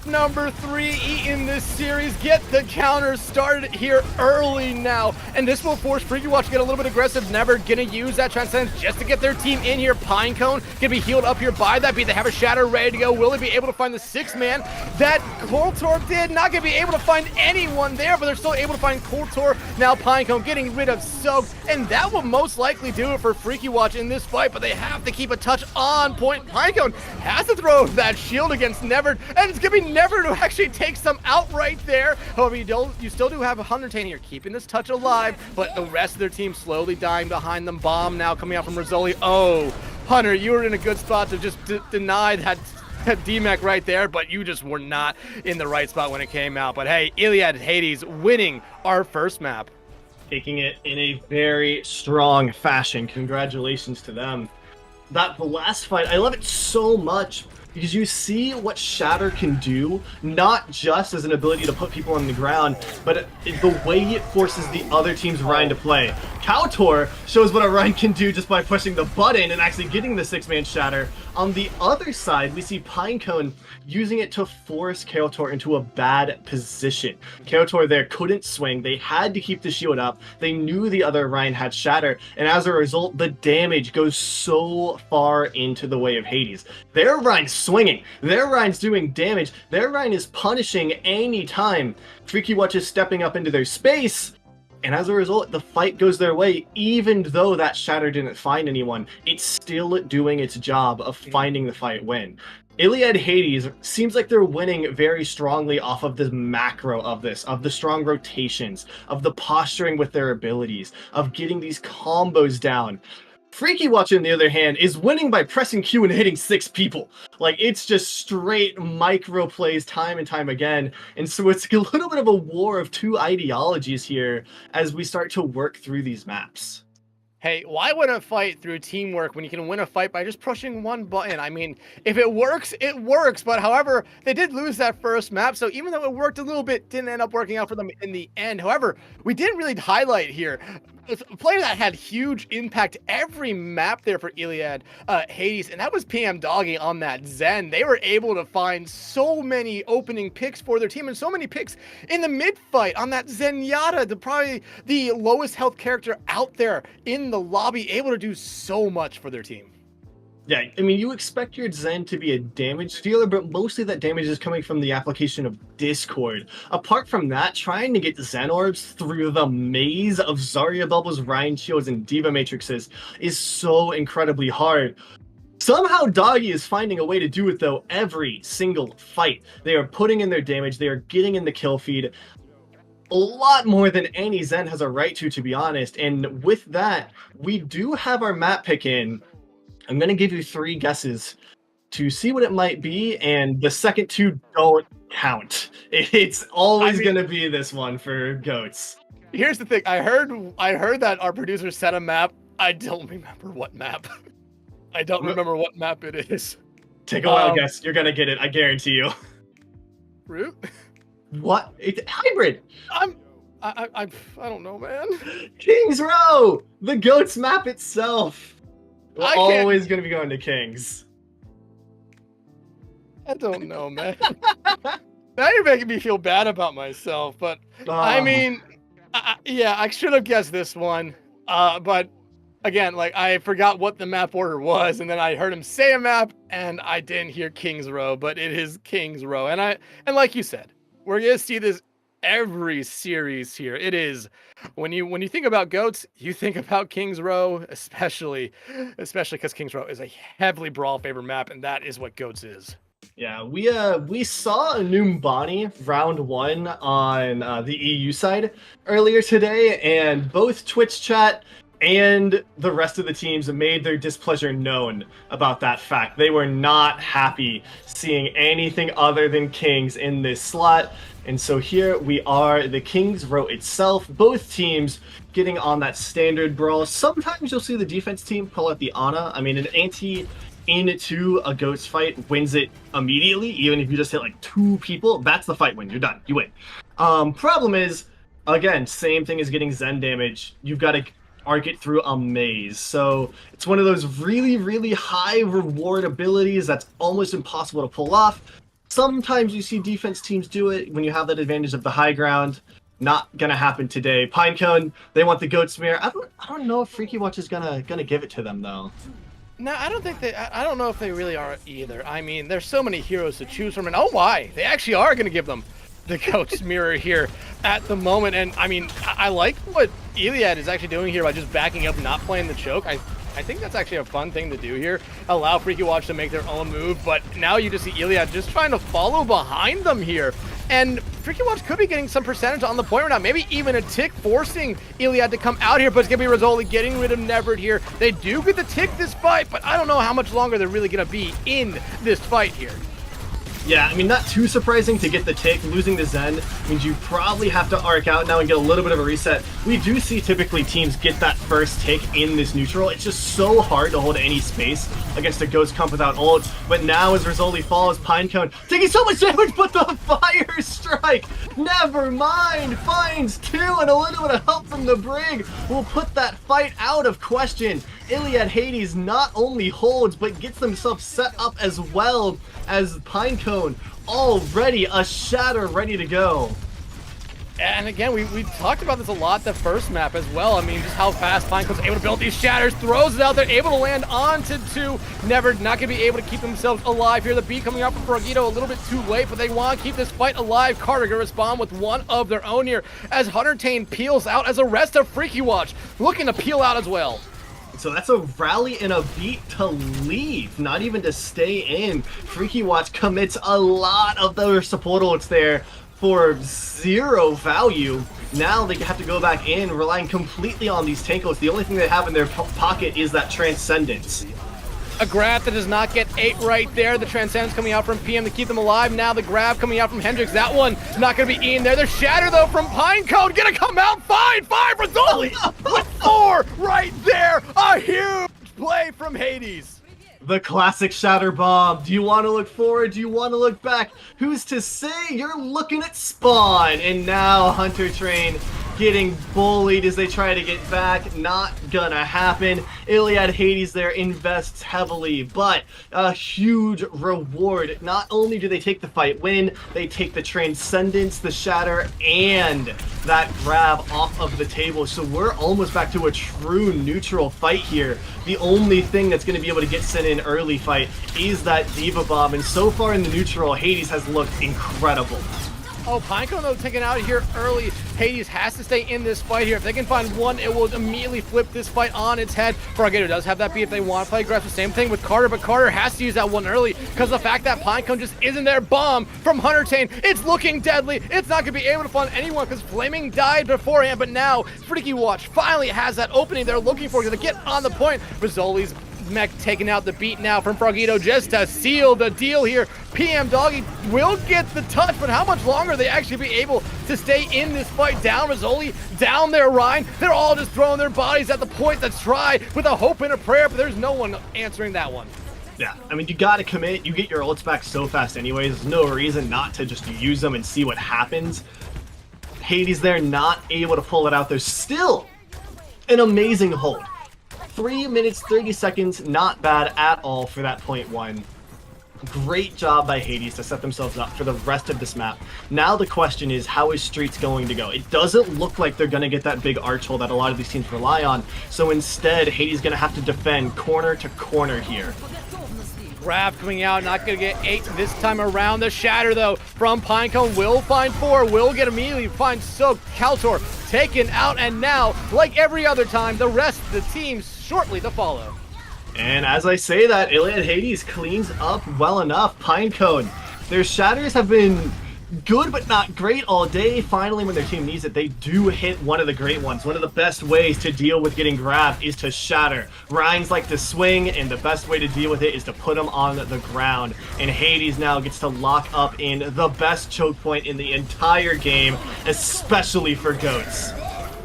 [SPEAKER 8] Number 3 in this series. Get the counter started here early now. And this will force Freaky Watch to get a little bit aggressive. Never gonna use that Transcendence just to get their team in here. Pinecone gonna be healed up here by that beat. They have a Shatter ready to go. Will they be able to find the 6-man that Koltor did? Not gonna be able to find anyone there, but they're still able to find Koltor. Now Pinecone getting rid of Soak, and that will most likely do it for Freaky Watch in this fight, but they have to keep a touch on point. Pinecone has to throw that shield against Never, and it's gonna be Never to actually take some out right there. However, you still do have a Huntertain here, keeping this touch alive, but the rest of their team slowly dying behind them. Bomb now coming out from Rizzoli. Oh, Hunter, you were in a good spot to just deny that DMAC right there, but you just were not in the right spot when it came out. But hey, Iliad Hades winning our first map.
[SPEAKER 9] Taking it in a very strong fashion. Congratulations to them. The last fight, I love it so much because you see what Shatter can do, not just as an ability to put people on the ground, but the way it forces the other team's Rhine to play. Kaltor shows what a Rhine can do just by pushing the button and actually getting the 6-man Shatter. On the other side, we see Pinecone using it to force Kaltor into a bad position. Kaltor there couldn't swing, they had to keep the shield up, they knew the other Rhine had Shatter, and as a result, the damage goes so far into the way of Hades. Their Rhine's swinging, their Rhine's doing damage, their Rhine is punishing any time Freaky Watch is stepping up into their space, and as a result, the fight goes their way. Even though that Shatter didn't find anyone, it's still doing its job of finding the fight win. Iliad Hades seems like they're winning very strongly off of the macro of this, of the strong rotations, of the posturing with their abilities, of getting these combos down. Freaky Watch, on the other hand, is winning by pressing Q and hitting 6 people. Like, it's just straight micro plays time and time again. And so it's a little bit of a war of two ideologies here as we start to work through these maps.
[SPEAKER 8] Hey, why win a fight through teamwork when you can win a fight by just pushing one button? I mean, if it works, it works. But however, they did lose that first map. So even though it worked a little bit, didn't end up working out for them in the end. However, we didn't really highlight here a player that had huge impact every map there for Iliad Hades, and that was PM Doggy on that Zen. They were able to find so many opening picks for their team and so many picks in the mid fight on that Zenyatta, probably the lowest health character out there in the lobby, able to do so much for their team.
[SPEAKER 9] Yeah, I mean, you expect your Zen to be a damage dealer, but mostly that damage is coming from the application of Discord. Apart from that, trying to get Zen Orbs through the maze of Zarya Bubbles, Rhine Shields, and Diva Matrixes is so incredibly hard. Somehow Doggy is finding a way to do it, though, every single fight. They are putting in their damage, they are getting in the kill feed. A lot more than any Zen has a right to be honest, and with that, we do have our map pick in. I'm going to give you 3 guesses to see what it might be, and the second two don't count. It's always going to be this one for goats.
[SPEAKER 8] Here's the thing. I heard that our producer set a map. I don't remember what map. I don't remember what map it is.
[SPEAKER 9] Take a wild guess. You're going to get it. I guarantee you.
[SPEAKER 8] Root?
[SPEAKER 9] What? It's hybrid.
[SPEAKER 8] I don't know, man.
[SPEAKER 9] Kings Row! The goats map itself. We're always going to be going to Kings.
[SPEAKER 8] I don't know, man. Now you're making me feel bad about myself, but I mean, yeah, I should have guessed this one. But again, like I forgot what the map order was, and then I heard him say a map, and I didn't hear Kings Row, but it is Kings Row, and like you said, we're gonna see this every series here. It is when you think about goats, you think about Kings Row, especially because Kings Row is a heavily brawl favored map, and that is what goats is.
[SPEAKER 9] Yeah, we saw a new Mbani round 1 on the EU side earlier today, and both Twitch chat and the rest of the teams made their displeasure known about that fact. They were not happy seeing anything other than Kings in this slot. And so here we are, the Kings Row itself, both teams getting on that standard brawl. Sometimes you'll see the defense team pull out the Ana. I mean, an anti into a goats fight wins it immediately, even if you just hit like 2 people. That's the fight win. You're done. You win. Problem is, again, same thing as getting Zen damage. You've got to arc it through a maze. So it's one of those really, really high reward abilities that's almost impossible to pull off. Sometimes you see defense teams do it when you have that advantage of the high ground. Not gonna happen today. Pinecone, they want the goat smear. I don't know if Freaky Watch is gonna give it to them though.
[SPEAKER 8] No, I don't think I don't know if they really are either. I mean, there's so many heroes to choose from, and oh my, they actually are going to give them the Goat's Mirror here at the moment. And I mean, I like what Iliad is actually doing here by just backing up, not playing the choke. I think that's actually a fun thing to do here. Allow Freaky Watch to make their own move, but now you just see Iliad just trying to follow behind them here. And Freaky Watch could be getting some percentage on the point right now, maybe even a tick forcing Iliad to come out here, but it's going to be Rizzoli getting rid of Nevered here. They do get the tick this fight, but I don't know how much longer they're really going to be in this fight here.
[SPEAKER 9] Yeah, I mean, not too surprising to get the tick. Losing the Zen means you probably have to arc out now and get a little bit of a reset. We do see typically teams get that first tick in this neutral. It's just so hard to hold any space against a Ghost Comp without ult. But now as Rizzoli falls, Pinecone taking so much damage, but the Fire Strike, never mind, finds 2 and a little bit of help from the Brig will put that fight out of question. Iliad Hades not only holds, but gets themselves set up as well as Pinecone already a shatter ready to go.
[SPEAKER 8] And again, we talked about this a lot the first map as well. I mean, just how fast Pinecone's able to build these shatters, throws it out there, able to land onto 2. Never not going to be able to keep themselves alive here. The beat coming out from Frogito a little bit too late, but they want to keep this fight alive. Carter going to respond with one of their own here as Huntertane peels out as the rest of Freaky Watch looking to peel out as well.
[SPEAKER 9] So that's a rally and a beat to leave, not even to stay in. Freaky Watch commits a lot of their support ults there for 0 value. Now they have to go back in, relying completely on these tank ults. The only thing they have in their pocket is that Transcendence.
[SPEAKER 8] A grab that does not get 8 right there. The Transcendence coming out from PM to keep them alive. Now the grab coming out from Hendrix. That one not going to be in there. The shatter, though, from Pinecone. Going to come out fine. 5 Rizzoli with 4 right there. A huge play from Hades.
[SPEAKER 9] The classic shatter bomb. Do you want to look forward? Do you want to look back? Who's to say? You're looking at Spawn. And now Huntertane getting bullied as they try to get back. Not gonna happen. Iliad Hades there invests heavily, but a huge reward. Not only do they take the fight win, they take the Transcendence, the Shatter, and that grab off of the table. So we're almost back to a true neutral fight here. The only thing that's going to be able to get sent in early fight is that Diva Bomb, and so far in the neutral, Hades has looked incredible.
[SPEAKER 8] Oh, Pinecone, though, taken out here early. Hades has to stay in this fight here. If they can find one, it will immediately flip this fight on its head. Fargator does have that beat if they want to play aggressive. Same thing with Carter, but Carter has to use that one early because the fact that Pinecone just isn't there. Bomb from Huntertane. It's looking deadly. It's not going to be able to find anyone because Flaming died beforehand, but now Freaky Watch finally has that opening they're looking for to get on the point. Rizzoli's mech taking out the beat now from Frogito just to seal the deal here. PM Doggy will get the touch, but how much longer they actually be able to stay in this fight? Down Rizzoli, down there Ryan. They're all just throwing their bodies at the point to try with a hope and a prayer, but there's no one answering that one.
[SPEAKER 9] Yeah, I mean, you gotta commit. You get your ults back so fast anyways. There's no reason not to just use them and see what happens. Hades there, not able to pull it out. There's still an amazing hold. 3 minutes, 30 seconds, not bad at all for that .1. Great job by Hades to set themselves up for the rest of this map. Now the question is, how is Streets going to go? It doesn't look like they're going to get that big arch hole that a lot of these teams rely on. So instead, Hades going to have to defend corner to corner here.
[SPEAKER 8] Grab coming out, not going to get 8 this time around. The shatter, though, from Pinecone will find 4, will get immediately, find Soak. Kaltor taken out, and now, like every other time, the rest of the teams shortly to follow.
[SPEAKER 9] And as I say that, Iliad Hades cleans up well enough. Pinecone, their shatters have been good but not great all day. Finally, when their team needs it, they do hit one of the great ones. One of the best ways to deal with getting grabbed is to shatter. Rhines like to swing, and the best way to deal with it is to put them on the ground. And Hades now gets to lock up in the best choke point in the entire game, especially for GOATs.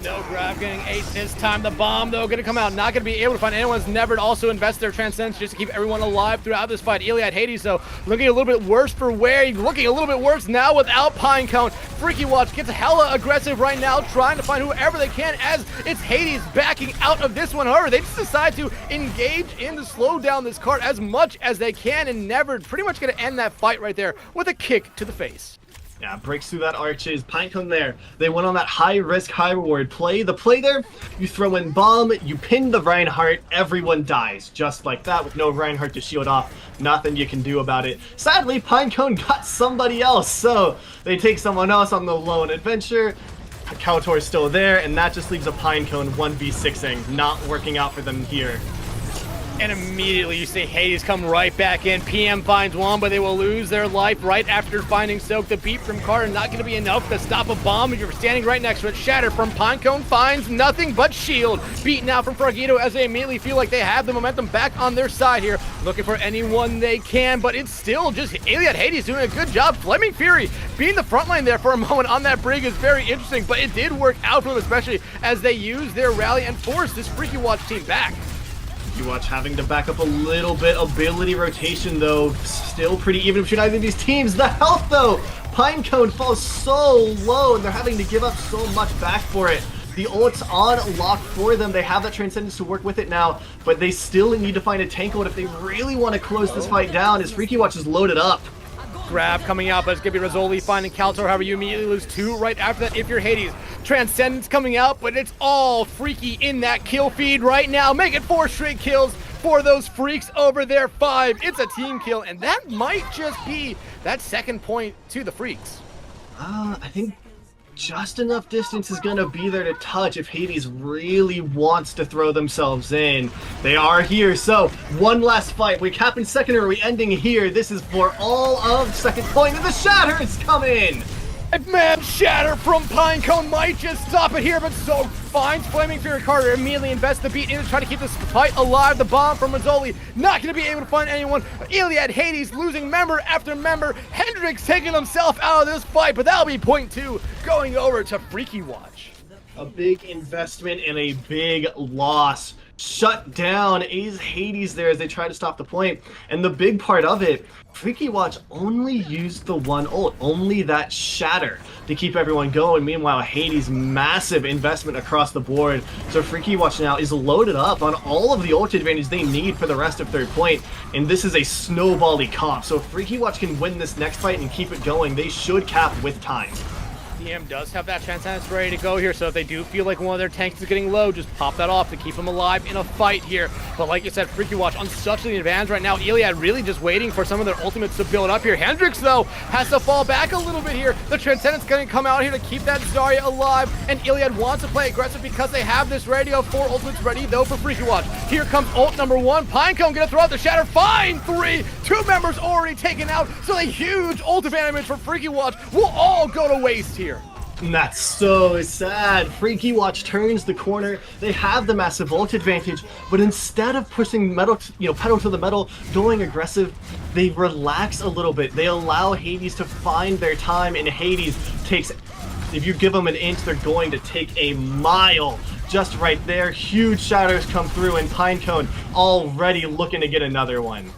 [SPEAKER 8] No grab getting 8 this time. The bomb, though, going to come out. Not going to be able to find anyone's never to also invest their Transcendence just to keep everyone alive throughout this fight. Iliad Hades, though, looking a little bit worse for wear. Looking a little bit worse now without Pinecone. Freaky Watch gets hella aggressive right now, trying to find whoever they can as it's Hades backing out of this one. However, they just decide to engage in to slow down this card as much as they can, and Never pretty much going to end that fight right there with a kick to the face.
[SPEAKER 9] Yeah, breaks through that arches. Pinecone there. They went on that high risk, high reward play. The play there, you throw in bomb, you pin the Reinhardt, everyone dies. Just like that, with no Reinhardt to shield off. Nothing you can do about it. Sadly, Pinecone got somebody else, so they take someone else on the lone adventure. Kaltor's still there, and that just leaves a Pinecone 1v6ing. Not working out for them here.
[SPEAKER 8] And immediately you see Hades come right back in. PM finds one, but they will lose their life right after finding Soak. The beat from Carter not going to be enough to stop a bomb if you're standing right next to it. Shatter from Pinecone finds nothing but shield. Beat now from Frogito as they immediately feel like they have the momentum back on their side here. Looking for anyone they can, but it's still just Iliad Hades doing a good job. Flaming Fury being the front line there for a moment on that brig is very interesting, but it did work out for them, especially as they use their rally and force this Freaky Watch team back.
[SPEAKER 9] You watch having to back up a little bit. Ability rotation, though, still pretty even between either of these teams. The health, though, Pinecone falls so low, and they're having to give up so much back for it. The ult's on lock for them. They have that Transcendence to work with it now, but they still need to find a tank ult if they really want to close this fight down, as Freaky Watch is loaded up.
[SPEAKER 8] Grab coming out, but it's going to be Rizzoli finding Kaltor. However, you immediately lose 2 right after that if you're Hades. Transcendence coming out, but it's all Freaky in that kill feed right now. Make it 4 straight kills for those freaks over there. 5. It's a team kill, and that might just be that second point to the freaks.
[SPEAKER 9] I think just enough distance is going to be there to touch if Hades really wants to throw themselves in. They are here, so one last fight. We're capping second, or are we ending here? This is for all of second point, and the shatter is coming!
[SPEAKER 8] Man, shatter from Pinecone might just stop it here, but Soak finds Flaming Fury. Carter immediately invests the beat in to try to keep this fight alive. The bomb from Rizzoli, not going to be able to find anyone. Iliad Hades losing member after member. Hendrix taking himself out of this fight, but that'll be point 2 going over to Freaky Watch.
[SPEAKER 9] A big investment and a big loss. Shut down is Hades there as they try to stop the point. And the big part of it, Freaky Watch only used the one ult, only that shatter to keep everyone going. Meanwhile, Hades' massive investment across the board. So Freaky Watch now is loaded up on all of the ult advantage they need for the rest of third point. And this is a snowbally comp. So if Freaky Watch can win this next fight and keep it going, they should cap with time.
[SPEAKER 8] DM does have that Transcendence ready to go here, so if they do feel like one of their tanks is getting low, just pop that off to keep them alive in a fight here. But like you said, Freaky Watch on such an advantage right now. Iliad really just waiting for some of their ultimates to build up here. Hendrix, though, has to fall back a little bit here. The Transcendence going to come out here to keep that Zarya alive, and Iliad wants to play aggressive because they have this radio. 4 ultimates ready, though, for Freaky Watch. Here comes ult number 1. Pinecone going to throw out the shatter. Fine 3. 2 members already taken out, so a huge ult advantage for Freaky Watch will all go to waste here.
[SPEAKER 9] And that's so sad. Freaky Watch turns the corner. They have the massive ult advantage, but instead of pushing metal, pedal to the metal, going aggressive, they relax a little bit. They allow Hades to find their time, and Hades takes, if you give them an inch, they're going to take a mile. Just right there, huge shatters come through, and Pinecone already looking to get another one.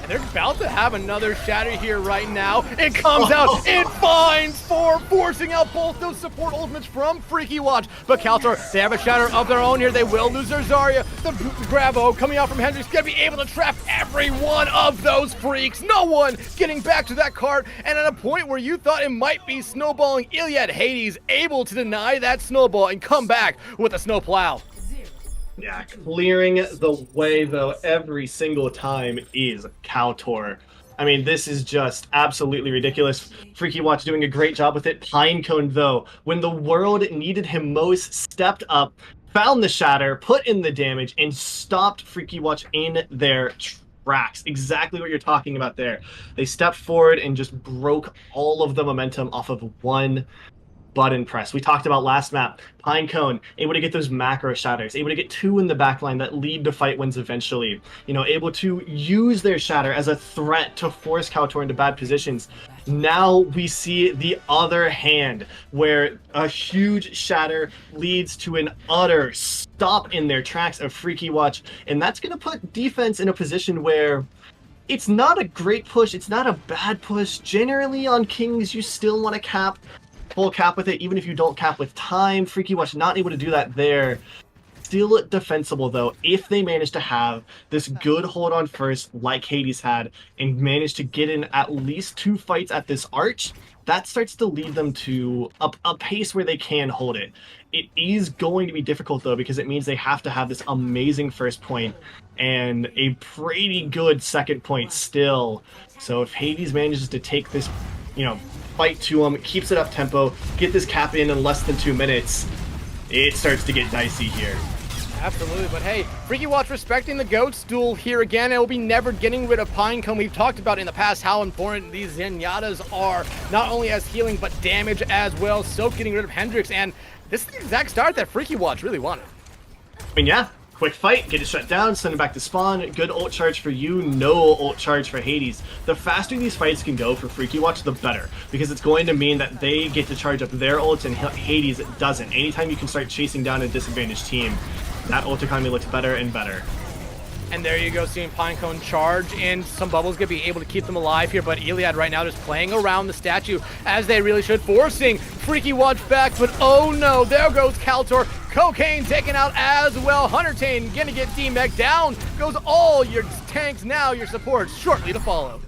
[SPEAKER 8] And they're about to have another shatter here right now. It comes out, it finds four, forcing out both those support ultimates from Freaky Watch. But Kaltor, they have a shatter of their own here. They will lose their Zarya. The Grabo coming out from Hendrix, gonna be able to trap every one of those freaks. No one getting back to that cart. And at a point where you thought it might be snowballing, Iliad Hades able to deny that snowball and come back with a snowplow.
[SPEAKER 9] Yeah, clearing the way, though, every single time is Kaltor. I mean, this is just absolutely ridiculous. Freaky Watch doing a great job with it. Pinecone, though, when the world needed him most, stepped up, found the shatter, put in the damage, and stopped Freaky Watch in their tracks. Exactly what you're talking about there. They stepped forward and just broke all of the momentum off of one button press. We talked about last map, Pinecone able to get those macro shatters, able to get 2 in the backline that lead to fight wins eventually. Able to use their shatter as a threat to force Kaltor into bad positions. Now we see the other hand, where a huge shatter leads to an utter stop in their tracks of Freaky Watch, and that's going to put defense in a position where it's not a great push, it's not a bad push. Generally on Kings, you still want to cap, full cap with it, even if you don't cap with time. Freaky Watch not able to do that there. Still defensible, though, if they manage to have this good hold on first, like Hades had, and manage to get in at least 2 fights at this arch, that starts to lead them to a pace where they can hold it. It is going to be difficult, though, because it means they have to have this amazing first point and a pretty good second point still. So if Hades manages to take this, fight to him, keeps it up tempo, get this cap in less than 2 minutes, it starts to get dicey here.
[SPEAKER 8] Absolutely, but hey, Freaky Watch respecting the GOAT's duel here again. It will be never getting rid of Pinecone. We've talked about in the past how important these Zenyatta's are, not only as healing, but damage as well. So getting rid of Hendrix, and this is the exact start that Freaky Watch really wanted.
[SPEAKER 9] I mean, yeah, quick fight, get it shut down, send it back to spawn, good ult charge for you, no ult charge for Hades. The faster these fights can go for Freaky Watch, the better, because it's going to mean that they get to charge up their ults and Hades doesn't. Anytime you can start chasing down a disadvantaged team, that ult economy looks better and better.
[SPEAKER 8] And there you go, seeing Pinecone charge in. Some bubbles gonna be able to keep them alive here, but Iliad right now just playing around the statue as they really should, forcing Freaky Watch back, but oh no, there goes Kaltor. Cocaine taken out as well. Huntertane gonna get D-Mech down. Goes all your tanks, now your supports shortly to follow.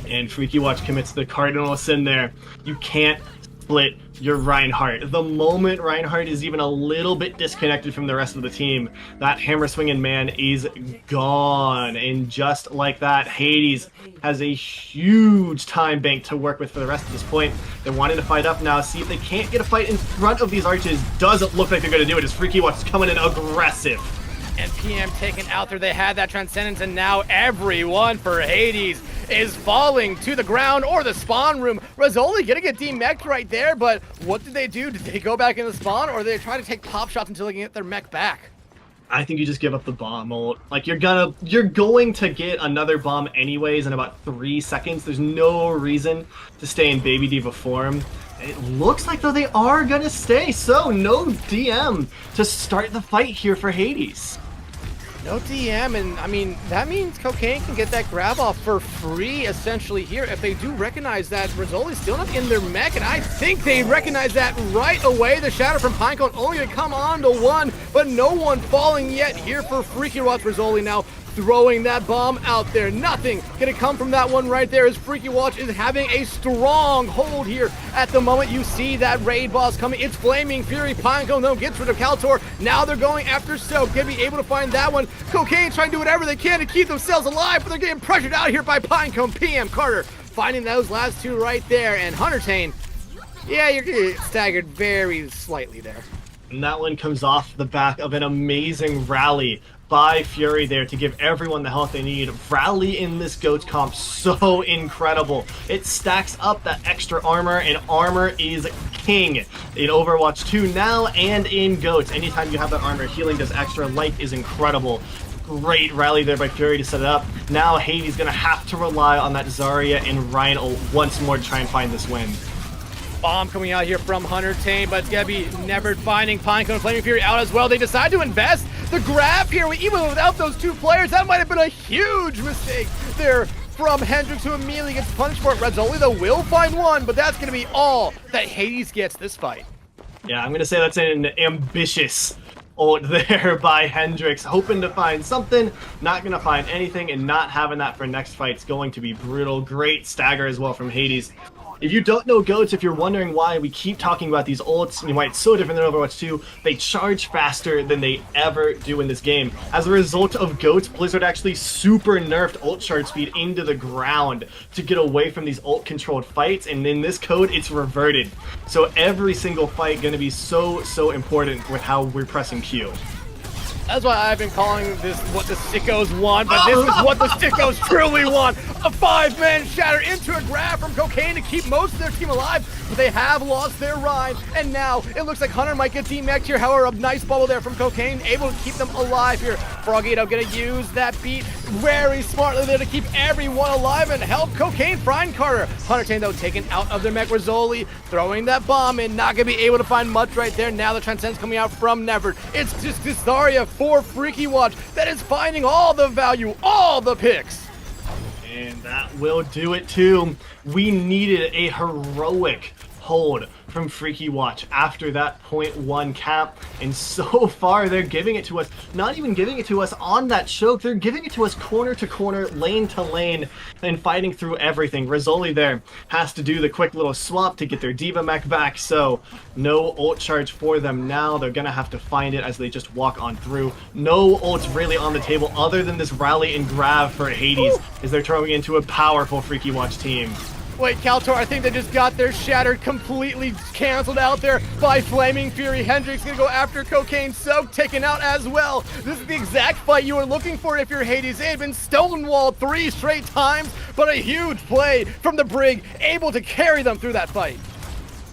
[SPEAKER 9] And Freaky Watch commits the cardinal sin there. You can't split your Reinhardt. The moment Reinhardt is even a little bit disconnected from the rest of the team, that hammer swinging man is gone. And just like that, Hades has a huge time bank to work with for the rest of this point. They're wanting to fight up now, see if they can't get a fight in front of these arches. Doesn't look like they're going to do it as Freaky Watch is coming in aggressive.
[SPEAKER 8] And PM taken out there. They had that Transcendence, and now everyone for Hades is falling to the ground or the spawn room. Rizzoli gonna get demeched right there, but what did they do? Did they go back in the spawn, or did they try to take pop shots until they can get their mech back?
[SPEAKER 9] I think you just give up the bomb ult. Like, you're going to get another bomb anyways in about 3 seconds. There's no reason to stay in Baby Diva form. It looks like, though, they are gonna stay, so no DM to start the fight here for Hades.
[SPEAKER 8] No DM, and I mean, that means Cocaine can get that grab off for free, essentially, here, if they do recognize that Rizzoli's still not in their mech, and I think they recognize that right away. The shatter from Pinecone only to come on to 1, but no one falling yet here for Freaky Watch. Rizzoli now throwing that bomb out there. Nothing gonna come from that one right there, as Freaky Watch is having a strong hold here at the moment. You see that raid boss coming. It's Flaming Fury. Pinecone though gets rid of Kaltor. Now they're going after Soak. Gonna be able to find that one. Cocaine trying to do whatever they can to keep themselves alive, but they're getting pressured out here by Pinecone. PM Carter finding those last 2 right there, and Huntertane, yeah, you're getting staggered very slightly there.
[SPEAKER 9] And that one comes off the back of an amazing rally by Fury there to give everyone the health they need. Rally in this GOATS comp, so incredible. It stacks up that extra armor, and armor is king in Overwatch 2 now and in GOATS. Anytime you have that armor, healing does extra. Life is incredible. Great rally there by Fury to set it up. Now Hades gonna have to rely on that Zarya and Ryan ult once more to try and find this win.
[SPEAKER 8] Bomb coming out here from Hunter Tane, but it's gonna be Never finding Pinecone and Flaming Fury out as well. They decide to invest the grab here, even without those two players. That might have been a huge mistake there from Hendrix, who immediately gets punished for it. Rezzoli, though, will find one, but that's gonna be all that Hades gets this fight.
[SPEAKER 9] Yeah, I'm gonna say that's an ambitious ult there by Hendrix, hoping to find something, not gonna find anything, and not having that for next fight's going to be brutal. Great stagger as well from Hades. If you don't know GOATS, if you're wondering why we keep talking about these ults and why it's so different than Overwatch 2, they charge faster than they ever do in this game. As a result of GOATS, Blizzard actually super nerfed ult charge speed into the ground to get away from these ult controlled fights, and in this code it's reverted. So every single fight gonna be so important with how we're pressing Q.
[SPEAKER 8] That's why I've been calling this what the sickos want, but this is what the sickos truly want. A 5-man shatter into a grab from Cocaine to keep most of their team alive, but they have lost their ride, and now it looks like Hunter might get team-mexed here. However, a nice bubble there from Cocaine, able to keep them alive here. Frogito gonna use that beat very smartly there to keep everyone alive and help Cocaine find Carter. Hunter Tane, though, taken out of their mech. Rizzoli throwing that bomb in, not gonna be able to find much right there. Now the Transcendence coming out from Never. It's just this Zarya for Freaky Watch that is finding all the value, all the picks.
[SPEAKER 9] And that will do it too. We needed a heroic hold from Freaky Watch after that 0.1 cap, and so far they're giving it to us. Not even giving it to us on that choke, they're giving it to us corner to corner, lane to lane, and fighting through everything. Rizzoli there has to do the quick little swap to get their Diva mech back, so no ult charge for them now. They're gonna have to find it as they just walk on through. No ults really on the table other than this rally and grab for Hades as they're throwing into a powerful Freaky Watch team.
[SPEAKER 8] Wait, Kaltor, I think they just got their shattered, completely canceled out there by Flaming Fury. Hendrix gonna go after Cocaine, Soak taken out as well. This is the exact fight you were looking for if you're Hades. They had been stonewalled 3 straight times, but a huge play from the Brig, able to carry them through that fight.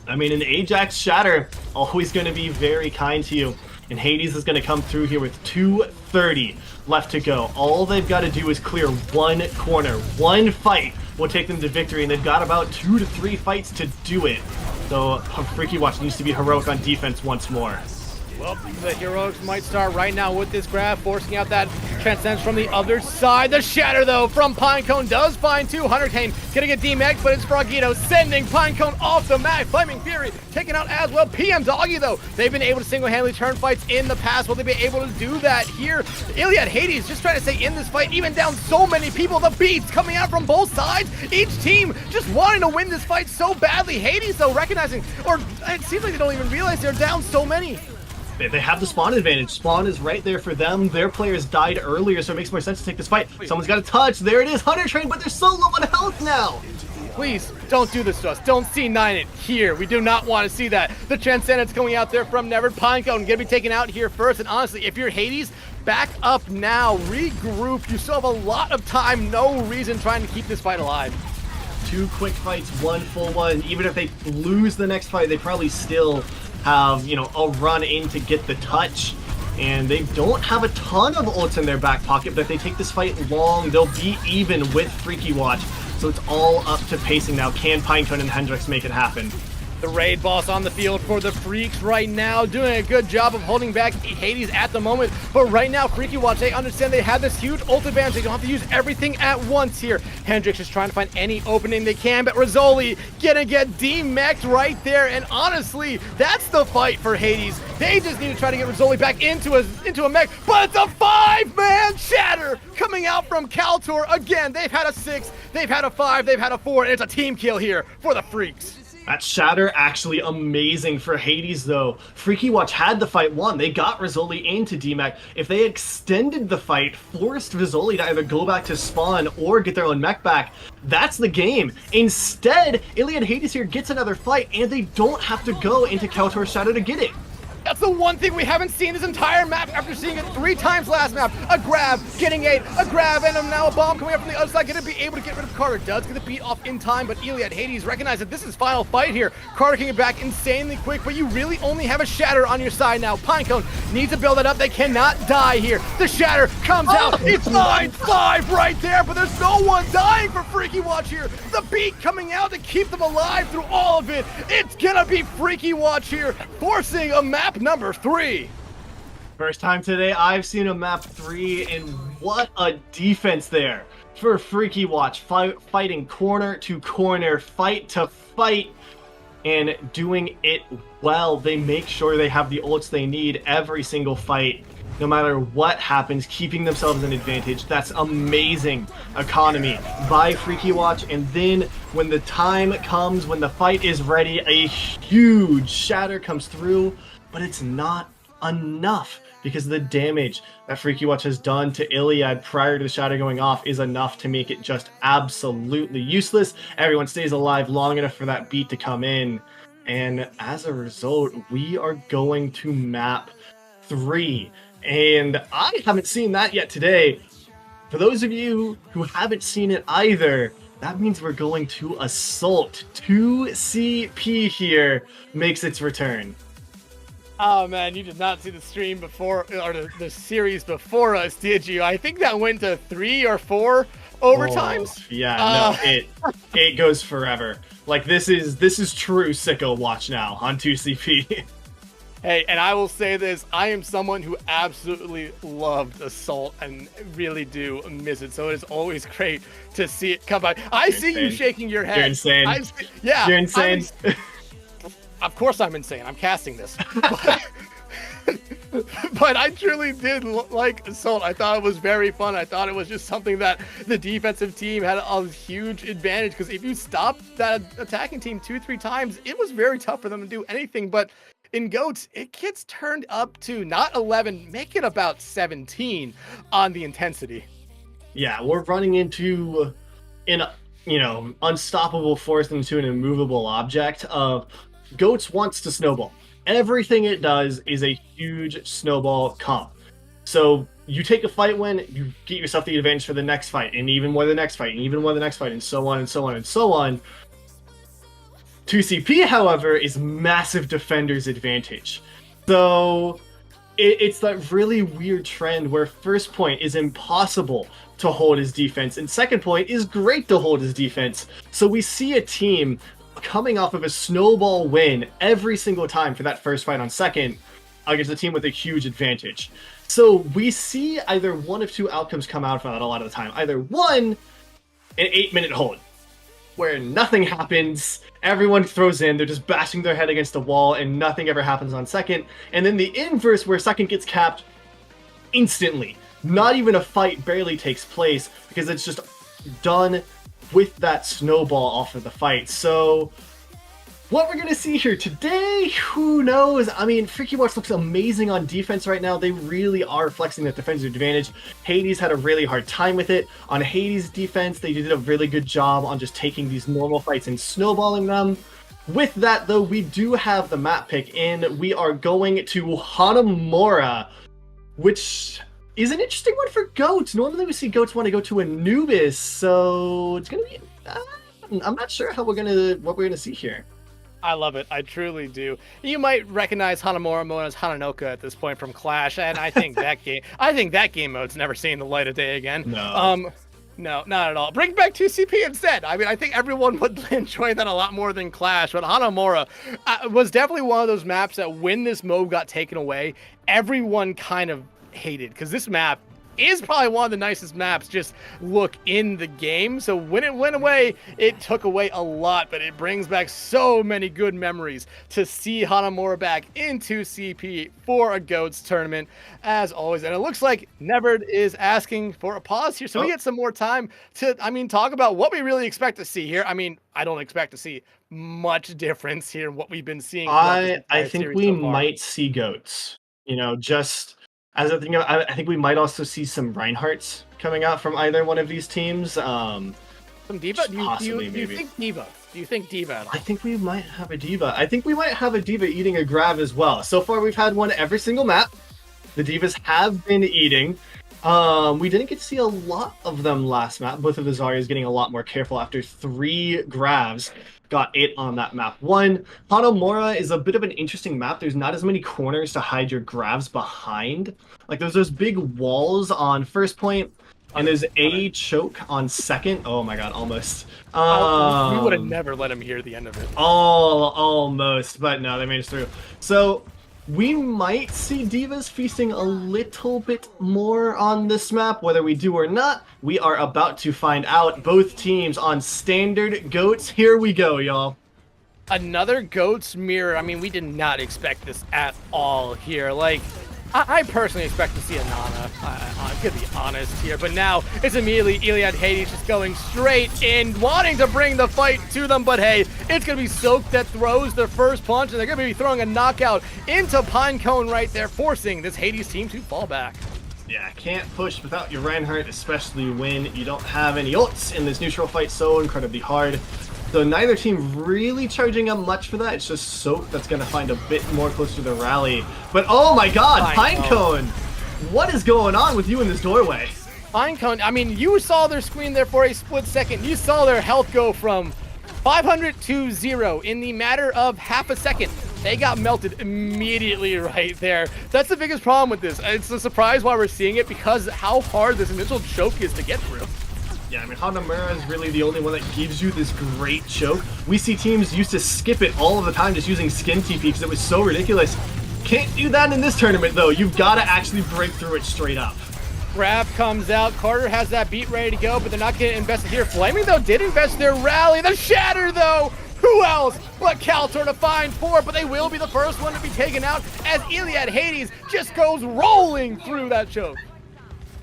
[SPEAKER 9] I mean, an Ajax Shatter, always gonna be very kind to you. And Hades is gonna come through here with 2:30 left to go. All they've got to do is clear one corner. One fight will take them to victory, and they've got about 2 to 3 fights to do it. So Freaky Watch needs to be heroic on defense once more.
[SPEAKER 8] Well, the heroics might start right now with this grab, forcing out that Transcendence from the other side. The shatter, though, from Pinecone does find 2. Hunter Tane gonna get DMX, but it's Frogito sending Pinecone off the map. Flaming Fury taken out as well. PM Doggy, though, they've been able to single-handedly turn fights in the past. Will they be able to do that here? Iliad Hades just trying to stay in this fight, even down so many people. The beats coming out from both sides. Each team just wanting to win this fight so badly. Hades, though, recognizing, or it seems like they don't even realize they're down so many.
[SPEAKER 9] They have the spawn advantage. Spawn is right there for them. Their players died earlier, so it makes more sense to take this fight. Someone's got a touch. There it is. Hunter Train, but they're so low on health now.
[SPEAKER 8] Please, don't do this to us. Don't C9 it here. We do not want to see that. The Transcendence coming out there from Never. Pinecone gonna be taken out here first. And honestly, if you're Hades, back up now. Regroup. You still have a lot of time. No reason trying to keep this fight alive.
[SPEAKER 9] 2 quick fights, 1 full one. Even if they lose the next fight, they probably still have, you know, a run in to get the touch. And they don't have a ton of ults in their back pocket, but if they take this fight long, they'll be even with Freaky Watch. So it's all up to pacing now. Can Pinecone and Hendrix make it happen?
[SPEAKER 8] The raid boss on the field for the Freaks right now, doing a good job of holding back Hades at the moment. But right now, Freaky Watch, they understand they have this huge ult advantage. They don't have to use everything at once here. Hendrix is trying to find any opening they can, but Rizzoli gonna get D-mexed right there. And honestly, that's the fight for Hades. They just need to try to get Rizzoli back into a mech, but it's a 5-man shatter coming out from Kaltor. Again, they've had a 6, they've had a 5, they've had a 4, and it's a team kill here for the Freaks.
[SPEAKER 9] That shatter actually amazing for Hades though. Freaky Watch had the fight won. They got Rizzoli into DMAC. If they extended the fight, forced Rizzoli to either go back to spawn or get their own mech back, that's the game. Instead, Iliad Hades here gets another fight and they don't have to go into Kaltor's shadow to get it.
[SPEAKER 8] That's the one thing we haven't seen this entire map after seeing it 3 times last map. A grab, getting 8, a grab, and now a bomb coming up from the other side. Gonna be able to get rid of Carter. Does get the beat off in time, but Iliad Hades recognize that this is final fight here. Carter can get back insanely quick, but you really only have a Shatter on your side now. Pinecone needs to build that up. They cannot die here. The Shatter comes out. It's 9-5 right there, but there's no one dying for Freaky Watch here. The beat coming out to keep them alive through all of it. It's gonna be Freaky Watch here, forcing a map number 3.
[SPEAKER 9] First time today I've seen a map 3, and what a defense there for Freaky Watch. Fighting corner to corner, fight to fight, and doing it well. They make sure they have the ults they need every single fight, no matter what happens, keeping themselves an advantage. That's amazing economy by Freaky Watch. And then when the time comes, when the fight is ready, a huge Shatter comes through, but it's not enough, because the damage that Freaky Watch has done to Iliad prior to the Shatter going off is enough to make it just absolutely useless. Everyone stays alive long enough for that beat to come in, and as a result, we are going to map 3. And I haven't seen that yet today. For those of you who haven't seen it either, that means we're going to Assault. 2CP here makes its return.
[SPEAKER 8] Oh man, you did not see the stream before, or the series before us, did you? I think that went to 3 or 4 overtimes.
[SPEAKER 9] Oh, yeah, no, it goes forever. Like this is true sicko watch now on 2CP.
[SPEAKER 8] Hey, and I will say this, I am someone who absolutely loved Assault and really do miss it, so it is always great to see it come by. I see you shaking your head.
[SPEAKER 9] You're insane.
[SPEAKER 8] Yeah.
[SPEAKER 9] You're insane.
[SPEAKER 8] Of course I'm insane. I'm casting this. But I truly did like Assault. I thought it was very fun. I thought it was just something that the defensive team had a huge advantage, because if you stop that attacking team 2-3 times, it was very tough for them to do anything. But in GOATS, it gets turned up to not 11, make it about 17 on the intensity.
[SPEAKER 9] Yeah, we're running into an unstoppable force into an immovable object of GOATS wants to snowball. Everything it does is a huge snowball comp. So you take a fight win, you get yourself the advantage for the next fight, and even more the next fight, and even more the next fight, and so on and so on and so on. 2CP, however, is massive defender's advantage. So it's that really weird trend where first point is impossible to hold his defense, and second point is great to hold his defense. So we see a team coming off of a snowball win every single time for that first fight on second against a team with a huge advantage. So we see either one of 2 outcomes come out from that a lot of the time. Either one, an 8-minute hold, where nothing happens, everyone throws in, they're just bashing their head against the wall, and nothing ever happens on second. And then the inverse, where second gets capped instantly. Not even a fight barely takes place, because it's just done with that snowball off of the fight. So what we're gonna see here today, who knows? I mean, Freaky Watch looks amazing on defense right now. They really are flexing that defensive advantage. Hades had a really hard time with it. On Hades' defense, they did a really good job on just taking these normal fights and snowballing them. With that, though, we do have the map pick in. We are going to Hanamura, which is an interesting one for GOATS. Normally we see GOATS want to go to Anubis, so it's gonna be. I'm not sure what we're gonna see here.
[SPEAKER 8] I love it. I truly do. You might recognize Hanamura mode as Hananoka at this point from Clash, and I think that game mode's never seen the light of day again.
[SPEAKER 9] No.
[SPEAKER 8] No, not at all. Bring back 2CP instead. I mean, I think everyone would enjoy that a lot more than Clash, but Hanamura was definitely one of those maps that when this mode got taken away, everyone kind of hated, because this map is probably one of the nicest maps just look in the game. So when it went away, it took away a lot, but it brings back so many good memories to see Hanamura back into CP for a GOATS tournament as always. And it looks like Neverd is asking for a pause here, so we get some more time to talk about what we really expect to see here. I mean, I don't expect to see much difference here in what we've been seeing.
[SPEAKER 9] I think we might see GOATS, just as a thing. I think we might also see some Reinhardts coming out from either one of these teams.
[SPEAKER 8] Some diva? Do you
[SPEAKER 9] Possibly,
[SPEAKER 8] think diva? Do you think diva at all?
[SPEAKER 9] I think we might have a diva. I think we might have a diva eating a grab as well. So far, we've had one every single map. The divas have been eating. We didn't get to see a lot of them last map. Both of the Zaryas getting a lot more careful after 3 grabs. Got 8 on that map. 1, Hanamura is a bit of an interesting map. There's not as many corners to hide your grabs behind. Like, there's those big walls on first point, and there's a choke on second. Oh my god, almost.
[SPEAKER 8] We would have never let him hear the end of it.
[SPEAKER 9] Almost, but no, they made us through. So, we might see divas feasting a little bit more on this map, whether we do or not. We are about to find out. Both teams on standard goats. Here we go, y'all.
[SPEAKER 8] Another goat's mirror. I mean, we did not expect this at all here. Like, I personally expect to see a Nana. I'm gonna be honest here, but now it's immediately Iliad Hades just going straight in, wanting to bring the fight to them. But hey, it's gonna be Soak that throws the first punch, and they're gonna be throwing a knockout into Pinecone right there, forcing this Hades team to fall back.
[SPEAKER 9] Yeah, can't push without your Reinhardt, especially when you don't have any ults in this neutral fight so incredibly hard. So neither team really charging up much for that. It's just Soak that's going to find a bit more close to the rally. But oh my god, Pinecone! What is going on with you in this doorway?
[SPEAKER 8] Pinecone, I mean, you saw their screen there for a split second. You saw their health go from 500 to 0 in the matter of half a second. They got melted immediately right there. That's the biggest problem with this. It's a surprise why we're seeing it, because how hard this initial choke is to get through.
[SPEAKER 9] Yeah, I mean, Hanamura is really the only one that gives you this great choke. We see teams used to skip it all of the time just using skin TP because it was so ridiculous. Can't do that in this tournament, though. You've got to actually break through it straight up.
[SPEAKER 8] Grab comes out. Carter has that beat ready to go, but they're not going to invest it here. Flaming, though, did invest their rally. The Shatter, though! Who else but Kaltor to find 4, but they will be the first one to be taken out as Iliad Hades just goes rolling through that choke.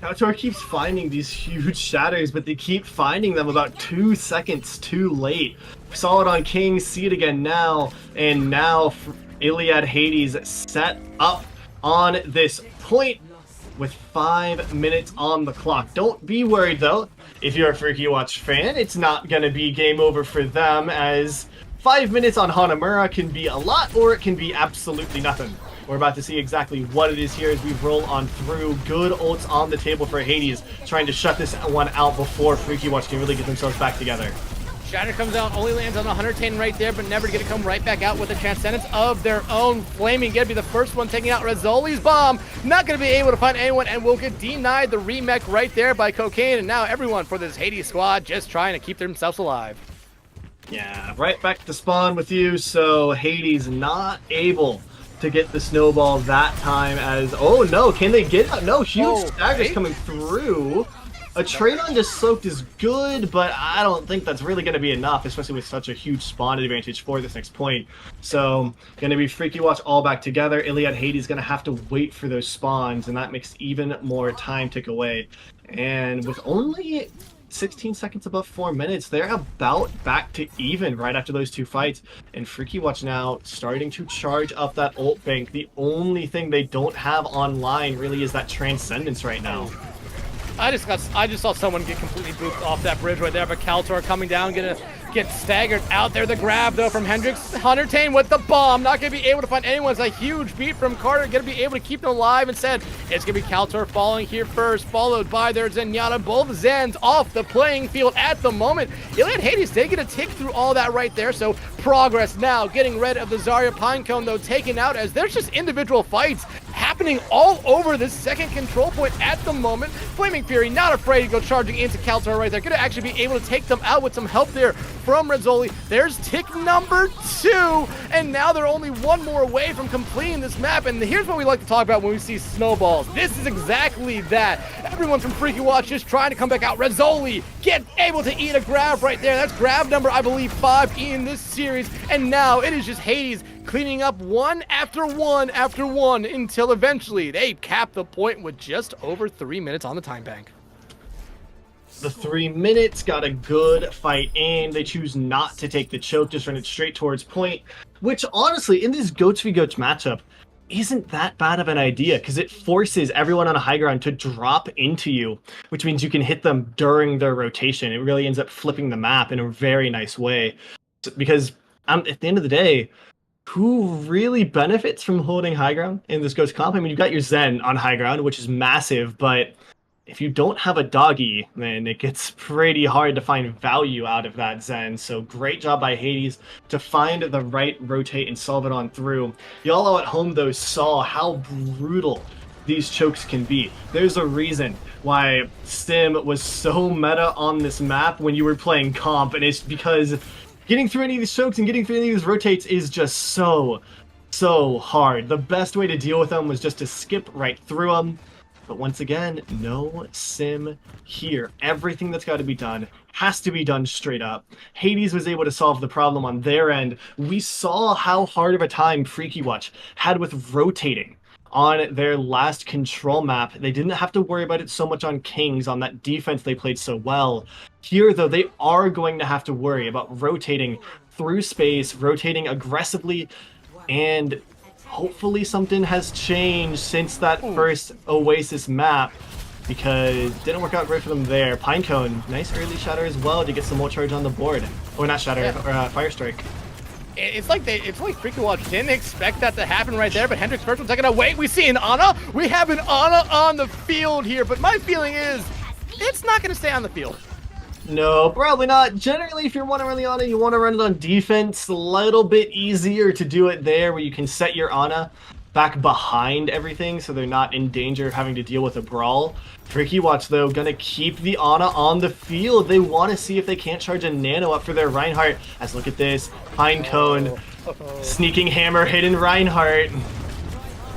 [SPEAKER 9] Kaltor keeps finding these huge shatters, but they keep finding them about 2 seconds too late. Saw it on King, see it again now, and now Iliad Hades set up on this point with 5 minutes on the clock. Don't be worried though. If you're a Freaky Watch fan, it's not going to be game over for them, as 5 minutes on Hanamura can be a lot, or it can be absolutely nothing. We're about to see exactly what it is here as we roll on through. Good ults on the table for Hades, trying to shut this one out before Freaky Watch can really get themselves back together.
[SPEAKER 8] Shatter comes out, only lands on the 110 right there, but never going to come right back out with a Transcendence of their own. Flaming going to be the first one taking out Rizzoli's bomb. Not going to be able to find anyone, and will get denied the remech right there by Cocaine. And now everyone for this Hades squad just trying to keep themselves alive.
[SPEAKER 9] Yeah, right back to spawn with you. So Hades not able to get the snowball that time, as, oh no, can they get it? No, huge staggers coming through. A trade on just Soaked is good, but I don't think that's really going to be enough, especially with such a huge spawn advantage for this next point. So, going to be Freaky Watch all back together. Iliad Hades going to have to wait for those spawns, and that makes even more time tick away. And with only 16 seconds above 4 minutes, they're about back to even right after those 2 fights. And Freaky Watch now starting to charge up that ult bank. The only thing they don't have online really is that Transcendence right now.
[SPEAKER 8] I just saw someone get completely booped off that bridge right there, but Kaltor coming down, gonna get staggered out there. The grab though from Hendrix. Huntertain with the bomb, not gonna be able to find anyone. It's a huge beat from Carter, gonna be able to keep them alive. Instead, it's gonna be Kaltor falling here first, followed by their Zenyatta. Both Zens off the playing field at the moment. Iliad Hades, they get a tick through all that right there, so progress now. Getting rid of the Zarya Pinecone though, taken out, as there's just individual fights happening all over this second control point at the moment. Flaming Fury not afraid to go charging into Kaltor right there. Gonna actually be able to take them out with some help there from Rizzoli. There's tick number 2, and now they're only 1 more away from completing this map. And here's what we like to talk about when we see snowballs. This is exactly that. Everyone from Freaky Watch just trying to come back out. Rizzoli get able to eat a grab right there. That's grab number, I believe, 5 in this series. And now it is just Hades cleaning up one after one after one until eventually they cap the point with just over 3 minutes on the time bank.
[SPEAKER 9] The 3 minutes got a good fight in. They choose not to take the choke, just run it straight towards point, which honestly, in this Goats v Goats matchup, isn't that bad of an idea because it forces everyone on a high ground to drop into you, which means you can hit them during their rotation. It really ends up flipping the map in a very nice way. Because at the end of the day, who really benefits from holding high ground in this Ghost comp? I mean, you've got your Zen on high ground, which is massive, but if you don't have a doggy, then it gets pretty hard to find value out of that Zen. So great job by Hades to find the right rotate and solve it on through. Y'all at home, though, saw how brutal these chokes can be. There's a reason why Sim was so meta on this map when you were playing comp, and it's because getting through any of these chokes and getting through any of these rotates is just so hard. The best way to deal with them was just to skip right through them. But once again, no Sim here. Everything that's got to be done has to be done straight up. Hades was able to solve the problem on their end. We saw how hard of a time Freaky Watch had with rotating on their last control map. They didn't have to worry about it so much on Kings, on that defense they played so well. Here, though, they are going to have to worry about rotating through space, rotating aggressively, and hopefully something has changed since that first Oasis map, because it didn't work out great for them there. Pinecone, nice early shatter as well to get some more charge on the board. Or not shatter, or Fire Strike.
[SPEAKER 8] It's like Freaky Watch didn't expect that to happen right there, but Hendrix first one taking away. We see an Ana. We have an Ana on the field here, but my feeling is it's not going to stay on the field.
[SPEAKER 9] No, probably not. Generally, if you want to run the Ana, you want to run it on defense. A little bit easier to do it there, where you can set your Ana back behind everything so they're not in danger of having to deal with a brawl. Freaky Watch, though, gonna keep the Ana on the field. They want to see if they can't charge a Nano up for their Reinhardt. As look at this, Pinecone, sneaking hammer, hidden Reinhardt.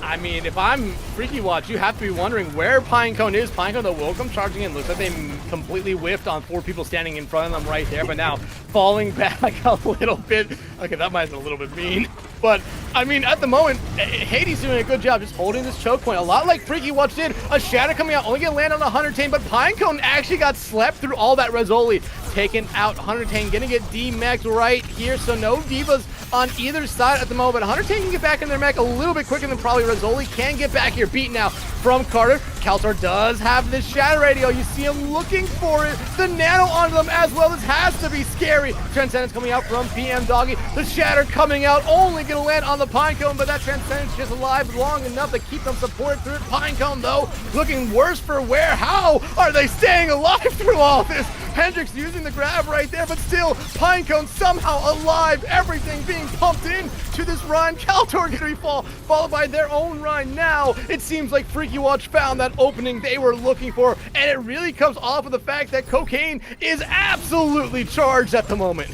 [SPEAKER 8] I mean, if I'm Freaky Watch, you have to be wondering where Pinecone is. Pinecone, though, will come charging in. Looks like they completely whiffed on 4 people standing in front of them right there, but now falling back a little bit. Okay, that might have been a little bit mean. But, I mean, at the moment, Hades doing a good job just holding this choke point. A lot like Freaky Watch did. A Shatter coming out, only going to land on the Hunter Tane, but Pinecone actually got slept through all that Rizzoli. Taking out Hunter Tane, going to get D-Mech right here, so no Divas on either side at the moment. Hunter Tane can get back in their mech a little bit quicker than probably Rizzoli can get back here. Beat now from Carter. Kaltor does have this Shatter Radio. You see him looking for it. The Nano onto them as well. This has to be scary. Transcendence coming out from PM Doggy. The Shatter coming out, only going to land on the Pinecone, but that Transcendence just alive long enough to keep them supported through it. Pinecone, though, looking worse for wear. How are they staying alive through all this? Hendrix using the grab right there, but still, Pinecone somehow alive. Everything being pumped in to this Rhyme. Kaltor gonna be followed by their own Rhyme. Now, it seems like Freaky Watch found that opening they were looking for, and it really comes off of the fact that Cocaine is absolutely charged at the moment.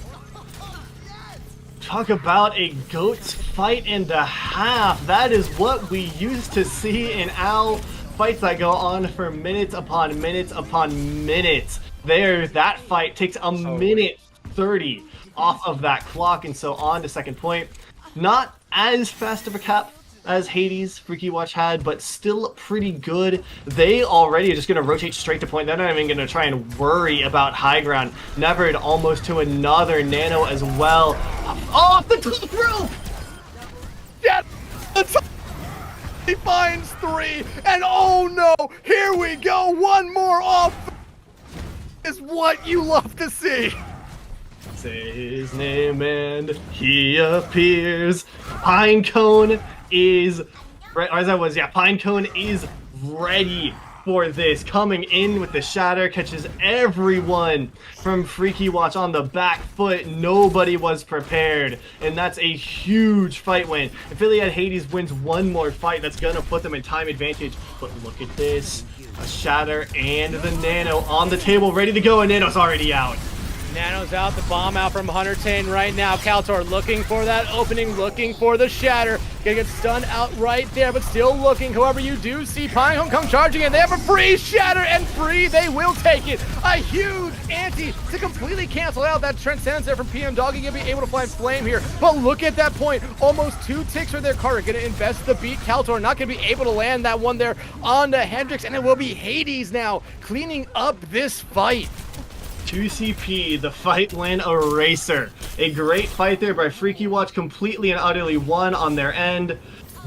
[SPEAKER 9] Talk about a GOATS fight and a half. That is what we used to see in OWL fights that go on for minutes upon minutes upon minutes. There, that fight takes a minute 30 off of that clock, and so on to second point. Not as fast of a cap as Hades Freaky Watch had, but still pretty good. They already are just going to rotate straight to point. They're not even going to try and worry about high ground. Nevered almost to another Nano as well. Off the top rope!
[SPEAKER 8] Yeah, he finds 3, and oh no, here we go, one more off. Is what you love to see.
[SPEAKER 9] Say his name and he appears. Pinecone is, Pinecone is ready for this. Coming in with the Shatter, catches everyone from Freaky Watch on the back foot. Nobody was prepared, and that's a huge fight win. If Iliad Hades wins one more fight, that's gonna put them in time advantage. But look at this. A Shatter and the Nano on the table, ready to go, and Nano's already out.
[SPEAKER 8] Nano's out, the bomb out from Hunter Tane right now. Kaltor looking for that opening, looking for the Shatter. Gonna get stunned out right there, but still looking. However, you do see Pinecone come charging in. They have a free Shatter, and free, they will take it. A huge ante to completely cancel out that Transcendence there from PM Doggy. Gonna be able to find Flame here, but look at that point. Almost 2 ticks for their Carter. Gonna invest the beat. Kaltor not gonna be able to land that one there on the Hendrix, and it will be Hades now cleaning up this fight.
[SPEAKER 9] 2CP, the fight win eraser. A great fight there by Freaky Watch, completely and utterly won on their end.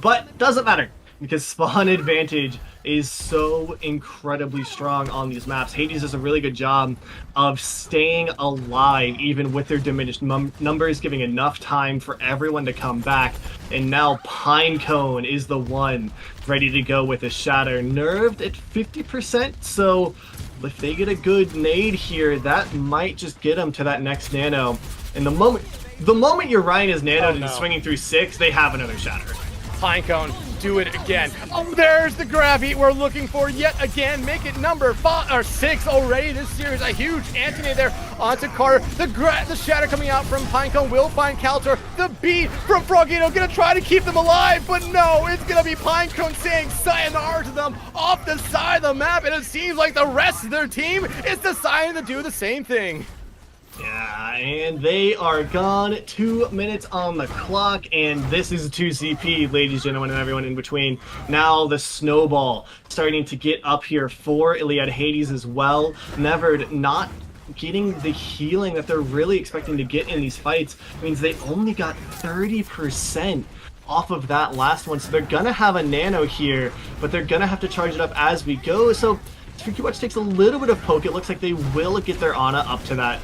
[SPEAKER 9] But doesn't matter, because spawn advantage is so incredibly strong on these maps. Hades does a really good job of staying alive, even with their diminished numbers, giving enough time for everyone to come back. And now Pinecone is the one ready to go with a Shatter. Nerved at 50%, so if they get a good nade here, that might just get them to that next nano. And the moment your Ryan is nanoed and swinging through 6, they have another Shatter.
[SPEAKER 8] Pinecone, do it again. Oh, there's the grab heat we're looking for yet again. Make it number 5 or 6 already this series. A huge Anthony there onto Carter. The Shatter coming out from Pinecone will find Kaltor. The beat from Frogito gonna try to keep them alive, but no, it's gonna be Pinecone saying sayonara to them off the side of the map, and it seems like the rest of their team is deciding to do the same thing.
[SPEAKER 9] Yeah, and they are gone. 2 minutes on the clock, and this is 2CP, ladies and gentlemen, and everyone in between. Now the snowball starting to get up here for Iliad Hades as well. Nevered not getting the healing that they're really expecting to get in these fights means they only got 30% off of that last one, so they're gonna have a nano here, but they're gonna have to charge it up as we go. So Freaky Watch takes a little bit of poke. It looks like they will get their Ana up to that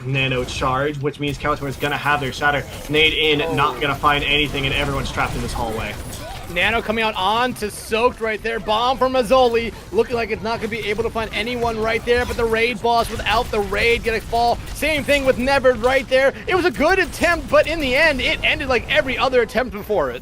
[SPEAKER 9] nano charge, which means Kaltor is gonna have their Shatter. Nade in, not gonna find anything, and everyone's trapped in this hallway.
[SPEAKER 8] Nano coming out on to Soaked right there. Bomb from Mazzoli. Looking like it's not going to be able to find anyone right there, but the raid boss without the raid gonna fall. Same thing with Nevered right there. It was a good attempt, but in the end, it ended like every other attempt before it.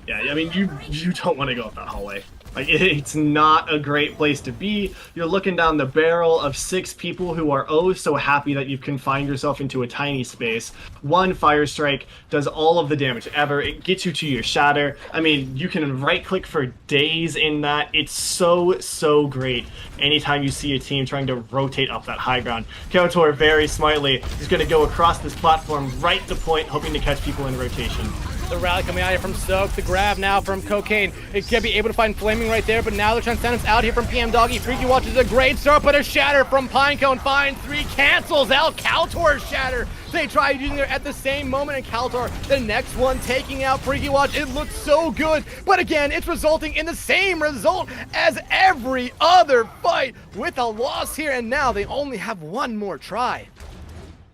[SPEAKER 9] Yeah, I mean, you don't want to go up that hallway. Like, it's not a great place to be. You're looking down the barrel of 6 people who are oh so happy that you've confined yourself into a tiny space. One Fire Strike does all of the damage ever. It gets you to your Shatter. I mean, you can right-click for days in that. It's so great anytime you see a team trying to rotate up that high ground. Kaltor very smartly is going to go across this platform right to point, hoping to catch people in rotation.
[SPEAKER 8] The rally coming out here from Soak, the grab now from Cocaine. It's gonna be able to find Flaming right there, but now the Transcendence out here from PM Doggy. Freaky watches a great start, but a Shatter from Pinecone finds 3, cancels out Kaltor's Shatter. They tried using it at the same moment, and Kaltor, the next one, taking out Freaky Watch. It looks so good, but again, it's resulting in the same result as every other fight with a loss here, and now they only have one more try.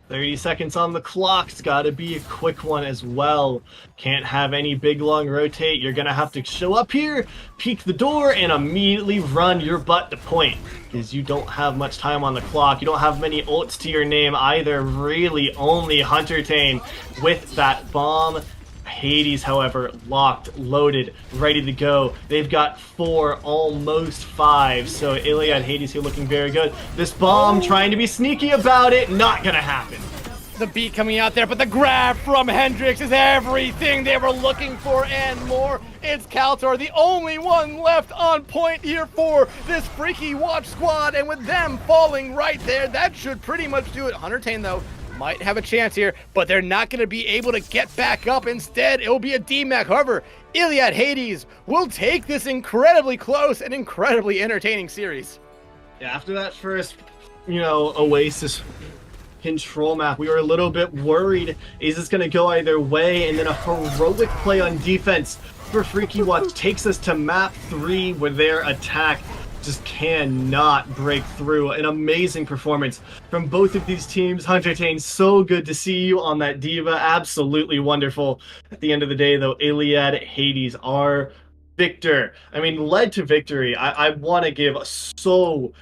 [SPEAKER 9] 30 seconds on the clock. It's got to be a quick one as well. Can't have any big long rotate. You're going to have to show up here, peek the door, and immediately run your butt to point, because you don't have much time on the clock. You don't have many ults to your name either. Really only Hunter Tane with that bomb. Hades, however, locked, loaded, ready to go. They've got 4, almost 5, so Iliad Hades here looking very good. This bomb trying to be sneaky about it, not gonna happen.
[SPEAKER 8] The beat coming out there, but the grab from Hendrix is everything they were looking for and more. It's Kaltor, the only one left on point here for this Freaky Watch squad, and with them falling right there, that should pretty much do it. Hunter Tane, though, might have a chance here, but they're not going to be able to get back up. Instead, it will be a DMAC. However, Iliad Hades will take this incredibly close and incredibly entertaining series.
[SPEAKER 9] Yeah, after that first, Oasis control map, we were a little bit worried. Is this going to go either way? And then a heroic play on defense for Freaky Watch takes us to map 3, where their attack just cannot break through. An amazing performance from both of these teams. Hunter Tane, so good to see you on that Diva. Absolutely wonderful. At the end of the day, though, Iliad Hades are victor. I mean, led to victory. I want to give so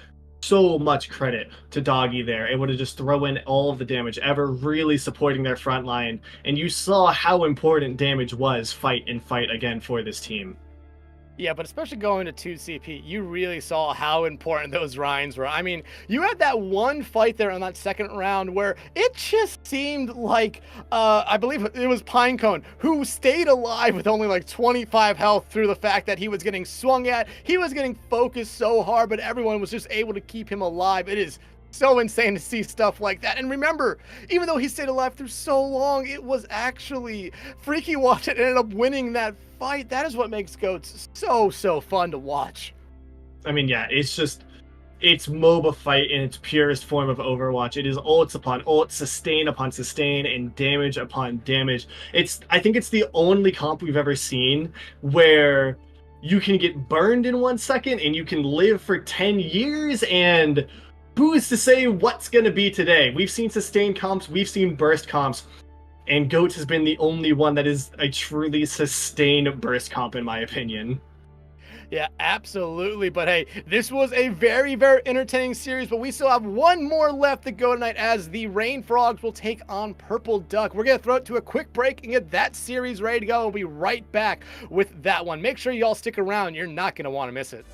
[SPEAKER 9] much credit to Doggy there, able to just throw in all of the damage ever, really supporting their front line. And you saw how important damage was fight again for this team.
[SPEAKER 8] Yeah, but especially going to 2CP, you really saw how important those Rhines were. I mean, you had that one fight there on that second round where it just seemed like, I believe it was Pinecone, who stayed alive with only like 25 health through the fact that he was getting swung at. He was getting focused so hard, but everyone was just able to keep him alive. It is so insane to see stuff like that. And remember, even though he stayed alive through so long, it was actually Freaky Watch that ended up winning that fight. That is what makes GOATs so fun to watch.
[SPEAKER 9] I mean, yeah, it's just it's MOBA fight in its purest form of Overwatch. It is ults upon ults, sustain upon sustain, and damage upon damage. I think it's the only comp we've ever seen where you can get burned in 1 second and you can live for 10 years, and who's to say what's going to be today? We've seen sustained comps, we've seen burst comps, and GOATS has been the only one that is a truly sustained burst comp, in my opinion.
[SPEAKER 8] Yeah, absolutely. But hey, this was a very, very entertaining series, but we still have one more left to go tonight as the Rain Frogs will take on Purple Duck. We're going to throw it to a quick break and get that series ready to go. We'll be right back with that one. Make sure you all stick around. You're not going to want to miss it.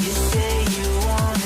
[SPEAKER 6] You say you want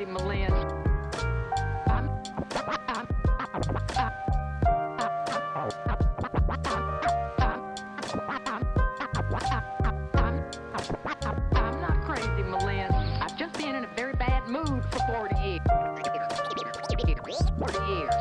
[SPEAKER 10] crazy, Malin. I'm not crazy, Malin. I've just been in a very bad mood for 40 years. 40 years.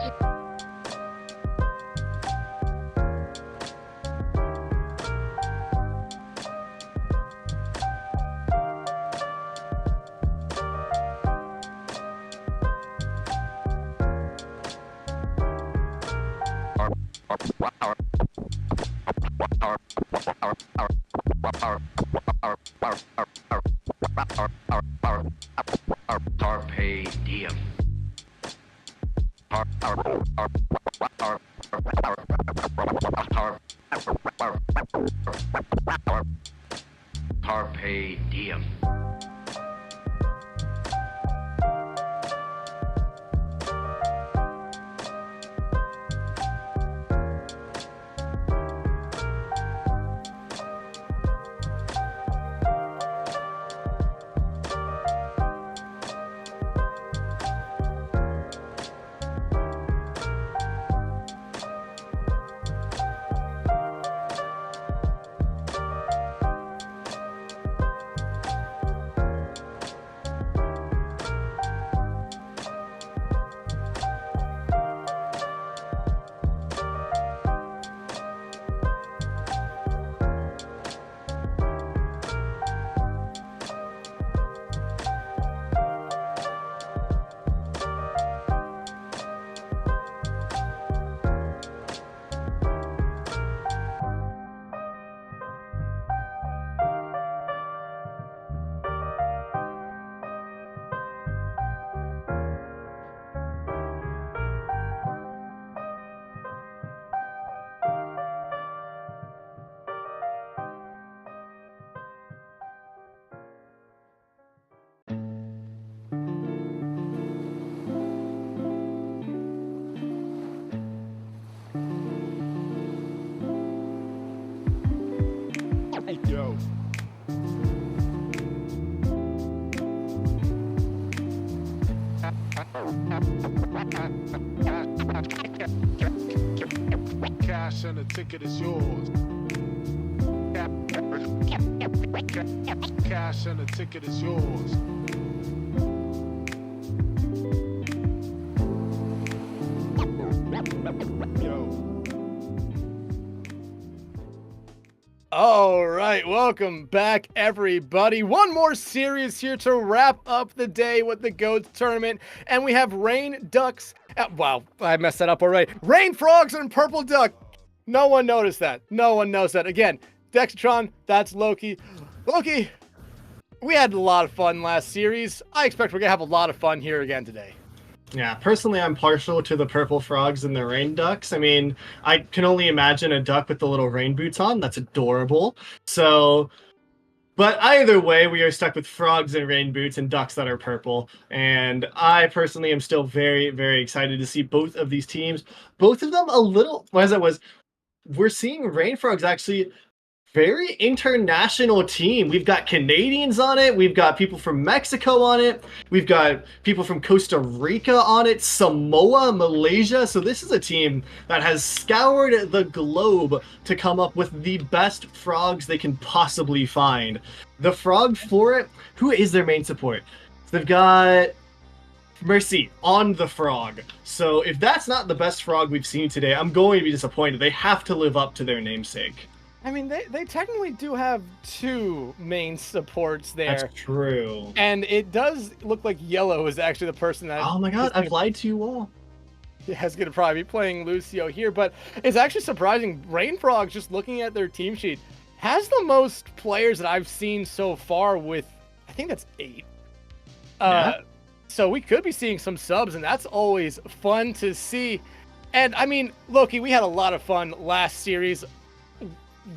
[SPEAKER 7] Carpe diem. Carpe diem.
[SPEAKER 1] Yo. Cash and the ticket is yours. Cash and the ticket is yours. Yo.
[SPEAKER 8] All right, welcome back, everybody. One more series here to wrap up the day with the GOATS tournament, and we have Rain Ducks. Wow, I messed that up already. Rain Frogs and Purple Duck. No one noticed that. No one knows that. Again, Dexatron, that's Loki. Loki, we had a lot of fun last series. I expect we're gonna have a lot of fun here again today.
[SPEAKER 9] Yeah, personally, I'm partial to the purple frogs and the rain ducks. I mean, I can only imagine a duck with the little rain boots on. That's adorable. So, but either way, we are stuck with frogs and rain boots and ducks that are purple. And I personally am still very, very excited to see both of these teams. Both of them a little, we're seeing rain frogs actually very international team. We've got Canadians on it. We've got people from Mexico on it. We've got people from Costa Rica on it, Samoa, Malaysia. So this is a team that has scoured the globe to come up with the best frogs they can possibly find. The frog for it, who is their main support? They've got Mercy on the frog. So if that's not the best frog we've seen today, I'm going to be disappointed. They have to live up to their namesake.
[SPEAKER 8] I mean, they technically do have two main supports there.
[SPEAKER 9] That's true.
[SPEAKER 8] And it does look like Yellow is actually the person that...
[SPEAKER 9] Oh my god, I've lied to you all.
[SPEAKER 8] Yeah, is going to probably be playing Lucio here, but it's actually surprising. Rain Frogs, just looking at their team sheet, has the most players that I've seen so far with, I think that's 8.
[SPEAKER 9] Yeah.
[SPEAKER 8] So we could be seeing some subs, and that's always fun to see. And I mean, Loki, we had a lot of fun last series.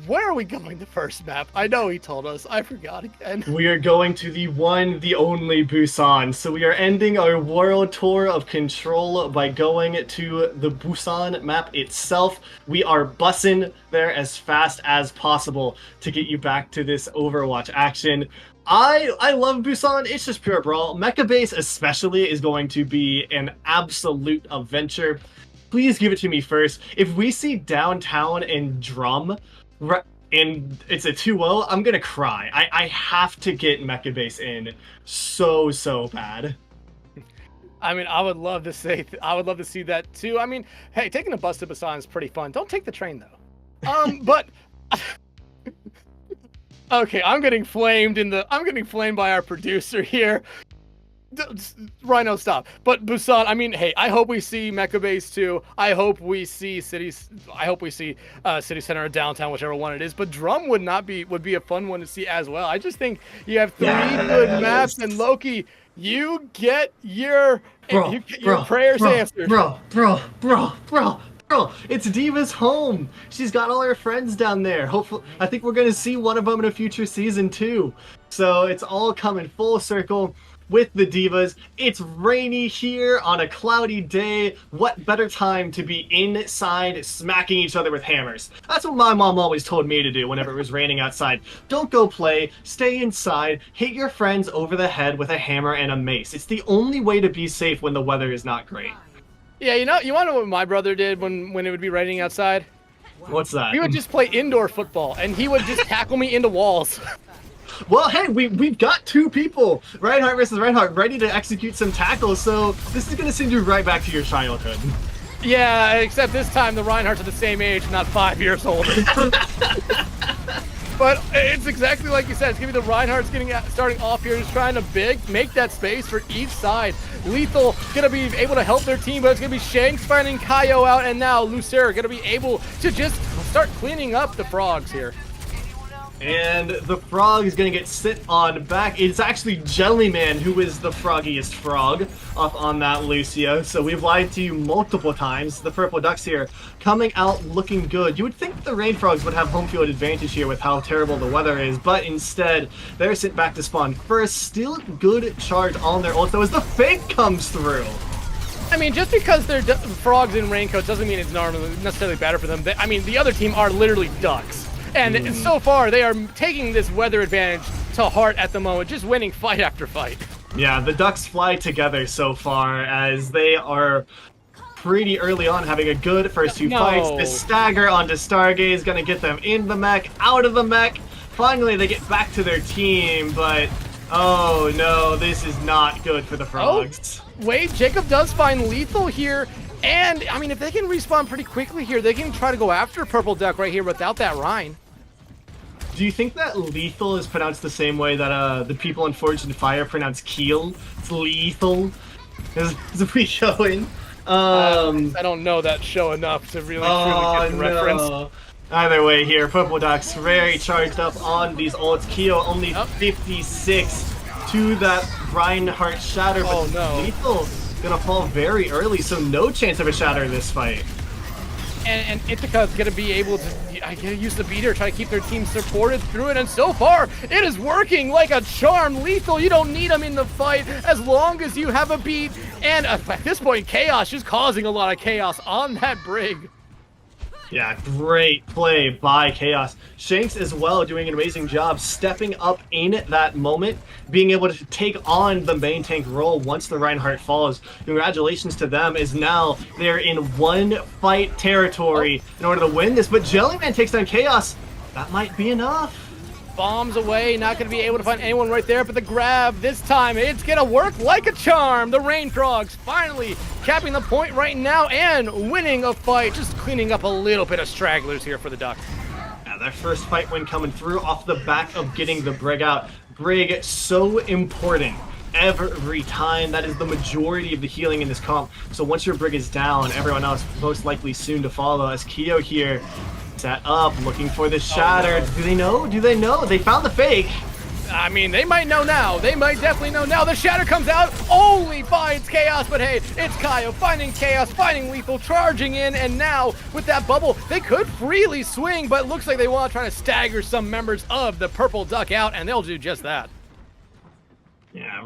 [SPEAKER 8] Where are we going the first map? I know he told us. I forgot again.
[SPEAKER 9] We are going to the one, the only Busan. So we are ending our world tour of Control by going to the Busan map itself. We are bussing there as fast as possible to get you back to this Overwatch action. I love Busan. It's just pure brawl. Mecha Base especially is going to be an absolute adventure. Please give it to me first. If we see downtown and drum, and it's a 2-0, I'm gonna cry. I have to get Mecha Base in so bad.
[SPEAKER 8] I mean, I would love to see that too. I mean, hey, taking a bus to Busan is pretty fun. Don't take the train though. But okay, I'm getting flamed by our producer here. Rhino, stop. But Busan, I mean, hey, I hope we see Mecha Base too. I hope we see City Center or downtown, whichever one it is. But Drum would be a fun one to see as well. I just think you have three good maps, and Loki, you get your prayers answered.
[SPEAKER 9] Bro, it's Diva's home. She's got all her friends down there. Hopefully, I think we're gonna see one of them in a future season too. So it's all coming full circle with the Divas. It's rainy here on a cloudy day. What better time to be inside smacking each other with hammers? That's what my mom always told me to do whenever it was raining outside. Don't go play, stay inside, hit your friends over the head with a hammer and a mace. It's the only way to be safe when the weather is not great.
[SPEAKER 8] Yeah, you want to know what my brother did when it would be raining outside?
[SPEAKER 9] What's that?
[SPEAKER 8] He would just play indoor football, and he would just tackle me into walls.
[SPEAKER 9] Well, hey, we've got two people, Reinhardt versus Reinhardt, ready to execute some tackles, so this is going to send you right back to your childhood.
[SPEAKER 8] Yeah, except this time the Reinhardts are the same age, not 5 years older. But it's exactly like you said. It's going to be the Reinhardts starting off here, just trying to make that space for each side. Lethal going to be able to help their team, but it's going to be Shanks finding Kaio out, and now Lucera going to be able to just start cleaning up the frogs here.
[SPEAKER 9] And the frog is going to get sit on back. It's actually Jellyman who is the froggiest frog up on that Lucio. So we've lied to you multiple times. The Purple Ducks here coming out looking good. You would think the Rain Frogs would have home field advantage here with how terrible the weather is, but instead they're sent back to spawn first. Still good charge on their ult, though, as the fake comes through.
[SPEAKER 8] I mean, just because they're frogs in raincoats doesn't mean it's necessarily better for them. I mean, the other team are literally ducks. And so far, they are taking this weather advantage to heart at the moment, just winning fight after fight.
[SPEAKER 9] Yeah, the Ducks fly together so far, as they are pretty early on having a good first two fights. The stagger onto Stargaze going to get them in the mech, out of the mech. Finally, they get back to their team, but oh no, this is not good for the Frogs.
[SPEAKER 8] Oh, wait, Jacob does find Lethal here. And, I mean, if they can respawn pretty quickly here, they can try to go after Purple Duck right here without that Rhine.
[SPEAKER 9] Do you think that Lethal is pronounced the same way that the people in Forged in Fire pronounce Keel? It's lethal. As we going.
[SPEAKER 8] I don't know that show enough to really truly get the reference.
[SPEAKER 9] Either way here, Purple Duck's very charged up on these ults. Keo only 56 to that Reinhardt shatter, but Lethal gonna fall very early, so no chance of a shatter in this fight.
[SPEAKER 8] And Ithaca's gonna be able to use the beater, try to keep their team supported through it, and so far, it is working like a charm. Lethal, you don't need him in the fight as long as you have a beat, and at this point, Chaos is causing a lot of chaos on that Brig.
[SPEAKER 9] Yeah, great play by Chaos. Shanks as well doing an amazing job stepping up in that moment, being able to take on the main tank role once the Reinhardt falls. Congratulations to them, as now they're in one fight territory in order to win this, but Jellyman takes down Chaos. That might be enough.
[SPEAKER 8] Bombs away, not going to be able to find anyone right there, but the grab this time, it's going to work like a charm. The Rain Frogs finally capping the point right now and winning a fight, just cleaning up a little bit of stragglers here for the Ducks.
[SPEAKER 9] Yeah, their first fight win coming through off the back of getting the Brig out. Brig, so important every time. That is the majority of the healing in this comp. So once your Brig is down, everyone else most likely soon to follow, as Keo here set up, looking for the shatter. Do they know? Do they know? They found the fake.
[SPEAKER 8] I mean, they might know now. They might definitely know now. The shatter comes out, only finds Chaos, but hey, it's Kaio finding Chaos, finding Lethal, charging in, and now with that bubble, they could freely swing, but it looks like they want to try to stagger some members of the Purple Duck out, and they'll do just that.
[SPEAKER 9] Yeah,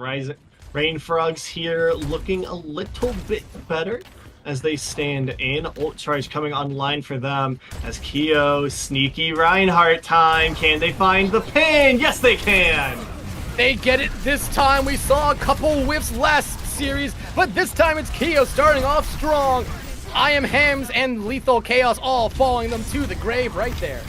[SPEAKER 9] Rain Frogs here looking a little bit better as they stand in. Ult charge coming online for them as Keo, sneaky Reinhardt time. Can they find the pin? Yes, they can!
[SPEAKER 8] They get it this time. We saw a couple whiffs last series, but this time it's Keo starting off strong. I Am Hams and Lethal Chaos all following them to the grave right there.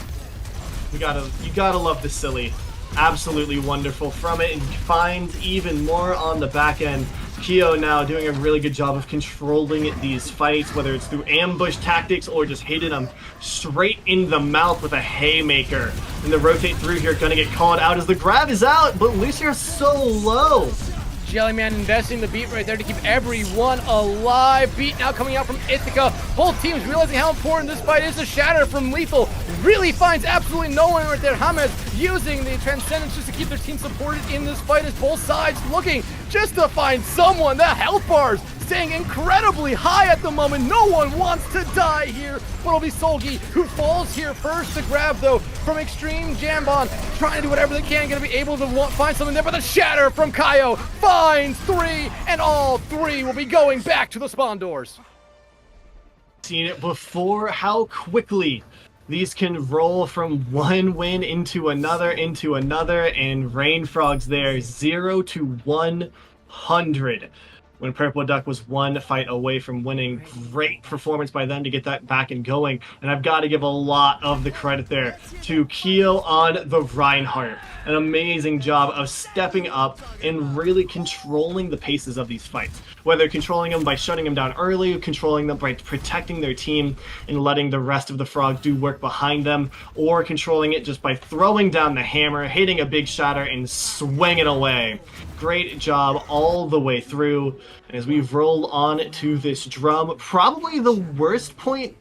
[SPEAKER 9] You gotta love the silly. Absolutely wonderful from it, and finds even more on the back end. Keo now doing a really good job of controlling these fights, whether it's through ambush tactics or just hitting them straight in the mouth with a haymaker. And the rotate through here gonna get called out as the grab is out, but Lucier's so low.
[SPEAKER 8] Jellyman investing the beat right there to keep everyone alive. Beat now coming out from Ithaca. Both teams realizing how important this fight is. The shatter from Lethal really finds absolutely no one right there. James using the Transcendence just to keep their team supported in this fight as both sides looking just to find someone. The health bars staying incredibly high at the moment. No one wants to die here, but it'll be Solgi who falls here first to grab though from Extreme Jambon, trying to do whatever they can, gonna be able to find something there, but the shatter from Kaio finds 3, and all 3 will be going back to the spawn doors.
[SPEAKER 9] Seen it before, how quickly these can roll from one win into another, and Rain Frog's there 0 to 100. When Purple Duck was one fight away from winning. Great performance by them to get that back and going. And I've got to give a lot of the credit there to Keo on the Reinhardt. An amazing job of stepping up and really controlling the paces of these fights. Whether controlling them by shutting them down early, controlling them by protecting their team and letting the rest of the Frogs do work behind them, or controlling it just by throwing down the hammer, hitting a big shatter, and swinging away. Great job all the way through. And as we roll on to this drum, probably the worst point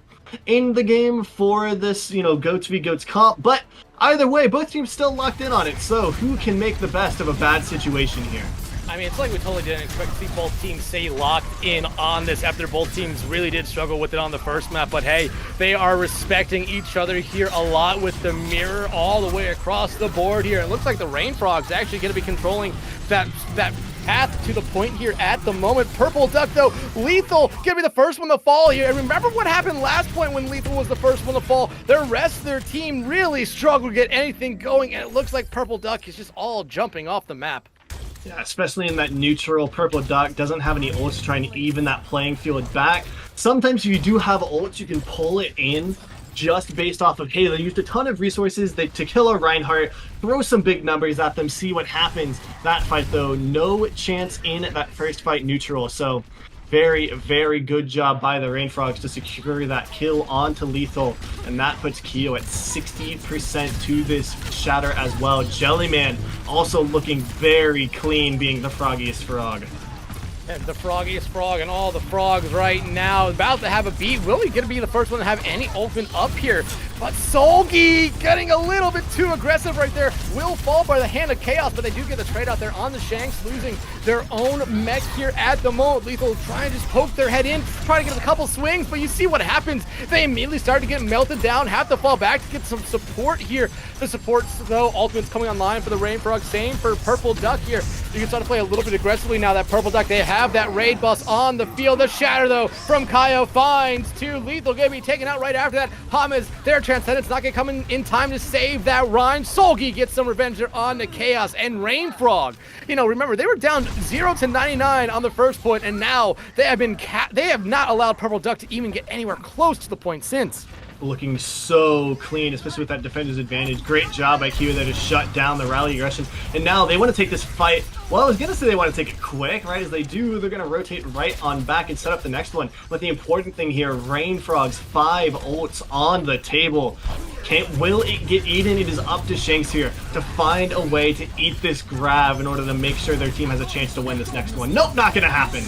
[SPEAKER 9] in the game for this, Goats v Goats comp, but either way, both teams still locked in on it, so who can make the best of a bad situation here?
[SPEAKER 8] I mean, it's like we totally didn't expect to see both teams stay locked in on this after both teams really did struggle with it on the first map. But hey, they are respecting each other here a lot with the mirror all the way across the board here. It looks like the Rain Frog's actually going to be controlling that path to the point here at the moment. Purple Duck, though, Lethal gonna be the first one to fall here. And remember what happened last point when Lethal was the first one to fall. The rest of their team really struggled to get anything going, and it looks like Purple Duck is just all jumping off the map.
[SPEAKER 9] Yeah, especially in that neutral. Purple Duck doesn't have any ults to try and even that playing field back. Sometimes if you do have ults, you can pull it in just based off of, hey, they used a ton of resources to kill a Reinhardt, throw some big numbers at them, see what happens. That fight, though, no chance in that first fight neutral. So very, very good job by the Rain Frogs to secure that kill onto Lethal, and that puts Keo at 60% to this shatter as well. Jellyman also looking very clean, being the froggiest frog.
[SPEAKER 8] And the froggiest frog and all the frogs right now about to have a beat. Really going to be the first one to have any ultimate up here. But Solgi getting a little bit too aggressive right there. Will fall by the hand of Chaos, but they do get the trade out there on the Shanks, losing their own mech here at the moment. Lethal trying to just poke their head in, trying to get a couple swings, but you see what happens. They immediately start to get melted down, have to fall back to get some support here. The supports, though, ultimates coming online for the Rain Frog. Same for Purple Duck here. You can start to play a little bit aggressively now that Purple Duck, they have that raid boss on the field. The shatter, though, from Kaio finds 2. Lethal going to be taken out right after that. James, their Transcendence not going to come in time to save that Rhyme. Solgi gets some revenge there on the Chaos and Rain Frog. Remember, they were down 0 to 99 on the first point, and now they have not allowed Purple Duck to even get anywhere close to the point since.
[SPEAKER 9] Looking so clean, especially with that defender's advantage. Great job by Keo there to shut down the rally aggression. And now they want to take this fight. Well, I was going to say they want to take it quick, right? As they do, they're going to rotate right on back and set up the next one. But the important thing here, Rain Frog's 5 ults on the table. Will it get eaten? It is up to Shanks here to find a way to eat this grab in order to make sure their team has a chance to win this next one. Nope, not going to happen.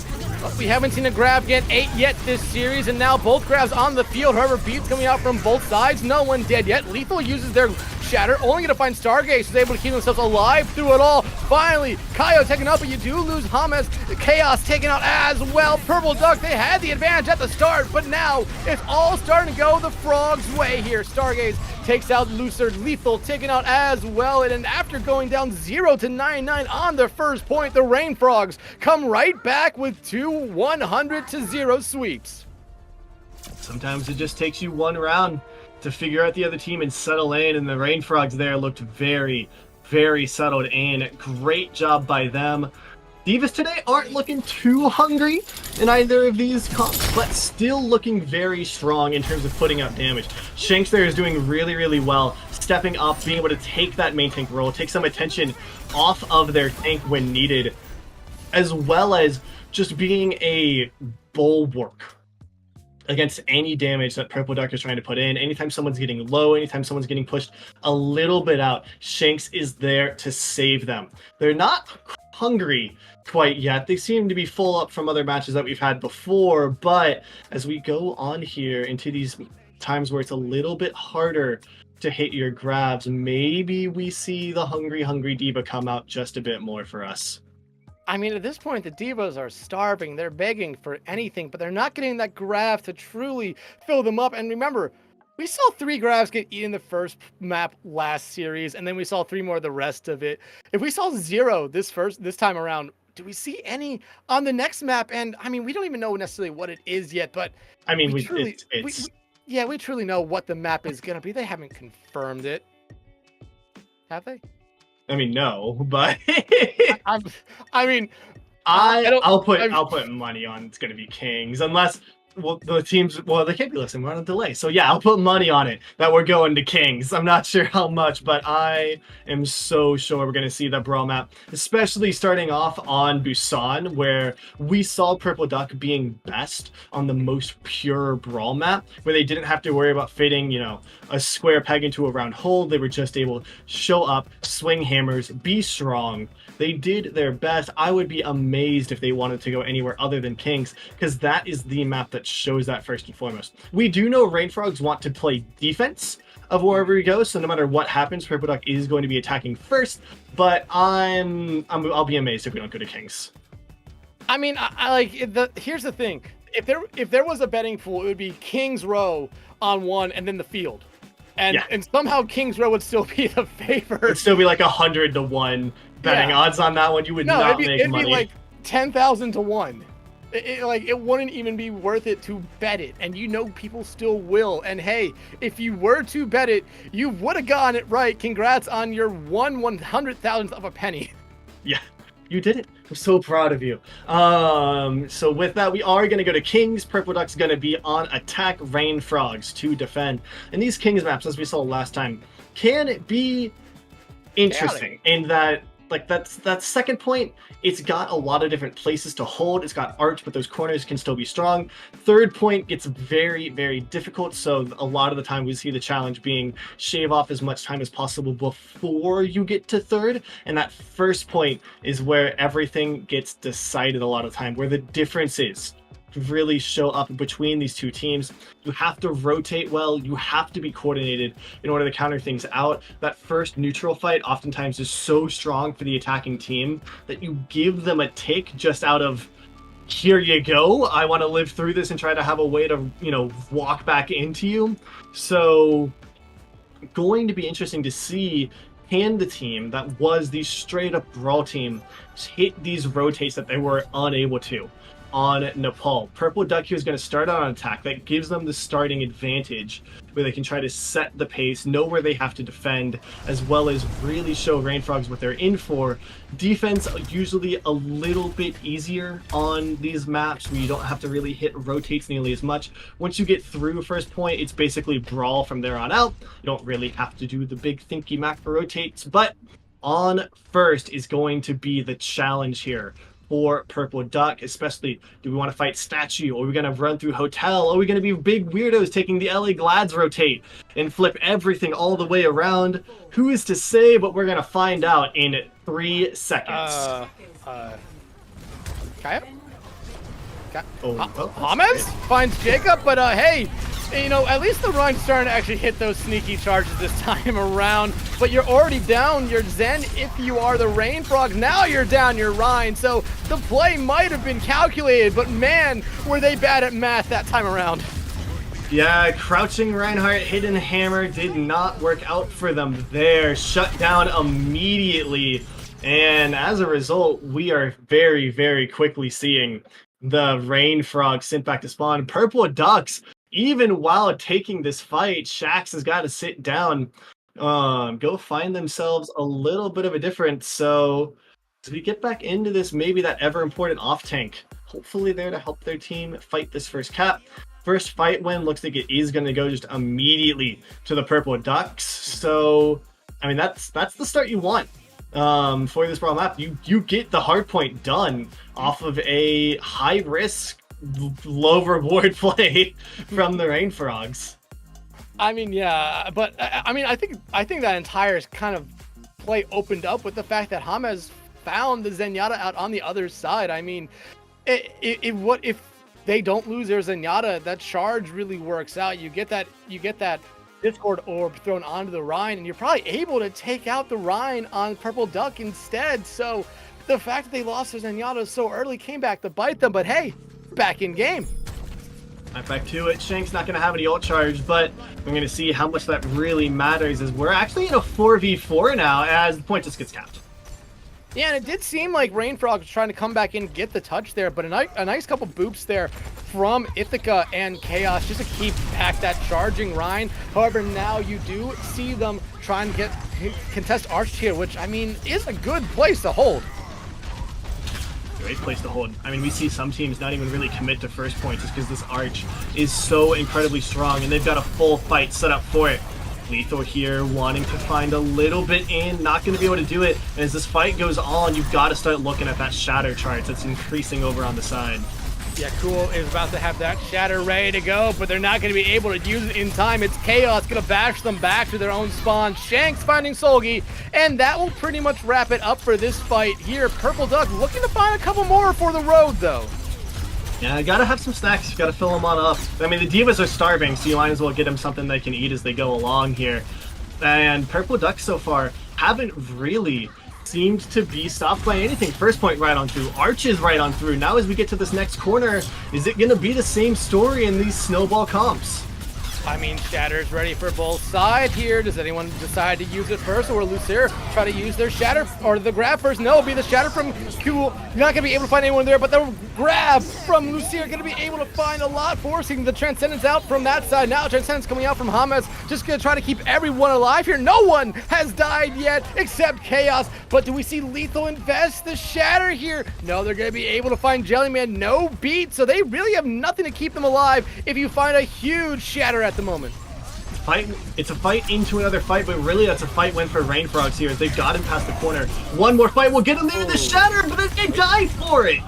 [SPEAKER 8] We haven't seen a grab get 8 yet this series, and now both grabs on the field. However, beats coming out from both sides. No one dead yet. Lethal uses their shatter, only going to find Stargaze, is able to keep themselves alive through it all. Finally, Kaio taken out, but you do lose James. Chaos taken out as well. Purple Duck, they had the advantage at the start, but now it's all starting to go the Frogs' way here. Stargaze takes out Lucid. Lethal taken out as well, and after going down 0 to 99 on the first point, the Rain Frogs come right back with 2 100 to 0 sweeps.
[SPEAKER 9] Sometimes it just takes you one round to figure out the other team and settle in, and the Rain Frogs there looked very, very settled in. Great job by them. Divas today aren't looking too hungry in either of these comps, but still looking very strong in terms of putting out damage. Shanks there is doing really, really well, stepping up, being able to take that main tank role, take some attention off of their tank when needed, as well as just being a bulwark against any damage that Purple Duck is trying to put in. Anytime someone's getting low, anytime someone's getting pushed a little bit out, Shanks is there to save them. They're not hungry quite yet. They seem to be full up from other matches that we've had before, but as we go on here into these times where it's a little bit harder to hit your grabs, maybe we see the hungry diva come out just a bit more for us.
[SPEAKER 8] I mean, at this point, the Divas are starving. They're begging for anything, but they're not getting that grab to truly fill them up. And remember, we saw 3 grabs get eaten the first map last series, and then we saw 3 more the rest of it. If we saw 0 this time around, do we see any on the next map? And I mean, we don't even know necessarily what it is yet, but
[SPEAKER 9] I mean,
[SPEAKER 8] we truly know what the map is going to be. They haven't confirmed it. Have they?
[SPEAKER 9] I mean, no, but I'll put money on it's gonna be Kings, unless the teams they can't be listening. We're on a delay, so yeah, I'll put money on it that we're going to Kings. I'm not sure how much, but I am so sure we're gonna see the brawl map, especially starting off on Busan, where we saw Purple Duck being best on the most pure brawl map, where they didn't have to worry about fitting, a square peg into a round hole. They were just able to show up, swing hammers, be strong. They did their best. I would be amazed if they wanted to go anywhere other than Kings, because that is the map that shows that first and foremost. We do know Rainfrogs want to play defense of wherever he goes, so no matter what happens, Purple Duck is going to be attacking first, but I'll be amazed if we don't go to Kings.
[SPEAKER 8] I mean, here's the thing. If there was a betting pool, it would be Kings Row on one and then the field. And somehow Kings Row would still be the favorite.
[SPEAKER 9] It'd still be like 100 to 1 betting odds on that one. You would not make money.
[SPEAKER 8] It'd be like 10,000 to 1. It wouldn't even be worth it to bet it. And people still will. And hey, if you were to bet it, you would have gotten it right. Congrats on your 1/100,000th of a penny.
[SPEAKER 9] Yeah. You did it. I'm so proud of you. So with that, we are going to go to Kings. Purple Duck's going to be on attack, Rain Frogs to defend. And these Kings maps, as we saw last time, can be interesting in that, that second point, it's got a lot of different places to hold. It's got arch, but those corners can still be strong. Third point gets very, very difficult. So a lot of the time we see the challenge being shave off as much time as possible before you get to third. And that first point is where everything gets decided a lot of time, where the difference is really show up between these two teams. You have to rotate well, you have to be coordinated in order to counter things out. That first neutral fight oftentimes is so strong for the attacking team that you give them a take just out of, here you go, I want to live through this and try to have a way to, walk back into you. So going to be interesting to see, can the team that was the straight up brawl team hit these rotates that they were unable to on Nepal. Purple Duck here is going to start out on attack. That gives them the starting advantage where they can try to set the pace, know where they have to defend, as well as really show Rainfrogs what they're in for. Defense usually a little bit easier on these maps where you don't have to really hit rotates nearly as much. Once you get through first point, it's basically brawl from there on out. You don't really have to do the big thinky macro rotates, but on first is going to be the challenge here for Purple Duck, especially, do we want to fight Statue? Are we going to run through Hotel? Are we going to be big weirdos taking the LA Glads rotate and flip everything all the way around? Who is to say, but we're going to find out in 3 seconds.
[SPEAKER 8] Kaya?
[SPEAKER 9] Oh,
[SPEAKER 8] Hamas finds Jacob, but hey, at least the Rhine's starting to actually hit those sneaky charges this time around. But you're already down your Zen if you are the Rain Frog. Now you're down your Rhine. So the play might have been calculated, but man, were they bad at math that time around.
[SPEAKER 9] Yeah, crouching Reinhardt, hidden hammer did not work out for them there. Shut down immediately. And as a result, we are very, very quickly seeing the Rain Frog sent back to spawn. Purple Ducks, even while taking this fight, Shax has got to sit down go find themselves a little bit of a difference. So as we get back into this, maybe that ever important off tank, hopefully there to help their team fight this first cap. First fight win looks like it is going to go just immediately to the Purple Ducks. So I mean, that's the start you want for this brawl map. You get the hard point done off of a high risk, low reward play from the Rain Frogs.
[SPEAKER 8] I mean, yeah, but I mean, I think that entire kind of play opened up with the fact that James found the Zenyatta out on the other side. I mean, what if they don't lose their Zenyatta? That charge really works out. You get that Discord orb thrown onto the Rhine, and you're probably able to take out the Rhine on Purple Duck instead. So the fact that they lost their Zenyatta so early came back to bite them, but hey, back in game.
[SPEAKER 9] Right back to it. Shank's not going to have any ult charge, but we're going to see how much that really matters as we're actually in a 4v4 now as the point just gets capped.
[SPEAKER 8] Yeah, and it did seem like Rainfrog was trying to come back in and get the touch there, but a nice couple boops there from Ithaca and Chaos just to keep back that charging Rhine. However, now you do see them trying to contest Arch here, which, I mean, is a good place to hold.
[SPEAKER 9] Great place to hold. I mean, we see some teams not even really commit to first point just because this Arch is so incredibly strong, and they've got a full fight set up for it. Lethal here wanting to find a little bit in, not going to be able to do it. And as this fight goes on, you've got to start looking at that shatter chart that's increasing over on the side.
[SPEAKER 8] Yeah, Cool is about to have that shatter ready to go, but they're not going to be able to use it in time. It's Chaos going to bash them back to their own spawn. Shanks finding Solgi, and that will pretty much wrap it up for this fight here. Purple Duck looking to find a couple more for the road, though.
[SPEAKER 9] Yeah, you gotta have some snacks. You gotta fill them on up. I mean, the Divas are starving, so you might as well get them something they can eat as they go along here. And Purple Duck so far haven't really seemed to be stopped by anything. First point right on through. Arches right on through. Now as we get to this next corner, is it gonna be the same story in these snowball comps?
[SPEAKER 8] I mean, Shatter's ready for both sides here. Does anyone decide to use it first, or will Lucier try to use their Shatter, or the grab first? No, it'll be the Shatter from Cool. You're not going to be able to find anyone there, but the grab from Lucier going to be able to find a lot, forcing the Transcendence out from that side. Now Transcendence coming out from James, just going to try to keep everyone alive here. No one has died yet, except Chaos. But do we see Lethal invest the Shatter here? No, they're going to be able to find Jellyman. No beat, so they really have nothing to keep them alive if you find a huge Shatter at the moment.
[SPEAKER 9] It's a fight into another fight, but really that's a fight win for Rain Frogs here as they've got him past the corner. One more fight will get him into the Shatter, but they die for it.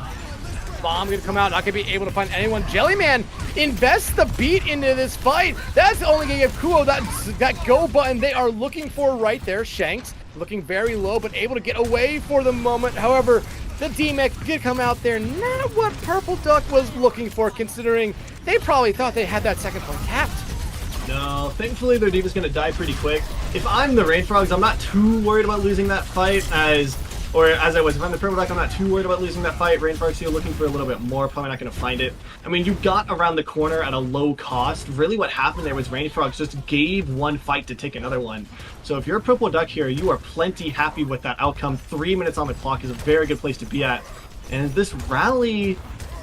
[SPEAKER 8] Bomb gonna come out, not gonna be able to find anyone. Jellyman invests the beat into this fight. That's only gonna give Kuo that go button they are looking for right there. Shanks looking very low, but able to get away for the moment. However, the D-Mech did come out there, not what Purple Duck was looking for, considering they probably thought they had that second point capped.
[SPEAKER 9] No, thankfully their Diva's gonna die pretty quick. If I'm the Rain Frogs, I'm not too worried about losing that fight if I'm the Purple Duck, I'm not too worried about losing that fight. Rain Frogs here looking for a little bit more, probably not gonna find it. I mean, you got around the corner at a low cost. Really what happened there was Rain Frogs just gave one fight to take another one. So if you're a Purple Duck here, you are plenty happy with that outcome. 3 minutes on the clock is a very good place to be at. And this rally,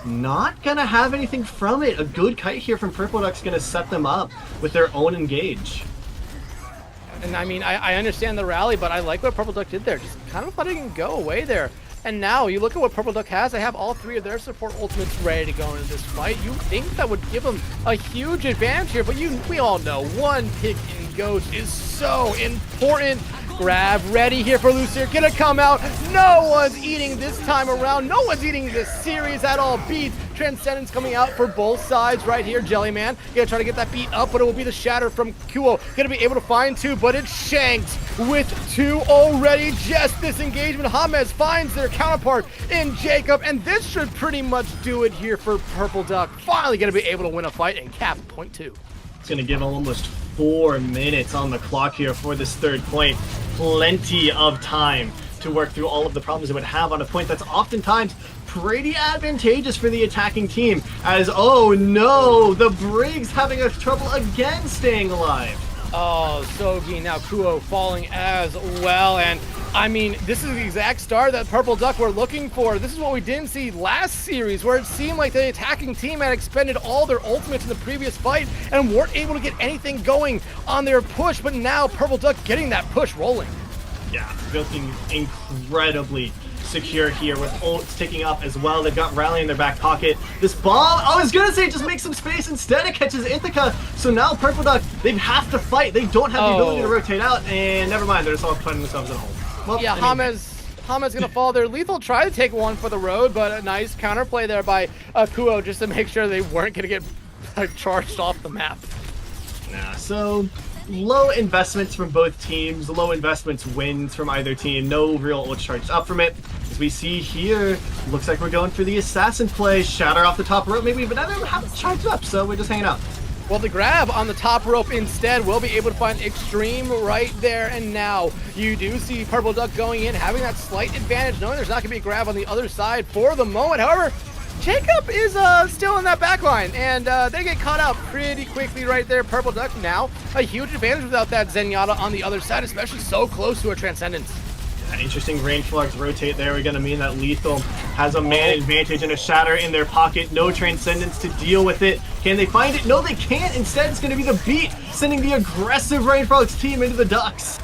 [SPEAKER 9] not gonna have anything from it. A good kite here from Purple Duck's gonna set them up with their own engage.
[SPEAKER 8] And I mean, I understand the rally, but I like what Purple Duck did there. Just kind of letting him go away there. And now you look at what Purple Duck has. They have all three of their support ultimates ready to go into this fight. You think that would give them a huge advantage here, but we all know one pick in Ghost is so important. Grab ready here for Lucier, gonna come out. No one's eating this time around. No one's eating this series at all. Beat Transcendence coming out for both sides right here. Jellyman gonna try to get that beat up, but it will be the Shatter from Kuo. Gonna be able to find two, but it's Shanks with two already. Just this engagement. James finds their counterpart in Jacob, and this should pretty much do it here for Purple Duck. Finally gonna be able to win a fight and cap point 2.
[SPEAKER 9] It's gonna give almost 4 minutes on the clock here for this third point. Plenty of time to work through all of the problems it would have on a point that's oftentimes pretty advantageous for the attacking team. As, oh no, the Briggs having a trouble again staying alive.
[SPEAKER 8] Oh, Sogi, now Kuo falling as well. And I mean, this is the exact start that Purple Duck were looking for. This is what we didn't see last series, where it seemed like the attacking team had expended all their ultimates in the previous fight and weren't able to get anything going on their push. But now Purple Duck getting that push rolling.
[SPEAKER 9] Yeah, looking incredibly secure here with ults ticking up as well. They've got Rally in their back pocket. This bomb, I was gonna say just make some space, instead it catches Ithaca. So now Purple Duck, they have to fight. They don't have the ability to rotate out, and never mind, they're just all putting themselves in a hole. Well,
[SPEAKER 8] yeah, Hama's gonna fall there. Lethal tried to take one for the road, but a nice counterplay there by Kuo just to make sure they weren't gonna get charged off the map.
[SPEAKER 9] Nah, so low investments from both teams, low investments wins from either team, no real ult charges up from it. As we see here, looks like we're going for the assassin play, shatter off the top rope, maybe, but I don't have it charged up, so we're just hanging out.
[SPEAKER 8] Well, the grab on the top rope instead will be able to find Extreme right there, and now you do see Purple Duck going in, having that slight advantage, knowing there's not going to be a grab on the other side for the moment. However, Jacob is still in that backline, and they get caught out pretty quickly right there. Purple Duck now a huge advantage without that Zenyatta on the other side, especially so close to a Transcendence.
[SPEAKER 9] Interesting range flags rotate there. We're going to mean that Lethal has a man advantage and a shatter in their pocket. No Transcendence to deal with it. Can they find it? No, they can't. Instead, it's going to be the beat, sending the aggressive Rainfrog's team into the Ducks.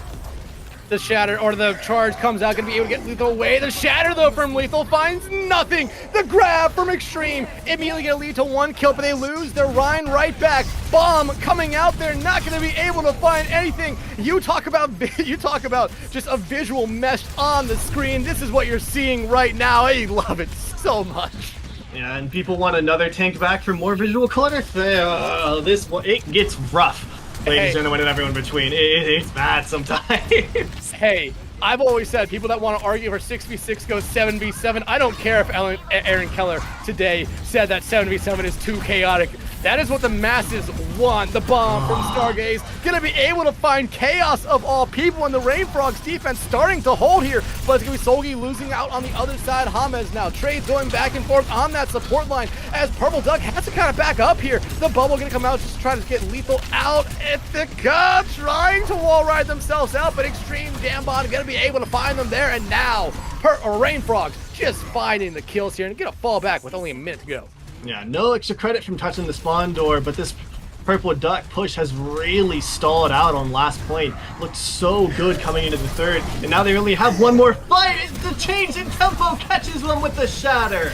[SPEAKER 8] The shatter, or the charge comes out, gonna be able to get Lethal away. The shatter, though, from Lethal finds nothing. The grab from Extreme, immediately gonna lead to one kill, but they lose their Rhine right back. Bomb coming out there, not gonna be able to find anything. You talk about just a visual mesh on the screen. This is what you're seeing right now. I love it so much.
[SPEAKER 9] Yeah, and people want another tank back for more visual clutter. It gets rough. Ladies and gentlemen and everyone between, it's bad sometimes.
[SPEAKER 8] Hey, I've always said people that want to argue for 6v6 go 7v7. I don't care if Aaron Keller today said that 7v7 is too chaotic. That is what the masses want. The bomb from Stargaze gonna be able to find Chaos of all people, and the Rainfrog's defense starting to hold here, but it's gonna be Solgi losing out on the other side. James now trades going back and forth on that support line as Purple Duck has to kind of back up here. The bubble gonna come out just trying to get Lethal out. Ithaca trying to wall ride themselves out, but Extreme Dambon gonna be able to find them there, and now Rainfrog just finding the kills here and gonna fall back with only a minute to go.
[SPEAKER 9] Yeah, no extra credit from touching the spawn door, but this Purple Duck push has really stalled out on last point. Looked so good coming into the third, and now they only have one more fight. The change in tempo catches one with the shatter.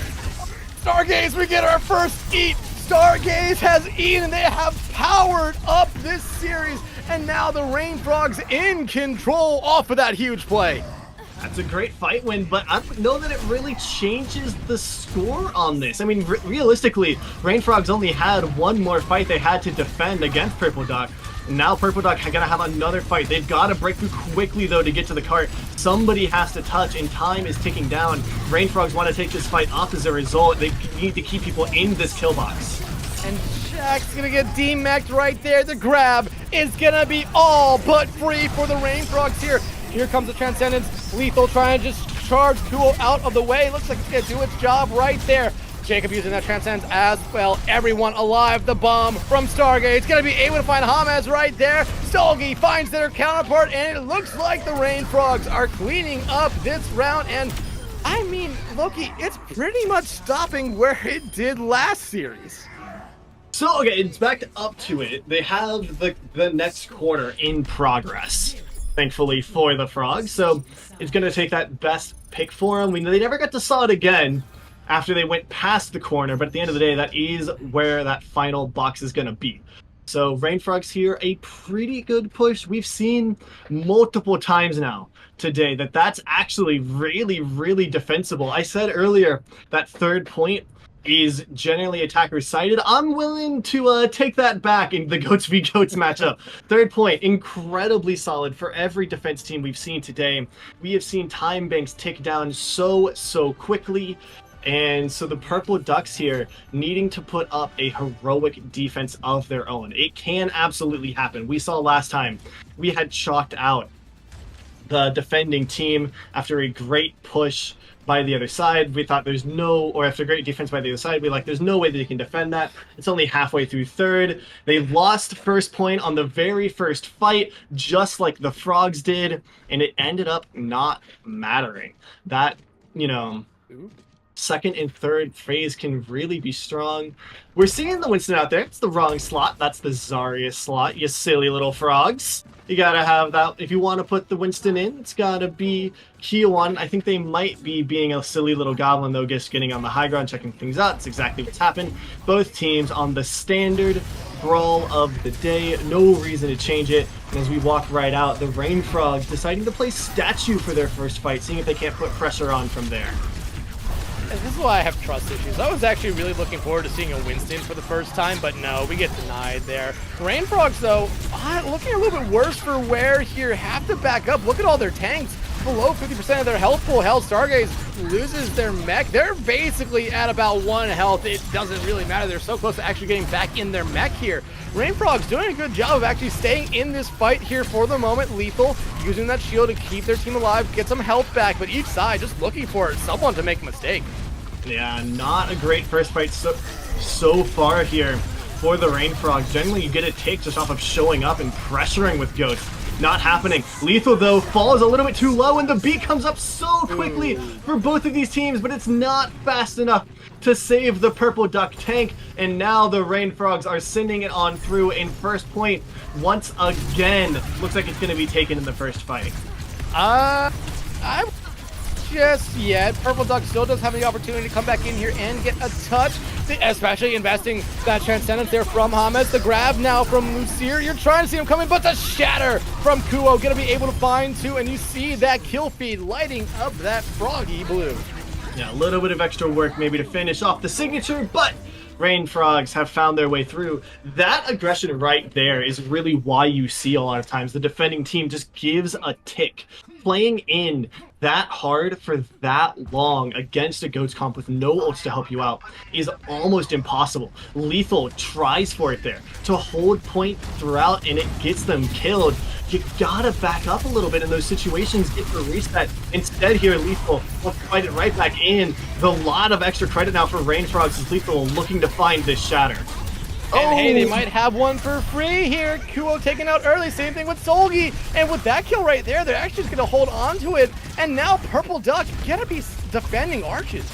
[SPEAKER 8] Stargaze, we get our first eat. Stargaze has eaten, they have powered up this series, and now the Rainfrog's in control off of that huge play.
[SPEAKER 9] That's a great fight win, but I don't know that it really changes the score on this. I mean, realistically, Rainfrog's only had one more fight they had to defend against Purple Duck. And now Purple Duck are gonna have another fight. They've got to break through quickly, though, to get to the cart. Somebody has to touch, and time is ticking down. Rainfrogs want to take this fight off as a result. They need to keep people in this kill box.
[SPEAKER 8] And Shaq's gonna get D-Mexed right there. The grab is gonna be all but free for the Rainfrogs here. Here comes the Transcendence. Lethal trying to just charge Kuo out of the way. Looks like it's gonna do its job right there. Jacob using that Transcendence as well. Everyone alive. The bomb from Stargate. Gonna be able to find James right there. Stolgi finds their counterpart, and it looks like the Rainfrogs are cleaning up this round. And I mean, Loki, it's pretty much stopping where it did last series.
[SPEAKER 9] So, okay, it's back up to it. They have the next quarter in progress, thankfully, for the Frogs. So it's going to take that best pick for them. They never got to saw it again after they went past the corner, but at the end of the day, that is where that final box is going to be. So Rainfrogs here, a pretty good push. We've seen multiple times now today that's actually really, really defensible. I said earlier that third point is generally attacker sided. I'm willing to take that back in the Goats v Goats matchup. Third point, incredibly solid for every defense team we've seen today. We have seen time banks tick down so quickly. And so the Purple Ducks here needing to put up a heroic defense of their own. It can absolutely happen. We saw last time we had chalked out the defending team after a great push by the other side. We thought there's no, or after great defense by the other side, we like there's no way that they can defend that. It's only halfway through third. They lost first point on the very first fight, just like the Frogs did, and it ended up not mattering. That, you know, second and third phase can really be strong. We're seeing the Winston out there. It's the wrong slot. That's the Zarya slot, you silly little frogs. You gotta have that. If you want to put the Winston in, it's gotta be Q1. I think they might be being a silly little goblin, though, just getting on the high ground, checking things out. That's exactly what's happened. Both teams on the standard brawl of the day. No reason to change it. And as we walk right out, the Rain Frogs deciding to play Statue for their first fight, seeing if they can't put pressure on from there.
[SPEAKER 8] And this is why I have trust issues. I was actually really looking forward to seeing a Winston for the first time, but no, we get denied there. Rain Frogs, though, looking a little bit worse for wear here. Have to back up. Look at all their tanks. Below 50% of their health pool. Hell, Stargaze loses their mech. They're basically at about 1 health. It doesn't really matter. They're so close to actually getting back in their mech here. Rain Frog's doing a good job of actually staying in this fight here for the moment. Lethal using that shield to keep their team alive, get some health back, but each side just looking for someone to make a mistake.
[SPEAKER 9] Yeah, not a great first fight so far here for the Rain Frogs. Generally, you get a take just off of showing up and pressuring with Goats. Not happening. Lethal, though, falls a little bit too low, and the beat comes up so quickly for both of these teams, but it's not fast enough to save the Purple Duck tank, and now the Rain Frogs are sending it on through in first point once again. Looks like it's going to be taken in the first fight.
[SPEAKER 8] I'm just yet. Purple Duck still does have the opportunity to come back in here and get a touch, especially investing that Transcendence there from Hamas. The grab now from Lucir. You're trying to see him coming, but the shatter from Kuo going to be able to find two, and you see that kill feed lighting up that froggy blue.
[SPEAKER 9] Yeah, a little bit of extra work maybe to finish off the signature, but Rain Frogs have found their way through. That aggression right there is really why you see a lot of times the defending team just gives a tick. Playing in that hard for that long against a Goats comp with no ults to help you out is almost impossible. Lethal tries for it there to hold point throughout, and it gets them killed. You gotta back up a little bit in those situations, get the reset. Instead here, Lethal will fight it right back in. The lot of extra credit now for Rain Frogs as Lethal looking to find this shatter.
[SPEAKER 8] And hey, they might have one for free here. Kuo taken out early. Same thing with Solgi. And with that kill right there, they're actually just going to hold on to it. And now Purple Duck gonna be defending Arches.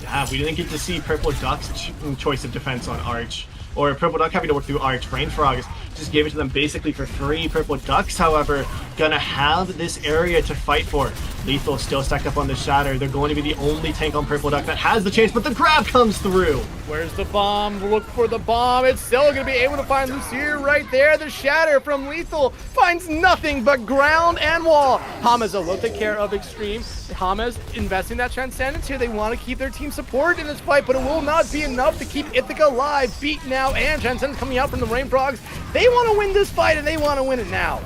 [SPEAKER 9] Yeah, we didn't get to see Purple Duck's choice of defense on Arch. Or Purple Duck having to work through Arch. Rain Frogs just gave it to them basically for free. Purple Ducks, however, gonna have this area to fight for. Lethal still stacked up on the Shatter. They're going to be the only tank on Purple Duck that has the chance, but the grab comes through.
[SPEAKER 8] Where's the bomb? Look for the bomb. It's still going to be able to find Lucir right there. The Shatter from Lethal finds nothing but ground and wall. Hamaza will take care of Extreme. Hamas investing that Transcendence here. They want to keep their team supported in this fight, but it will not be enough to keep Ithaca alive. Beat now, and Transcendence coming out from the Rain Frogs. They want to win this fight, and they want to win it now.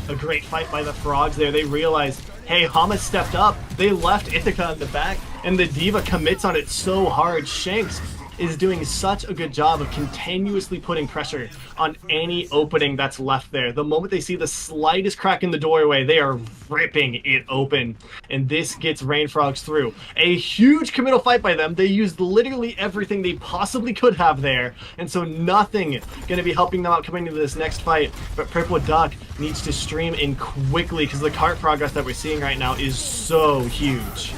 [SPEAKER 9] A great fight by the Frogs there. They realized, hey, Hamas stepped up. They left Ithaca in the back, and the Diva commits on it so hard. Shanks is doing such a good job of continuously putting pressure on any opening that's left there. The moment they see the slightest crack in the doorway, they are ripping it open. And this gets Rain Frogs through. A huge committal fight by them. They used literally everything they possibly could have there. And so nothing going to be helping them out coming into this next fight. But Purple Duck needs to stream in quickly because the cart progress that we're seeing right now is so huge.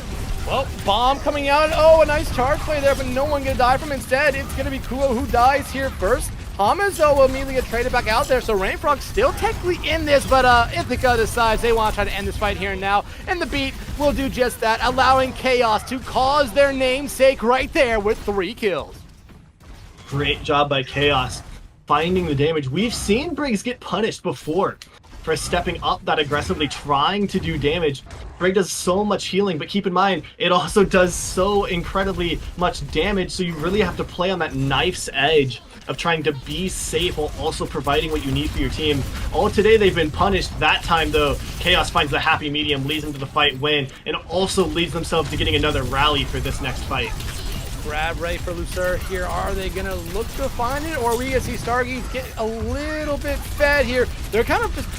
[SPEAKER 8] Well, bomb coming out. Oh, a nice charge play there, but no one gonna die from it. Instead, it's gonna be Kuo who dies here first. Hamazo will immediately get traded back out there, so Rain Frog's still technically in this, but Ithaca decides they want to try to end this fight here and now, and the beat will do just that, allowing Chaos to cause their namesake right there with 3 kills.
[SPEAKER 9] Great job by Chaos, finding the damage. We've seen Briggs get punished before for stepping up that aggressively, trying to do damage. Brig does so much healing, but keep in mind, it also does so incredibly much damage, so you really have to play on that knife's edge of trying to be safe while also providing what you need for your team. All today they've been punished. That time though, Chaos finds the happy medium, leads them to the fight win, and also leads themselves to getting another rally for this next fight.
[SPEAKER 8] Grab ready for Lucir here. Are they gonna look to find it, or are we gonna see Stargaze get a little bit fed here? They're kind of just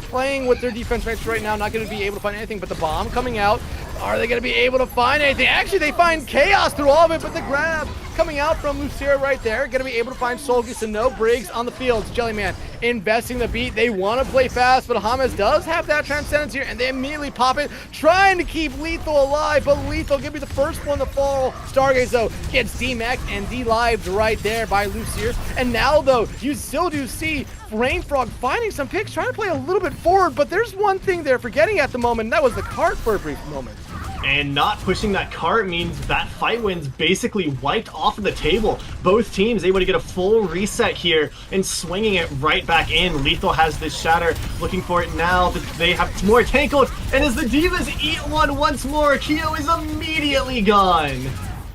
[SPEAKER 8] playing with their defense rates right now, not going to be able to find anything, but the bomb coming out. Are they going to be able to find anything? Actually, they find chaos through all of it, but the grab coming out from Lucero right there, going to be able to find Solgi, so no Briggs on the field. Jellyman investing the beat. They want to play fast, but Hamas does have that transcendence here, and they immediately pop it, trying to keep Lethal alive, but Lethal going to be the first one to fall. Stargaze, though, gets D-Mac and D-Lived right there by Lucero. And now, though, you still do see Rainfrog finding some picks, trying to play a little bit forward, but there's one thing they're forgetting at the moment, and that was the cart for a brief moment.
[SPEAKER 9] And not pushing that cart means that fight win's basically wiped off of the table. Both teams able to get a full reset here and swinging it right back in. Lethal has this shatter, looking for it now. They have more tankled, and as the Divas eat one once more, Keo is immediately gone.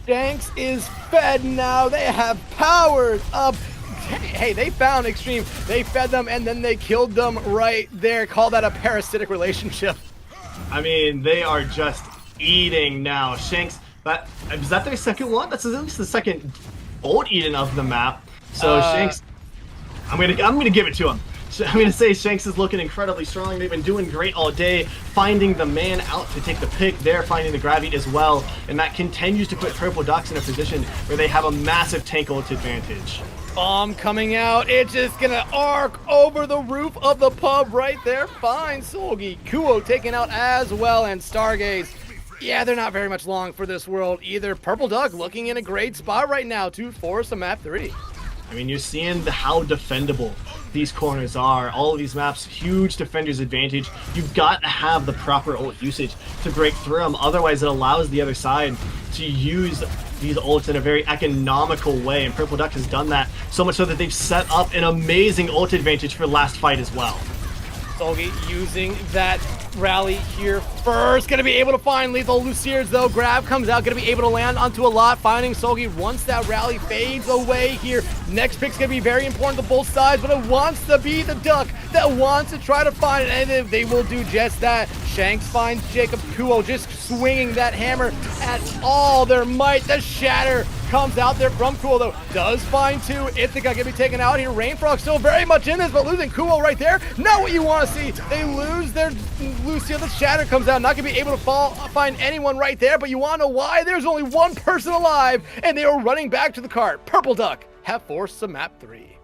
[SPEAKER 8] Shanks is fed now. They have powered up. Hey, they found Extreme. They fed them, and then they killed them right there. Call that a parasitic relationship.
[SPEAKER 9] I mean, they are just eating now. Shanks, is that their second one? That's at least the second ult eaten of the map. So Shanks, I'm gonna give it to him. I'm gonna say Shanks is looking incredibly strong. They've been doing great all day, finding the man out to take the pick there, finding the grab eat as well, and that continues to put Purple Ducks in a position where they have a massive tank ult advantage.
[SPEAKER 8] Bomb coming out. It's just gonna arc over the roof of the pub right there. Fine, Solgi. Kuo taken out as well, and Stargaze. Yeah, they're not very much long for this world either. Purple Duck looking in a great spot right now to force a map 3.
[SPEAKER 9] I mean, you're seeing how defendable these corners are. All of these maps, huge defender's advantage. You've got to have the proper ult usage to break through them. Otherwise, it allows the other side to use these ults in a very economical way. And Purple Duck has done that so much so that they've set up an amazing ult advantage for last fight as well.
[SPEAKER 8] Solgi using that rally here first. Going to be able to find Lethal. Lucere's, though, grab comes out. Going to be able to land onto a lot. Finding Solgi once that rally fades away here. Next pick's going to be very important to both sides, but it wants to be the Duck that wants to try to find it, and they will do just that. Shanks finds Jacob. Kuo just swinging that hammer at all their might. The shatter comes out there from Kuo, though. Does find two. Ithaca going to be taken out here. Rainfrog still very much in this, but losing Kuo right there. Not what you want to see. They lose their Lucio. The shatter comes out. Not going to be able to find anyone right there, but you want to know why? There's only one person alive, and they are running back to the cart. Purple Duck have forced the map 3.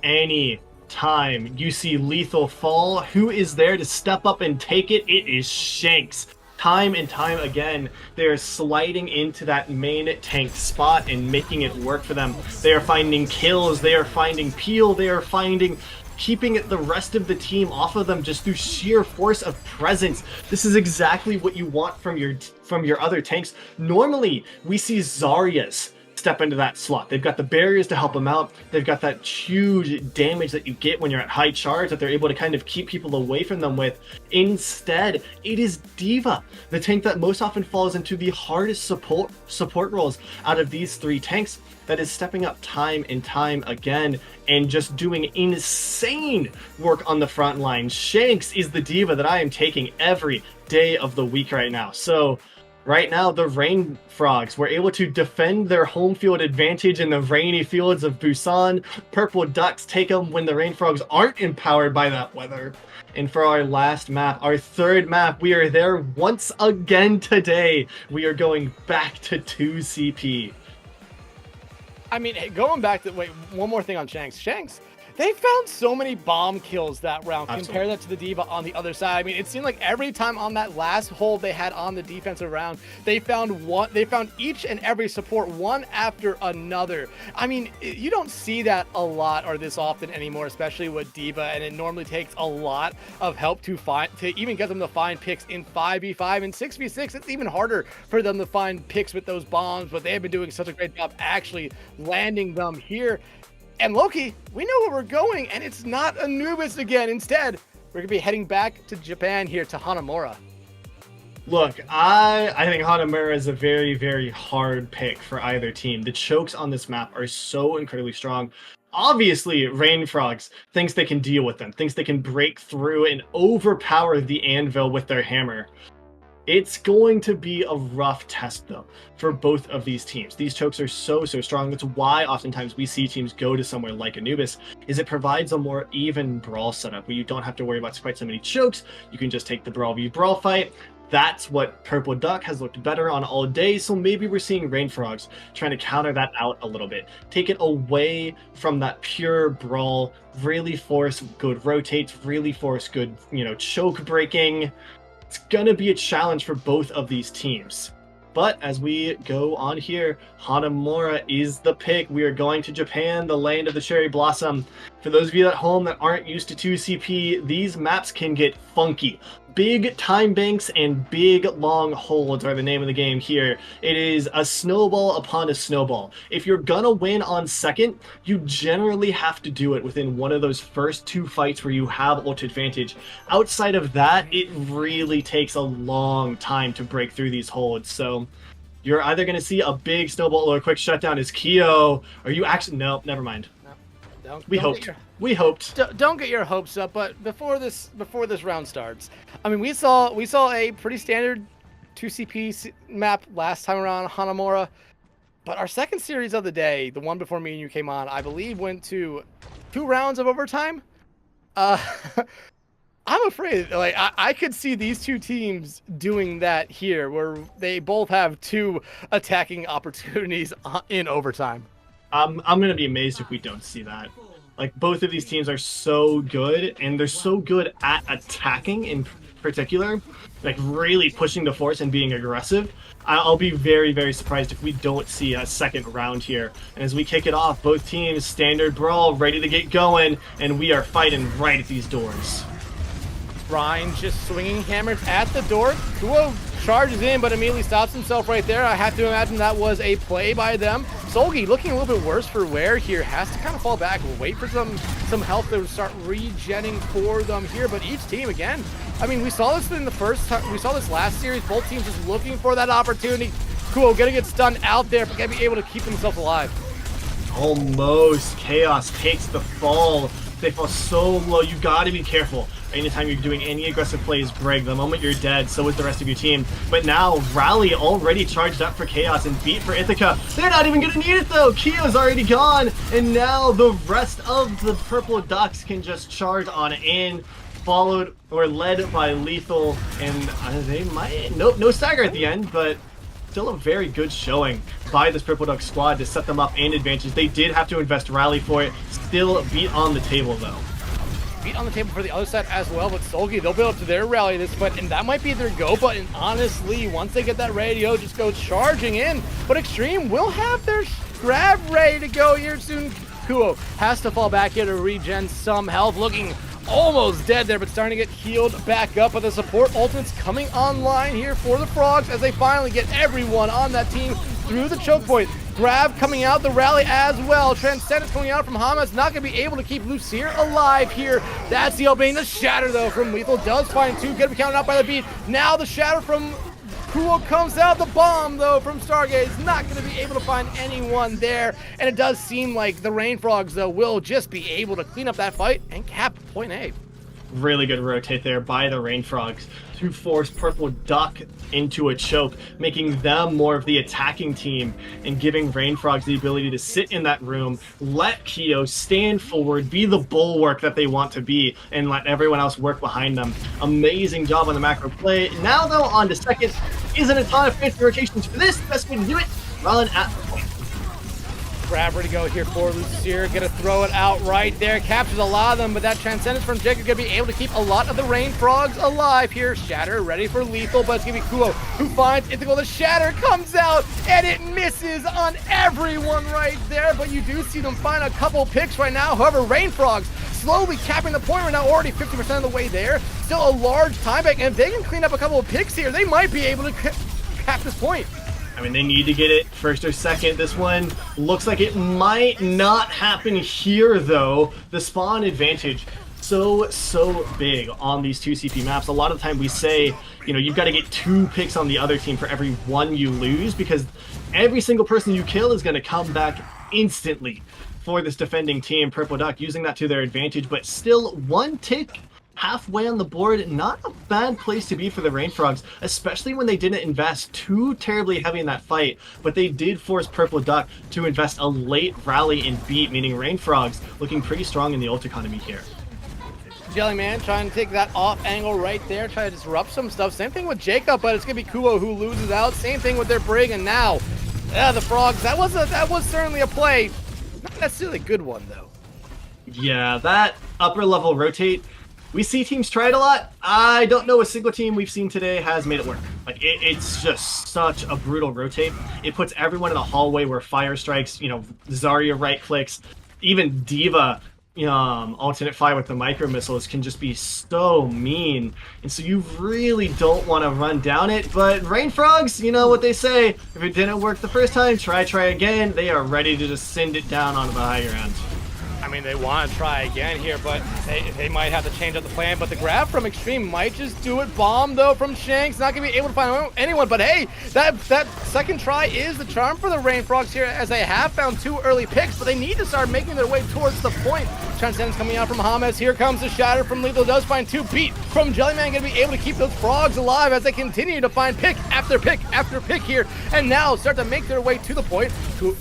[SPEAKER 9] Any time you see Lethal fall, who is there to step up and take it? It is Shanks. Time and time again, they're sliding into that main tank spot and making it work for them. They are finding kills, they are finding peel, they are finding keeping the rest of the team off of them just through sheer force of presence. This is exactly what you want from your other tanks. Normally, we see Zaryas step into that slot. They've got the barriers to help them out. They've got that huge damage that you get when you're at high charge that they're able to kind of keep people away from them with. Instead, it is D.Va, the tank that most often falls into the hardest support roles out of these three tanks, that is stepping up time and time again and just doing insane work on the front line. Shanks is the D.Va that I am taking every day of the week right now. So right now, the Rain Frogs were able to defend their home field advantage in the rainy fields of Busan. Purple Ducks take them when the Rain Frogs aren't empowered by that weather. And for our last map, our third map, we are there once again today. We are going back to 2 CP.
[SPEAKER 8] I mean, going back to, wait, one more thing on Shanks. Shanks, they found so many bomb kills that round.
[SPEAKER 9] Absolutely.
[SPEAKER 8] Compare that to the D.Va on the other side. I mean, it seemed like every time on that last hold they had on the defensive round, they found each and every support one after another. I mean, you don't see that a lot or this often anymore, especially with D.Va, and it normally takes a lot of help to even get them to find picks in 5v5 and 6v6. It's even harder for them to find picks with those bombs, but they have been doing such a great job actually landing them here. And Loki, we know where we're going, and it's not Anubis again. Instead, we're going to be heading back to Japan here to Hanamura.
[SPEAKER 9] Look, I think Hanamura is a very, very hard pick for either team. The chokes on this map are so incredibly strong. Obviously, Rain Frogs thinks they can deal with them, thinks they can break through and overpower the anvil with their hammer. It's going to be a rough test, though, for both of these teams. These chokes are so strong. That's why oftentimes we see teams go to somewhere like Anubis, is it provides a more even brawl setup where you don't have to worry about quite so many chokes. You can just take the Brawl v Brawl fight. That's what Purple Duck has looked better on all day, so maybe we're seeing Rain Frogs trying to counter that out a little bit. Take it away from that pure brawl, really force good rotates, really force good, choke breaking. It's gonna be a challenge for both of these teams. But as we go on here, Hanamura is the pick. We are going to Japan, the land of the cherry blossom. For those of you at home that aren't used to 2CP, these maps can get funky. Big time banks and big long holds are the name of the game here. It is a snowball upon a snowball. If you're gonna win on second, you generally have to do it within one of those first 2 fights where you have ult advantage. Outside of that, it really takes a long time to break through these holds. So you're either gonna see a big snowball or a quick shutdown as Kyo. Are you actually? No, never mind. We hoped.
[SPEAKER 8] Don't get your hopes up. But before this round starts, I mean, we saw a pretty standard 2CP map last time around Hanamura. But our second series of the day, the one before me and you came on, I believe went to 2 rounds of overtime. I'm afraid, like, I could see these 2 teams doing that here, where they both have 2 attacking opportunities in overtime.
[SPEAKER 9] I'm gonna be amazed if we don't see that. Like, both of these teams are so good, and they're so good at attacking in particular, like really pushing the force and being aggressive. I'll be very, very surprised if we don't see a second round here. And as we kick it off, both teams standard brawl, ready to get going, and we are fighting right at these doors.
[SPEAKER 8] Ryan just swinging hammers at the door. Kuo charges in, but immediately stops himself right there. I have to imagine that was a play by them. Solgi looking a little bit worse for wear here. Has to kind of fall back, wait for some health to start regenning for them here. But each team, again, I mean, we saw this in the first time. We saw this last series. Both teams just looking for that opportunity. Kuo gonna get stunned out there, but gonna be able to keep themselves alive.
[SPEAKER 9] Almost. Chaos takes the fall. They fall so low. You gotta be careful. Anytime you're doing any aggressive plays, Greg, the moment you're dead, so is the rest of your team. But now, Rally already charged up for Chaos and beat for Ithaca. They're not even gonna need it though! Kyo's already gone! And now the rest of the Purple Ducks can just charge on in, followed or led by Lethal, and they might... Nope, no stagger at the end, but still a very good showing by this Purple Duck squad to set them up in advantage. They did have to invest Rally for it, still beat on the table though.
[SPEAKER 8] Beat on the table for the other side as well, but Solgi, they'll build up to their rally this fight, and that might be their go button. Honestly, once they get that radio, just go charging in. But Extreme will have their grab ready to go here soon. Kuo has to fall back here to regen some health, looking almost dead there, but starting to get healed back up. But the support ultimates coming online here for the Frogs as they finally get everyone on that team through the choke point. Grab coming out the rally as well. Transcendence coming out from Hama's not going to be able to keep Lucere alive here. That's the opening. The shatter though from Lethal does find 2. Going to be counted out by the beat. Now the shatter from Kuo comes out. The bomb though from Stargaze not going to be able to find anyone there. And it does seem like the Rain Frogs though will just be able to clean up that fight and cap point A.
[SPEAKER 9] Really good rotate there by the Rain Frogs to force Purple Duck into a choke, making them more of the attacking team and giving Rain Frogs the ability to sit in that room, let Kyo stand forward, be the bulwark that they want to be, and let everyone else work behind them. Amazing job on the macro play. Now though, on to second. Isn't a ton of fancy rotations for this. Best way to do it, run at the point.
[SPEAKER 8] Grab ready to go here for Lucere. Gonna throw it out right there. Captures a lot of them, but that Transcendence from Jacob gonna be able to keep a lot of the Rain Frogs alive here. Shatter ready for Lethal, but it's gonna be Kuo who finds Ithaca. The Shatter comes out, and it misses on everyone right there, but you do see them find a couple picks right now. However, Rain Frogs slowly capping the point right now, already 50% of the way there. Still a large time back, and if they can clean up a couple of picks here, they might be able to cap this point.
[SPEAKER 9] I mean, they need to get it first or second. This one looks like it might not happen here, though. The spawn advantage so big on these 2CP maps. A lot of the time we say, you've got to get 2 picks on the other team for every 1 you lose, because every single person you kill is going to come back instantly for this defending team. Purple Duck using that to their advantage, but still 1 tick halfway on the board. Not a bad place to be for the Rain Frogs, especially when they didn't invest too terribly heavy in that fight, but they did force Purple Duck to invest a late rally and beat, meaning Rain Frogs looking pretty strong in the ult economy here.
[SPEAKER 8] Jellyman trying to take that off angle right there, try to disrupt some stuff. Same thing with Jacob, but it's gonna be Kuo who loses out. Same thing with their Brig, and now, the Frogs. That was certainly a play. Not necessarily a good one though.
[SPEAKER 9] Yeah, that upper level rotate. We see teams try it a lot. I don't know a single team we've seen today has made it work. Like, it's just such a brutal rotate. It puts everyone in a hallway where fire strikes, you know, Zarya right clicks, even Diva, alternate fire with the micro missiles can just be so mean. And so you really don't want to run down it. But Rain Frogs, you know what they say, if it didn't work the first time, try again. They are ready to just send it down onto the higher end.
[SPEAKER 8] I mean, they want to try again here, but they might have to change up the plan. But the grab from Extreme might just do it. Bomb, though, from Shanks. Not going to be able to find anyone. But, hey, that second try is the charm for the Rain Frogs here, as they have found 2 early picks, but they need to start making their way towards the point. Transcendence coming out from Hames. Here comes the Shatter from Lethal. Does find 2 beat from Jellyman. Going to be able to keep those Frogs alive as they continue to find pick after pick after pick here. And now start to make their way to the point.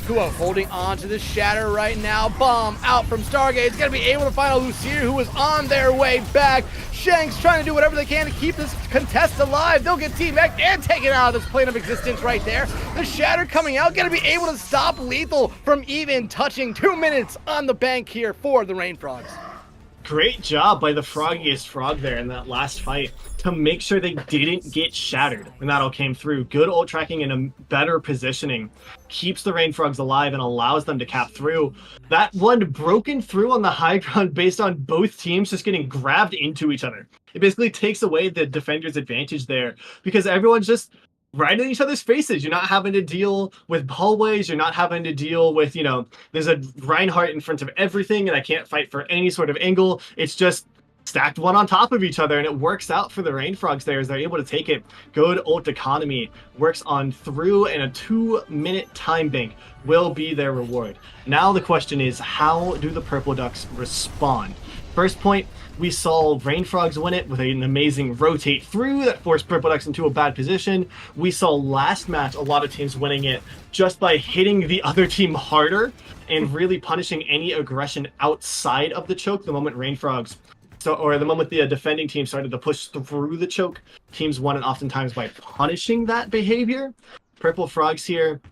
[SPEAKER 8] Kua holding on to the Shatter right now. Bomb out from Stargate. It's going to be able to find a Lucier who is on their way back. Shanks trying to do whatever they can to keep this contest alive. They'll get teambacked and taken out of this plane of existence right there. The Shatter coming out, going to be able to stop Lethal from even touching 2 minutes on the bank here for the Rain Frogs.
[SPEAKER 9] Great job by the froggiest frog there in that last fight to make sure they didn't get shattered when that all came through. Good ult tracking and a better positioning keeps the Rain Frogs alive and allows them to cap through. That one broken through on the high ground based on both teams just getting grabbed into each other. It basically takes away the defender's advantage there because everyone's just right in each other's faces. You're not having to deal with hallways. You're not having to deal with, you know, there's a Reinhardt in front of everything and I can't fight for any sort of angle. It's just stacked one on top of each other, and it works out for the Rain Frogs there as they're able to take it. Good ult economy works on through, and a 2-minute time bank will be their reward. Now the question is, how do the Purple Ducks respond? First point, we saw Rain Frogs win it with an amazing rotate through that forced Purple Ducks into a bad position. We saw last match a lot of teams winning it just by hitting the other team harder and really punishing any aggression outside of the choke the moment Rain Frogs, or the moment the defending team started to push through the choke. Teams won it oftentimes by punishing that behavior. Purple Frogs here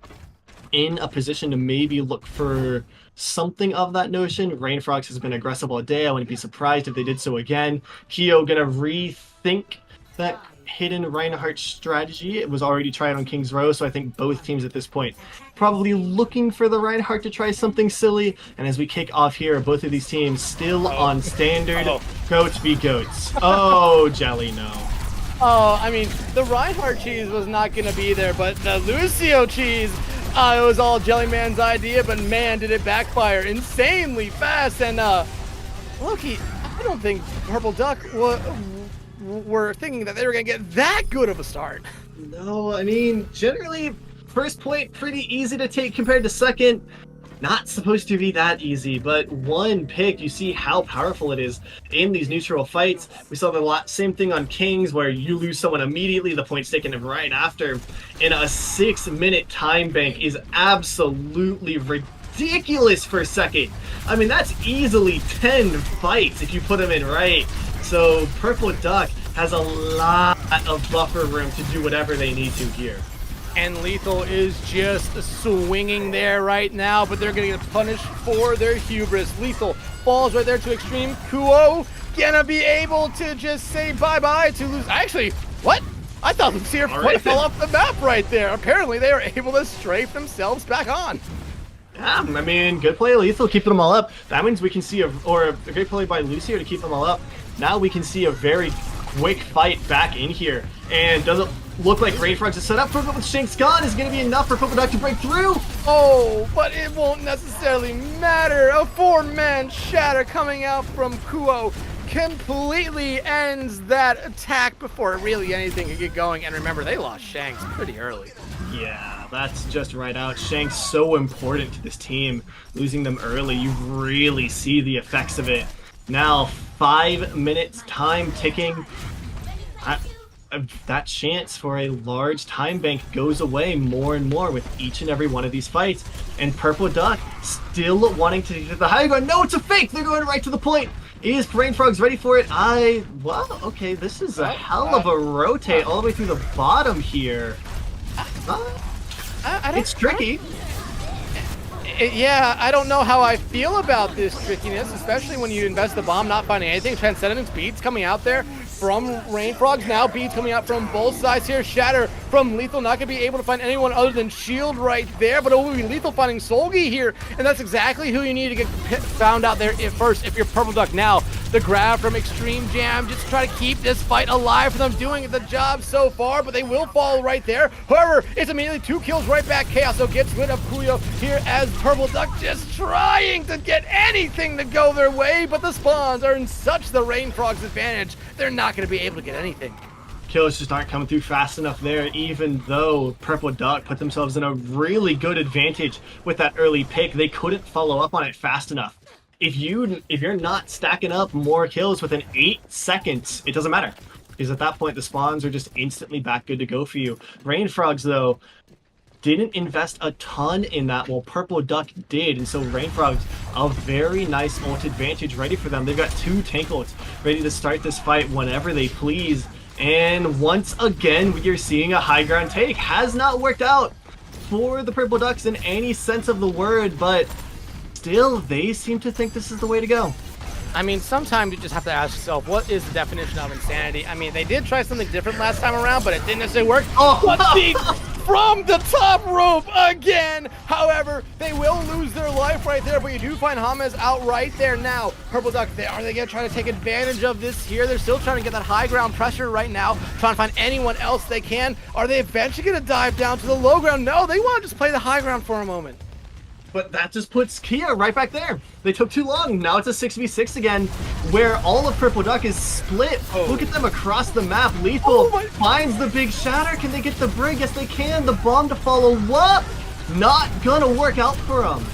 [SPEAKER 9] in a position to maybe look for something of that notion. Rain Frogs has been aggressive all day. I wouldn't be surprised if they did so again. Keo gonna rethink that hidden Reinhardt strategy. It was already tried on King's Row, so I think both teams at this point probably looking for the Reinhardt to try something silly. And as we kick off here, both of these teams still on standard goats be goats. Oh, Jelly, no.
[SPEAKER 8] Oh, I mean, the Reinhardt cheese was not going to be there, but the Lucio cheese, it was all Jellyman's idea, but man, did it backfire insanely fast. And Loki, I don't think Purple Duck were thinking that they were going to get that good of a start.
[SPEAKER 9] No, I mean, generally, first point, pretty easy to take compared to second. Not supposed to be that easy, but one pick, you see how powerful it is in these neutral fights. We saw the same thing on Kings, where you lose someone immediately, the point's taken right after. And a 6-minute time bank is absolutely ridiculous for a second. I mean, that's easily 10 fights if you put them in right. So Purple Duck has a lot of buffer room to do whatever they need to here.
[SPEAKER 8] And Lethal is just swinging there right now, but they're going to get punished for their hubris. Lethal falls right there to Extreme. Kuo gonna be able to just say bye-bye to Lucier. Actually, what? I thought Lucier fell off the map right there. Apparently, they were able to strafe themselves back on.
[SPEAKER 9] Yeah, I mean, good play Lethal, keeping them all up. That means we can see a great play by Lucier to keep them all up. Now we can see a very quick fight back in here. And doesn't look like Rain Frogs is set up for it, but with Shanks gone is going to be enough for Purple Duck to break through.
[SPEAKER 8] Oh, but it won't necessarily matter. A 4-man shatter coming out from Kuo completely ends that attack before really anything could get going. And remember, they lost Shanks pretty early.
[SPEAKER 9] Yeah, that's just right out. Shanks so important to this team. Losing them early, you really see the effects of it. Now, 5 minutes time ticking. That chance for a large time bank goes away more and more with each and every one of these fights. And Purple Duck still wanting to get the high ground. No, it's a fake! They're going right to the point. Is Rain Frogs ready for it? Well, okay, this is a hell of a rotate all the way through the bottom here. It's tricky.
[SPEAKER 8] Yeah, I don't know how I feel about this trickiness, especially when you invest the bomb not finding anything. Transcendence beats coming out there from Rain Frogs. Now beats coming out from both sides here. Shatter from Lethal, not going to be able to find anyone other than Shield right there, but it will be Lethal finding Solgi here, and that's exactly who you need to get found out there first if you're Purple Duck. Now, the grab from Extreme Jam, just try to keep this fight alive for them, doing the job so far, but they will fall right there. However, it's immediately 2 kills right back. Chaos so gets rid of Kuyo here as Purple Duck just trying to get anything to go their way, but the spawns are in such the Rain Frogs advantage, they're not going to be able to get anything.
[SPEAKER 9] Kills just aren't coming through fast enough there, even though Purple Duck put themselves in a really good advantage with that early pick. They couldn't follow up on it fast enough. If you're not stacking up more kills within 8 seconds, it doesn't matter. Because at that point, the spawns are just instantly back good to go for you. Rain Frogs, though, didn't invest a ton in that, while Purple Duck did. And so Rain Frogs, a very nice ult advantage ready for them. They've got 2 tank ults ready to start this fight whenever they please. And once again, we are seeing a high ground take. Has not worked out for the Purple Ducks in any sense of the word, but still, they seem to think this is the way to go.
[SPEAKER 8] I mean, sometimes you just have to ask yourself, what is the definition of insanity? I mean, they did try something different last time around, but it didn't necessarily work. From the top rope again. However, they will lose their life right there, but you do find James out right there now. Purple Duck, are they going to try to take advantage of this here? They're still trying to get that high ground pressure right now, trying to find anyone else they can. Are they eventually going to dive down to the low ground? No, they want to just play the high ground for a moment.
[SPEAKER 9] But that just puts Kia right back there. They took too long. Now it's a 6v6 again, where all of Purple Duck is split. Look at them across the map. Lethal finds the big shatter. Can they get the brig? Yes, they can. The bomb to follow up. Not gonna work out for them.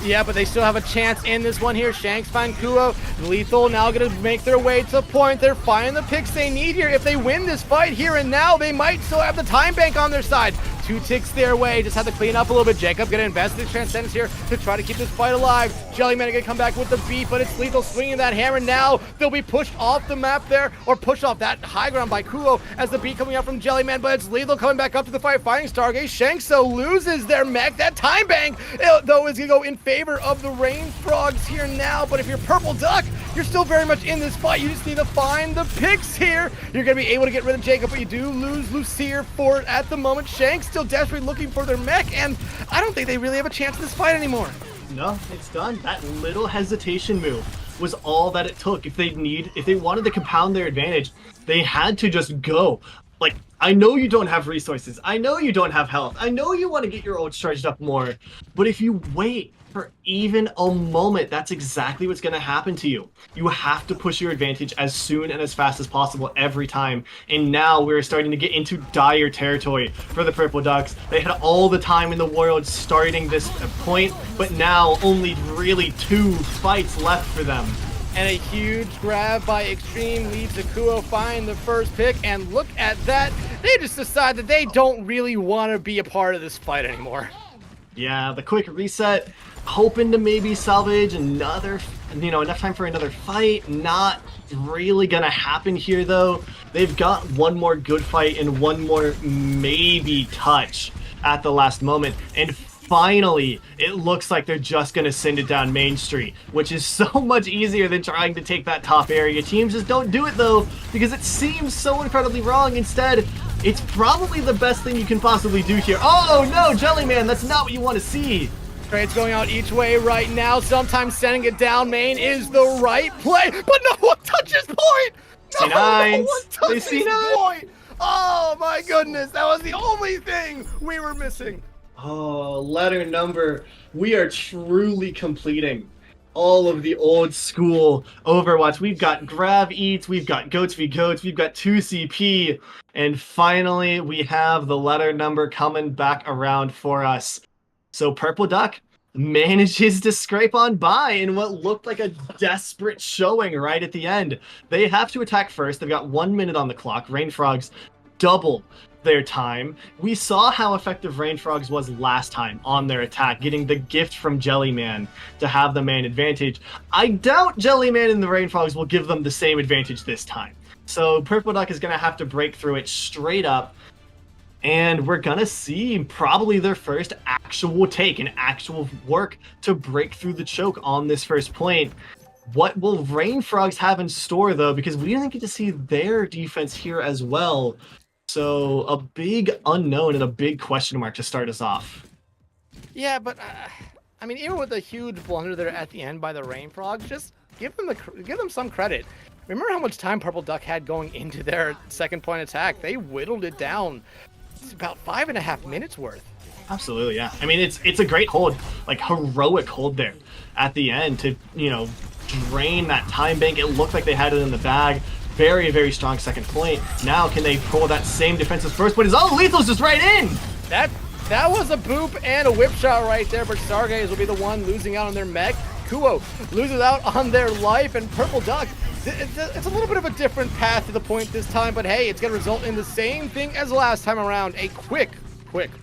[SPEAKER 8] Yeah, but they still have a chance in this one here. Shanks find Kuo. Lethal now going to make their way to the point. They're finding the picks they need here. If they win this fight here and now, they might still have the time bank on their side. 2 ticks their way. Just have to clean up a little bit. Jacob going to invest in Transcendence here to try to keep this fight alive. Jellyman going to come back with the beat, but it's Lethal swinging that hammer. Now they'll be pushed off the map there, or pushed off that high ground by Kuo as the beat coming out from Jellyman, but it's Lethal coming back up to the fight, fighting Stargaze. Shanks so loses their mech. That time bank, though, is going to go in favor of the Rain Frogs here now, but if you're Purple Duck, you're still very much in this fight. You just need to find the picks here. You're going to be able to get rid of Jacob, but you do lose Lucier for it at the moment. Shanks still desperately looking for their mech, and I don't think they really have a chance in this fight anymore.
[SPEAKER 9] No, it's done. That little hesitation move was all that it took. If they wanted to compound their advantage, they had to just go. Like, I know you don't have resources. I know you don't have health. I know you want to get your ults charged up more. But if you wait for even a moment, that's exactly what's going to happen to you. You have to push your advantage as soon and as fast as possible every time. And now we're starting to get into dire territory for the Purple Ducks. They had all the time in the world starting this point, but now only really 2 fights left for them.
[SPEAKER 8] And a huge grab by Extreme leads to Kuo find the first pick, and look at that. They just decide that they don't really want to be a part of this fight anymore.
[SPEAKER 9] Yeah, the quick reset, hoping to maybe salvage another, enough time for another fight. Not really gonna happen here, though. They've got one more good fight and one more maybe touch at the last moment. And finally, it looks like they're just going to send it down Main Street, which is so much easier than trying to take that top area. Teams just don't do it, though, because it seems so incredibly wrong. Instead, it's probably the best thing you can possibly do here. Oh, no, Jellyman, that's not what you want to see.
[SPEAKER 8] Trades going out each way right now. Sometimes sending it down main is the right play, but no one touches point!
[SPEAKER 9] C9s.
[SPEAKER 8] No one touches point! Oh, my goodness, that was the only thing we were missing.
[SPEAKER 9] Oh, letter number. We are truly completing all of the old school Overwatch. We've got grab eats, we've got goats v goats, we've got 2CP, and finally we have the letter number coming back around for us. So Purple Duck manages to scrape on by in what looked like a desperate showing right at the end. They have to attack first. They've got 1 minute on the clock. Rain Frogs double their time. We saw how effective Rain Frogs was last time on their attack, getting the gift from Jellyman to have the man advantage. I doubt Jellyman and the Rain Frogs will give them the same advantage this time. So Purple Duck is going to have to break through it straight up. And we're going to see probably their first actual take, an actual work to break through the choke on this first point. What will Rain Frogs have in store, though? Because we didn't get to see their defense here as well. So a big unknown and a big question mark to start us off.
[SPEAKER 8] Yeah, but I mean, even with a huge blunder there at the end by the Rain Frogs, just give them some credit. Remember how much time Purple Duck had going into their second point attack? They whittled it down. It's about 5.5 minutes worth.
[SPEAKER 9] Absolutely, yeah. I mean, it's a great hold, like heroic hold there at the end to, you know, drain that time bank. It looked like they had it in the bag. Very, very strong second point. Now, can they pull that same defensive first point? Oh, Lethal's just right in!
[SPEAKER 8] That was a boop and a whip shot right there, but Stargaze will be the one losing out on their mech. Kuo loses out on their life, and Purple Duck, it's a little bit of a different path to the point this time, but hey, it's going to result in the same thing as last time around, a quick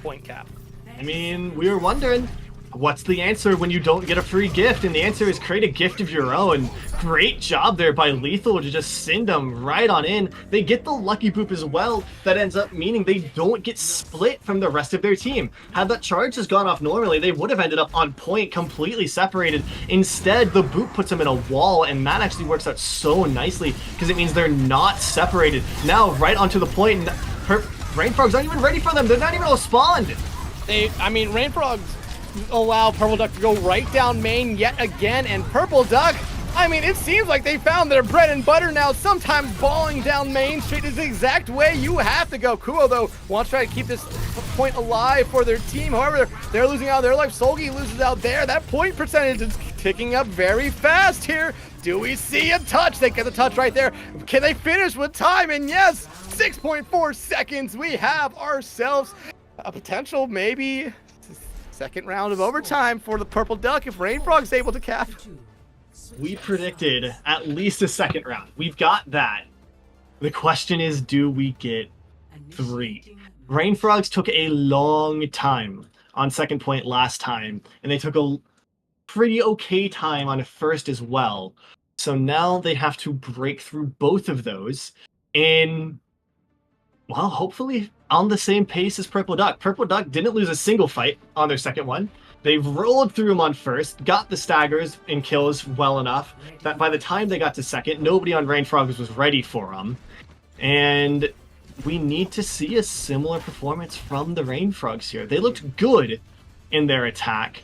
[SPEAKER 8] point cap.
[SPEAKER 9] I mean, we were wondering, what's the answer when you don't get a free gift? And the answer is create a gift of your own. Great job there by Lethal to just send them right on in. They get the lucky boop as well. That ends up meaning they don't get split from the rest of their team. Had that charge just gone off normally, they would have ended up on point, completely separated. Instead, the boop puts them in a wall, and that actually works out so nicely because it means they're not separated. Now, right onto the point, Rain Frogs aren't even ready for them. They're not even spawned.
[SPEAKER 8] Rain Frogs allow Purple Duck to go right down main yet again, and Purple Duck, I mean, it seems like they found their bread and butter now. Sometimes balling down Main Street is the exact way you have to go. Kuo, though, wants to try to keep this point alive for their team. However, they're losing out their life. Solgi loses out there. That point percentage is ticking up very fast here. Do we see a touch? They get the touch right there. Can they finish with time? And yes, 6.4 seconds. We have ourselves a potential maybe second round of overtime for the Purple Duck if Rain Frog's able to cap.
[SPEAKER 9] We predicted at least a second round. We've got that. The question is, do we get 3? Rain Frogs took a long time on second point last time, and they took a pretty okay time on first as well. So now they have to break through both of those in, well, hopefully on the same pace as Purple Duck. Purple Duck didn't lose a single fight on their second one. They've rolled through them on first, got the staggers and kills well enough that by the time they got to second, nobody on Rain Frogs was ready for them. And we need to see a similar performance from the Rain Frogs here. They looked good in their attack.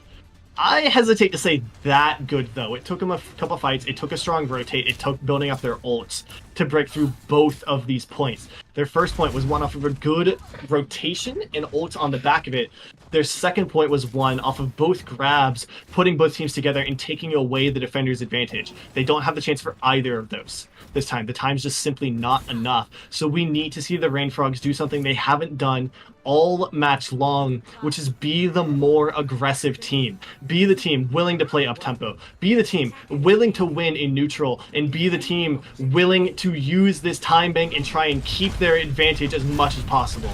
[SPEAKER 9] I hesitate to say that good, though. It took them a couple fights. It took a strong rotate. It took building up their ults to break through both of these points. Their first point was won off of a good rotation and ult on the back of it. Their second point was won off of both grabs, putting both teams together and taking away the defender's advantage. They don't have the chance for either of those this time. The time's just simply not enough. So we need to see the Rain Frogs do something they haven't done all match long, which is be the more aggressive team. Be the team willing to play up-tempo. Be the team willing to win in neutral, and be the team willing to use this time bank and try and keep their advantage as much as possible.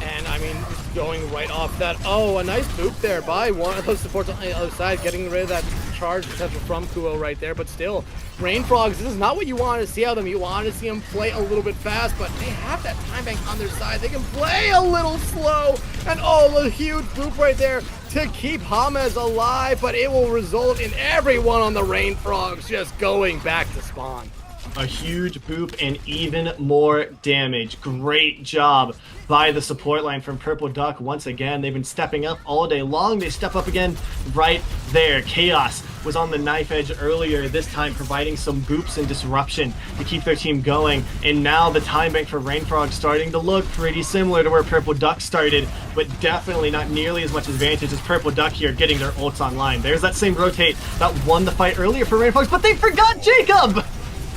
[SPEAKER 8] And I mean, going right off that, oh, a nice boop there by one of those supports on the other side, getting rid of that charge potential from Kuo right there. But still, Rain Frogs, this is not what you want to see out of them. You want to see them play a little bit fast, but they have that time bank on their side. They can play a little slow, and oh, a huge boop right there to keep James alive, but it will result in everyone on the Rain Frogs just going back to spawn.
[SPEAKER 9] A huge boop and even more damage. Great job by the support line from Purple Duck. Once again, they've been stepping up all day long. They step up again right there. Chaos was on the knife edge earlier, this time providing some boops and disruption to keep their team going. And now the time bank for Rain Frog starting to look pretty similar to where Purple Duck started, but definitely not nearly as much advantage as Purple Duck here getting their ults online. There's that same rotate that won the fight earlier for Rain Frogs, but they forgot Jacob!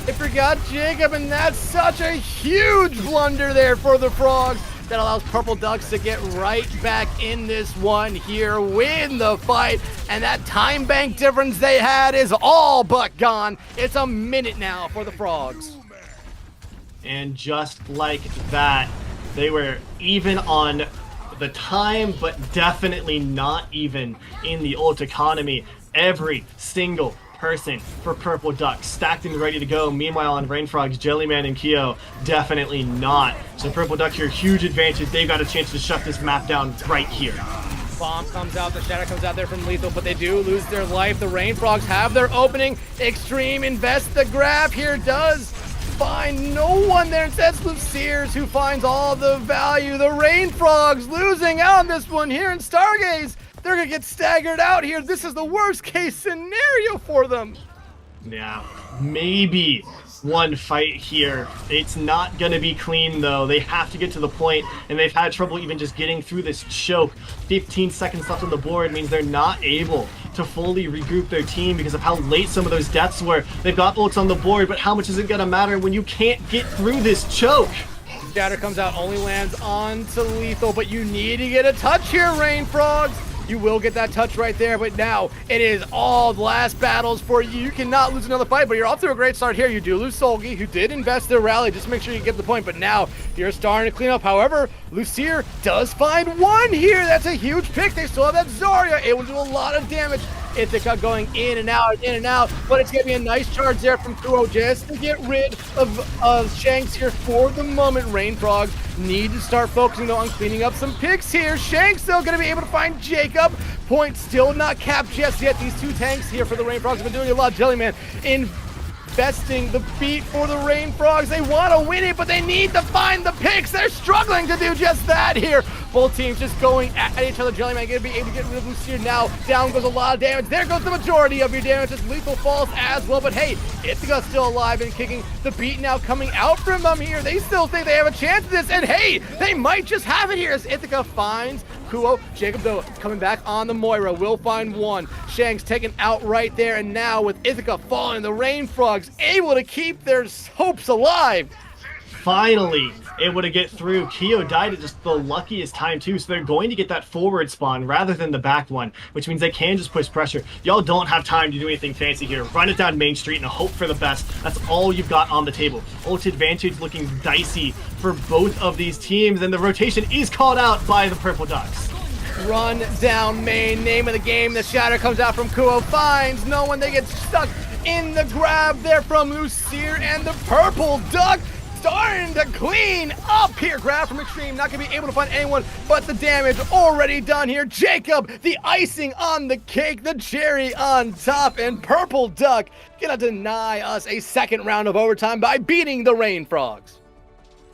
[SPEAKER 8] They forgot Jacob, and that's such a huge blunder there for the Frogs. That allows Purple Ducks to get right back in this one here, win the fight, and that time bank difference they had is all but gone. It's a minute now for the Frogs.
[SPEAKER 9] And just like that, They were even on the time, but definitely not even in the ult economy. Every single person for Purple Duck stacked and ready to go. Meanwhile, on Rainfrogs, Jellyman and Keo, definitely not. So Purple Duck here, huge advantage. They've got a chance to shut this map down right here.
[SPEAKER 8] Bomb comes out, the shadow comes out there from Lethal, but they do lose their life. The Rainfrogs have their opening. Extreme invest the grab here, does find no one there. Instead, it's Luciers who finds all the value. The Rainfrogs losing out on this one here in Stargaze. They're gonna get staggered out here. This is the worst case scenario for them.
[SPEAKER 9] Yeah, maybe one fight here. It's not gonna be clean though. They have to get to the point, and they've had trouble even just getting through this choke. 15 seconds left on the board means they're not able to fully regroup their team because of how late some of those deaths were. They've got ults on the board, but how much is it gonna matter when you can't get through this choke?
[SPEAKER 8] Shatter comes out, only lands onto Lethal, but you need to get a touch here, Rainfrogs. You will get that touch right there, but now it is all the last battles for you. You cannot lose another fight, but you're off to a great start here. You do lose Solgi, who did invest their rally. Just make sure you get the point, but now you're starting to clean up. However, Lucier does find one here. That's a huge pick. They still have that Zarya, able to do a lot of damage. Ithaca going in and out, but it's going to be a nice charge there from Kuo just to get rid of Shanks here for the moment. Rainfrogs need to start focusing though on cleaning up some picks here. Shanks though going to be able to find Jacob. Point still not capped just yet. These two tanks here for the Rainfrogs have been doing a lot. Jellyman investing the beat for the Rainfrogs. They want to win it, but they need to find the picks. They're struggling to do just that here. Both teams just going at each other. Jellyman going to be able to get rid of Lucier now. Down goes a lot of damage. There goes the majority of your damage as Lethal falls as well. But hey, Ithaca's still alive and kicking. The beat now coming out from them here. They still think they have a chance at this. And hey, they might just have it here as Ithaca finds Kuo. Jacob though coming back on the Moira will find one. Shanks taken out right there. And now with Ithaca falling, the Rainfrogs able to keep their hopes alive.
[SPEAKER 9] Finally able to get through. Keo died at just the luckiest time too, so they're going to get that forward spawn rather than the back one, which means they can just push pressure. Y'all don't have time to do anything fancy here. Run it down Main Street and hope for the best. That's all you've got on the table. Ult advantage looking dicey for both of these teams, and the rotation is called out by the Purple Ducks.
[SPEAKER 8] Run down main, name of the game. The shatter comes out from Kuo, finds no one. They get stuck in the grab there from Lucier, and the Purple Duck starting to clean up here. Grab from Extreme, not gonna be able to find anyone, but the damage already done here. Jacob, the icing on the cake, the cherry on top, and Purple Duck gonna deny us a second round of overtime by beating the Rainfrogs.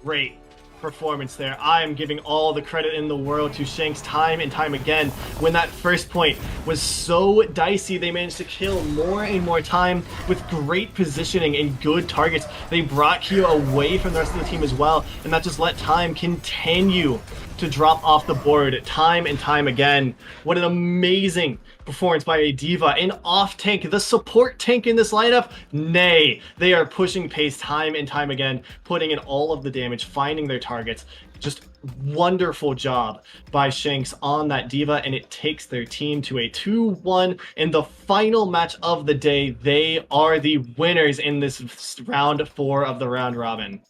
[SPEAKER 9] Great performance there. I am giving all the credit in the world to Shanks time and time again. When that first point was so dicey, they managed to kill more and more time with great positioning and good targets. They brought Keo away from the rest of the team as well, and that just let time continue to drop off the board time and time again. What an amazing performance by a D.Va, an off tank, the support tank in this lineup. Nay, they are pushing pace time and time again, putting in all of the damage, finding their targets. Just wonderful job by Shanks on that D.Va, and it takes their team to a 2-1 in the final match of the day. They are the winners in this round 4 of the round robin.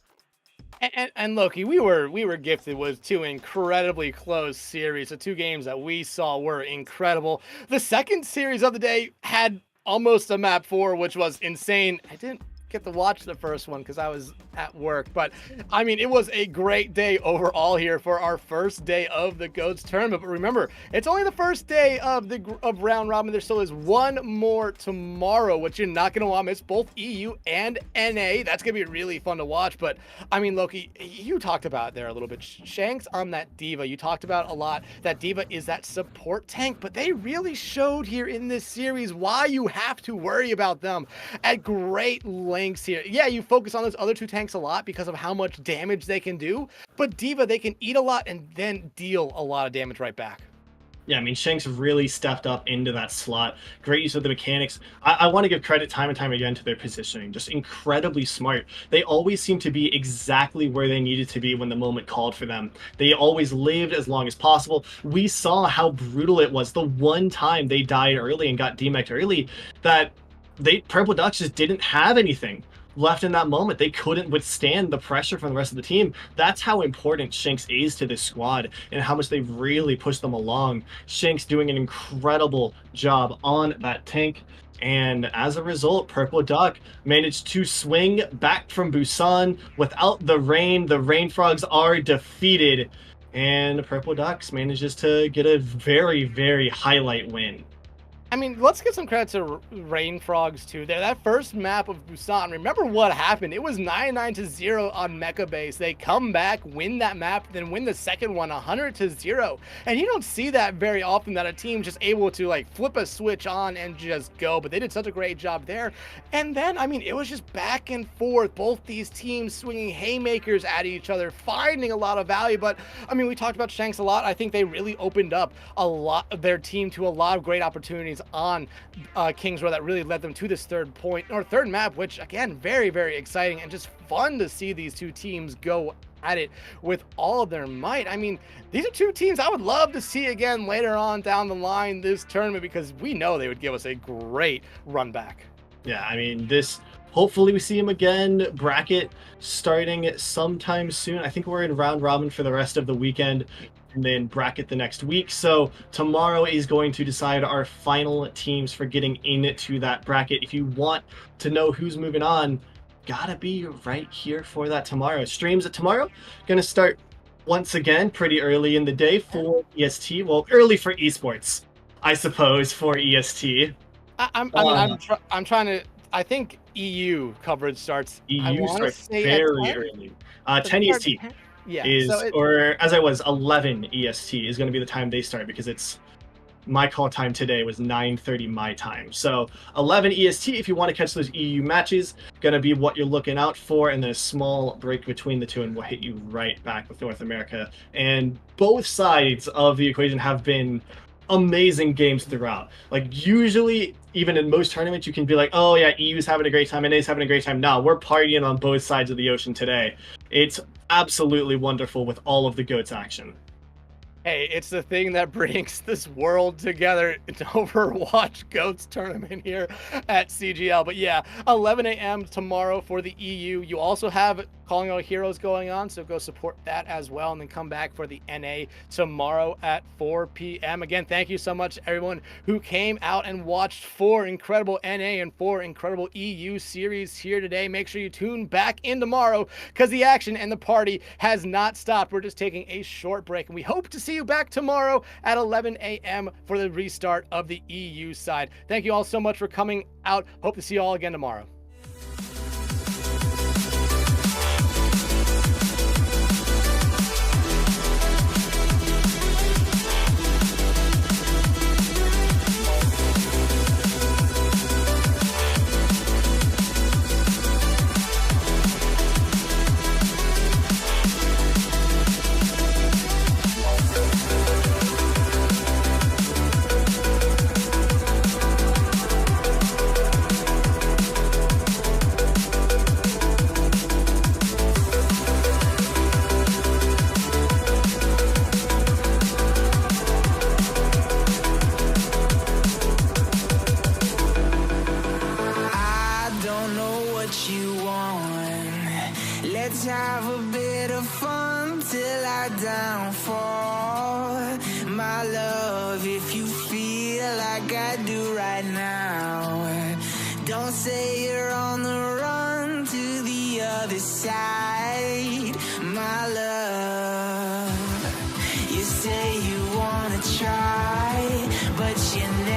[SPEAKER 8] And Loki, we were gifted with two incredibly close series. The two games that we saw were incredible. The second series of the day had almost a map 4, which was insane. I didn't get to watch the first one because I was at work, but I mean, it was a great day overall here for our first day of the GOATS tournament. But remember, it's only the first day of round robin. There still is one more tomorrow, which you're not going to want to miss. Both EU and NA. That's going to be really fun to watch. But I mean, Loki, you talked about it there a little bit. Shanks on that D.Va. You talked about a lot that D.Va is that support tank, but they really showed here in this series why you have to worry about them at great length here. Yeah, you focus on those other two tanks a lot because of how much damage they can do, but D.Va, they can eat a lot and then deal a lot of damage right back.
[SPEAKER 9] Yeah, I mean, Shanks really stepped up into that slot. Great use of the mechanics. I want to give credit time and time again to their positioning. Just incredibly smart. They always seem to be exactly where they needed to be when the moment called for them. They always lived as long as possible. We saw how brutal it was the one time they died early and got demeched early, that Purple Ducks just didn't have anything left in that moment. They couldn't withstand the pressure from the rest of the team. That's how important Shanks is to this squad and how much they've really pushed them along. Shanks doing an incredible job on that tank. And as a result, Purple Duck managed to swing back from Busan without the rain. The Rain Frogs are defeated, and Purple Ducks manages to get a very, very highlight win.
[SPEAKER 8] I mean, let's give some credit to Rain Frogs too. There, that first map of Busan. Remember what happened? It was 99-0 on Mecha Base. They come back, win that map, then win the second one 100-0. And you don't see that very often, that a team just able to like flip a switch on and just go. But they did such a great job there. And then, I mean, it was just back and forth. Both these teams swinging haymakers at each other, finding a lot of value. But I mean, we talked about Shanks a lot. I think they really opened up a lot of their team to a lot of great opportunities on Kings Row that really led them to this third map, which again, very, very exciting and just fun to see these two teams go at it with all of their might. I mean, these are two teams I would love to see again later on down the line this tournament, because we know they would give us a great run back.
[SPEAKER 9] Yeah, I mean, hopefully we see him again. Bracket starting sometime soon. I think we're in round robin for the rest of the weekend, and then bracket the next week. So tomorrow is going to decide our final teams for getting into that bracket. If you want to know who's moving on, gotta be right here for that tomorrow. Streams at tomorrow gonna start once again pretty early in the day for EST. Well, early for esports, I suppose, for EST.
[SPEAKER 8] I'm trying to. I think EU coverage starts.
[SPEAKER 9] EU starts very early. 10 EST.
[SPEAKER 8] Yeah,
[SPEAKER 9] or as I was, 11 EST is going to be the time they start, because it's my call time today was 9:30 my time. So 11 EST, if you want to catch those EU matches, going to be what you're looking out for, and then a small break between the two, and we'll hit you right back with North America. And both sides of the equation have been amazing games throughout. Like, usually, even in most tournaments, you can be like, oh yeah, EU's having a great time, NA's having a great time. No, we're partying on both sides of the ocean today. It's absolutely wonderful with all of the GOATS action.
[SPEAKER 8] Hey, it's the thing that brings this world together. It's Overwatch GOATS tournament here at CGL. But yeah, 11 a.m. tomorrow for the EU. You also have Calling All Heroes going on, so go support that as well, and then come back for the NA tomorrow at 4 p.m. Again, thank you so much, everyone who came out and watched 4 incredible NA and 4 incredible EU series here today. Make sure you tune back in tomorrow, because the action and the party has not stopped. We're just taking a short break, and we hope to see you back tomorrow at 11 a.m. for the restart of the EU side. Thank you all so much for coming out. Hope to see you all again tomorrow.
[SPEAKER 6] Let's have a bit of fun till our downfall. My love, if you feel like I do right now, don't say you're on the run to the other side. My love, you say you wanna try, but you never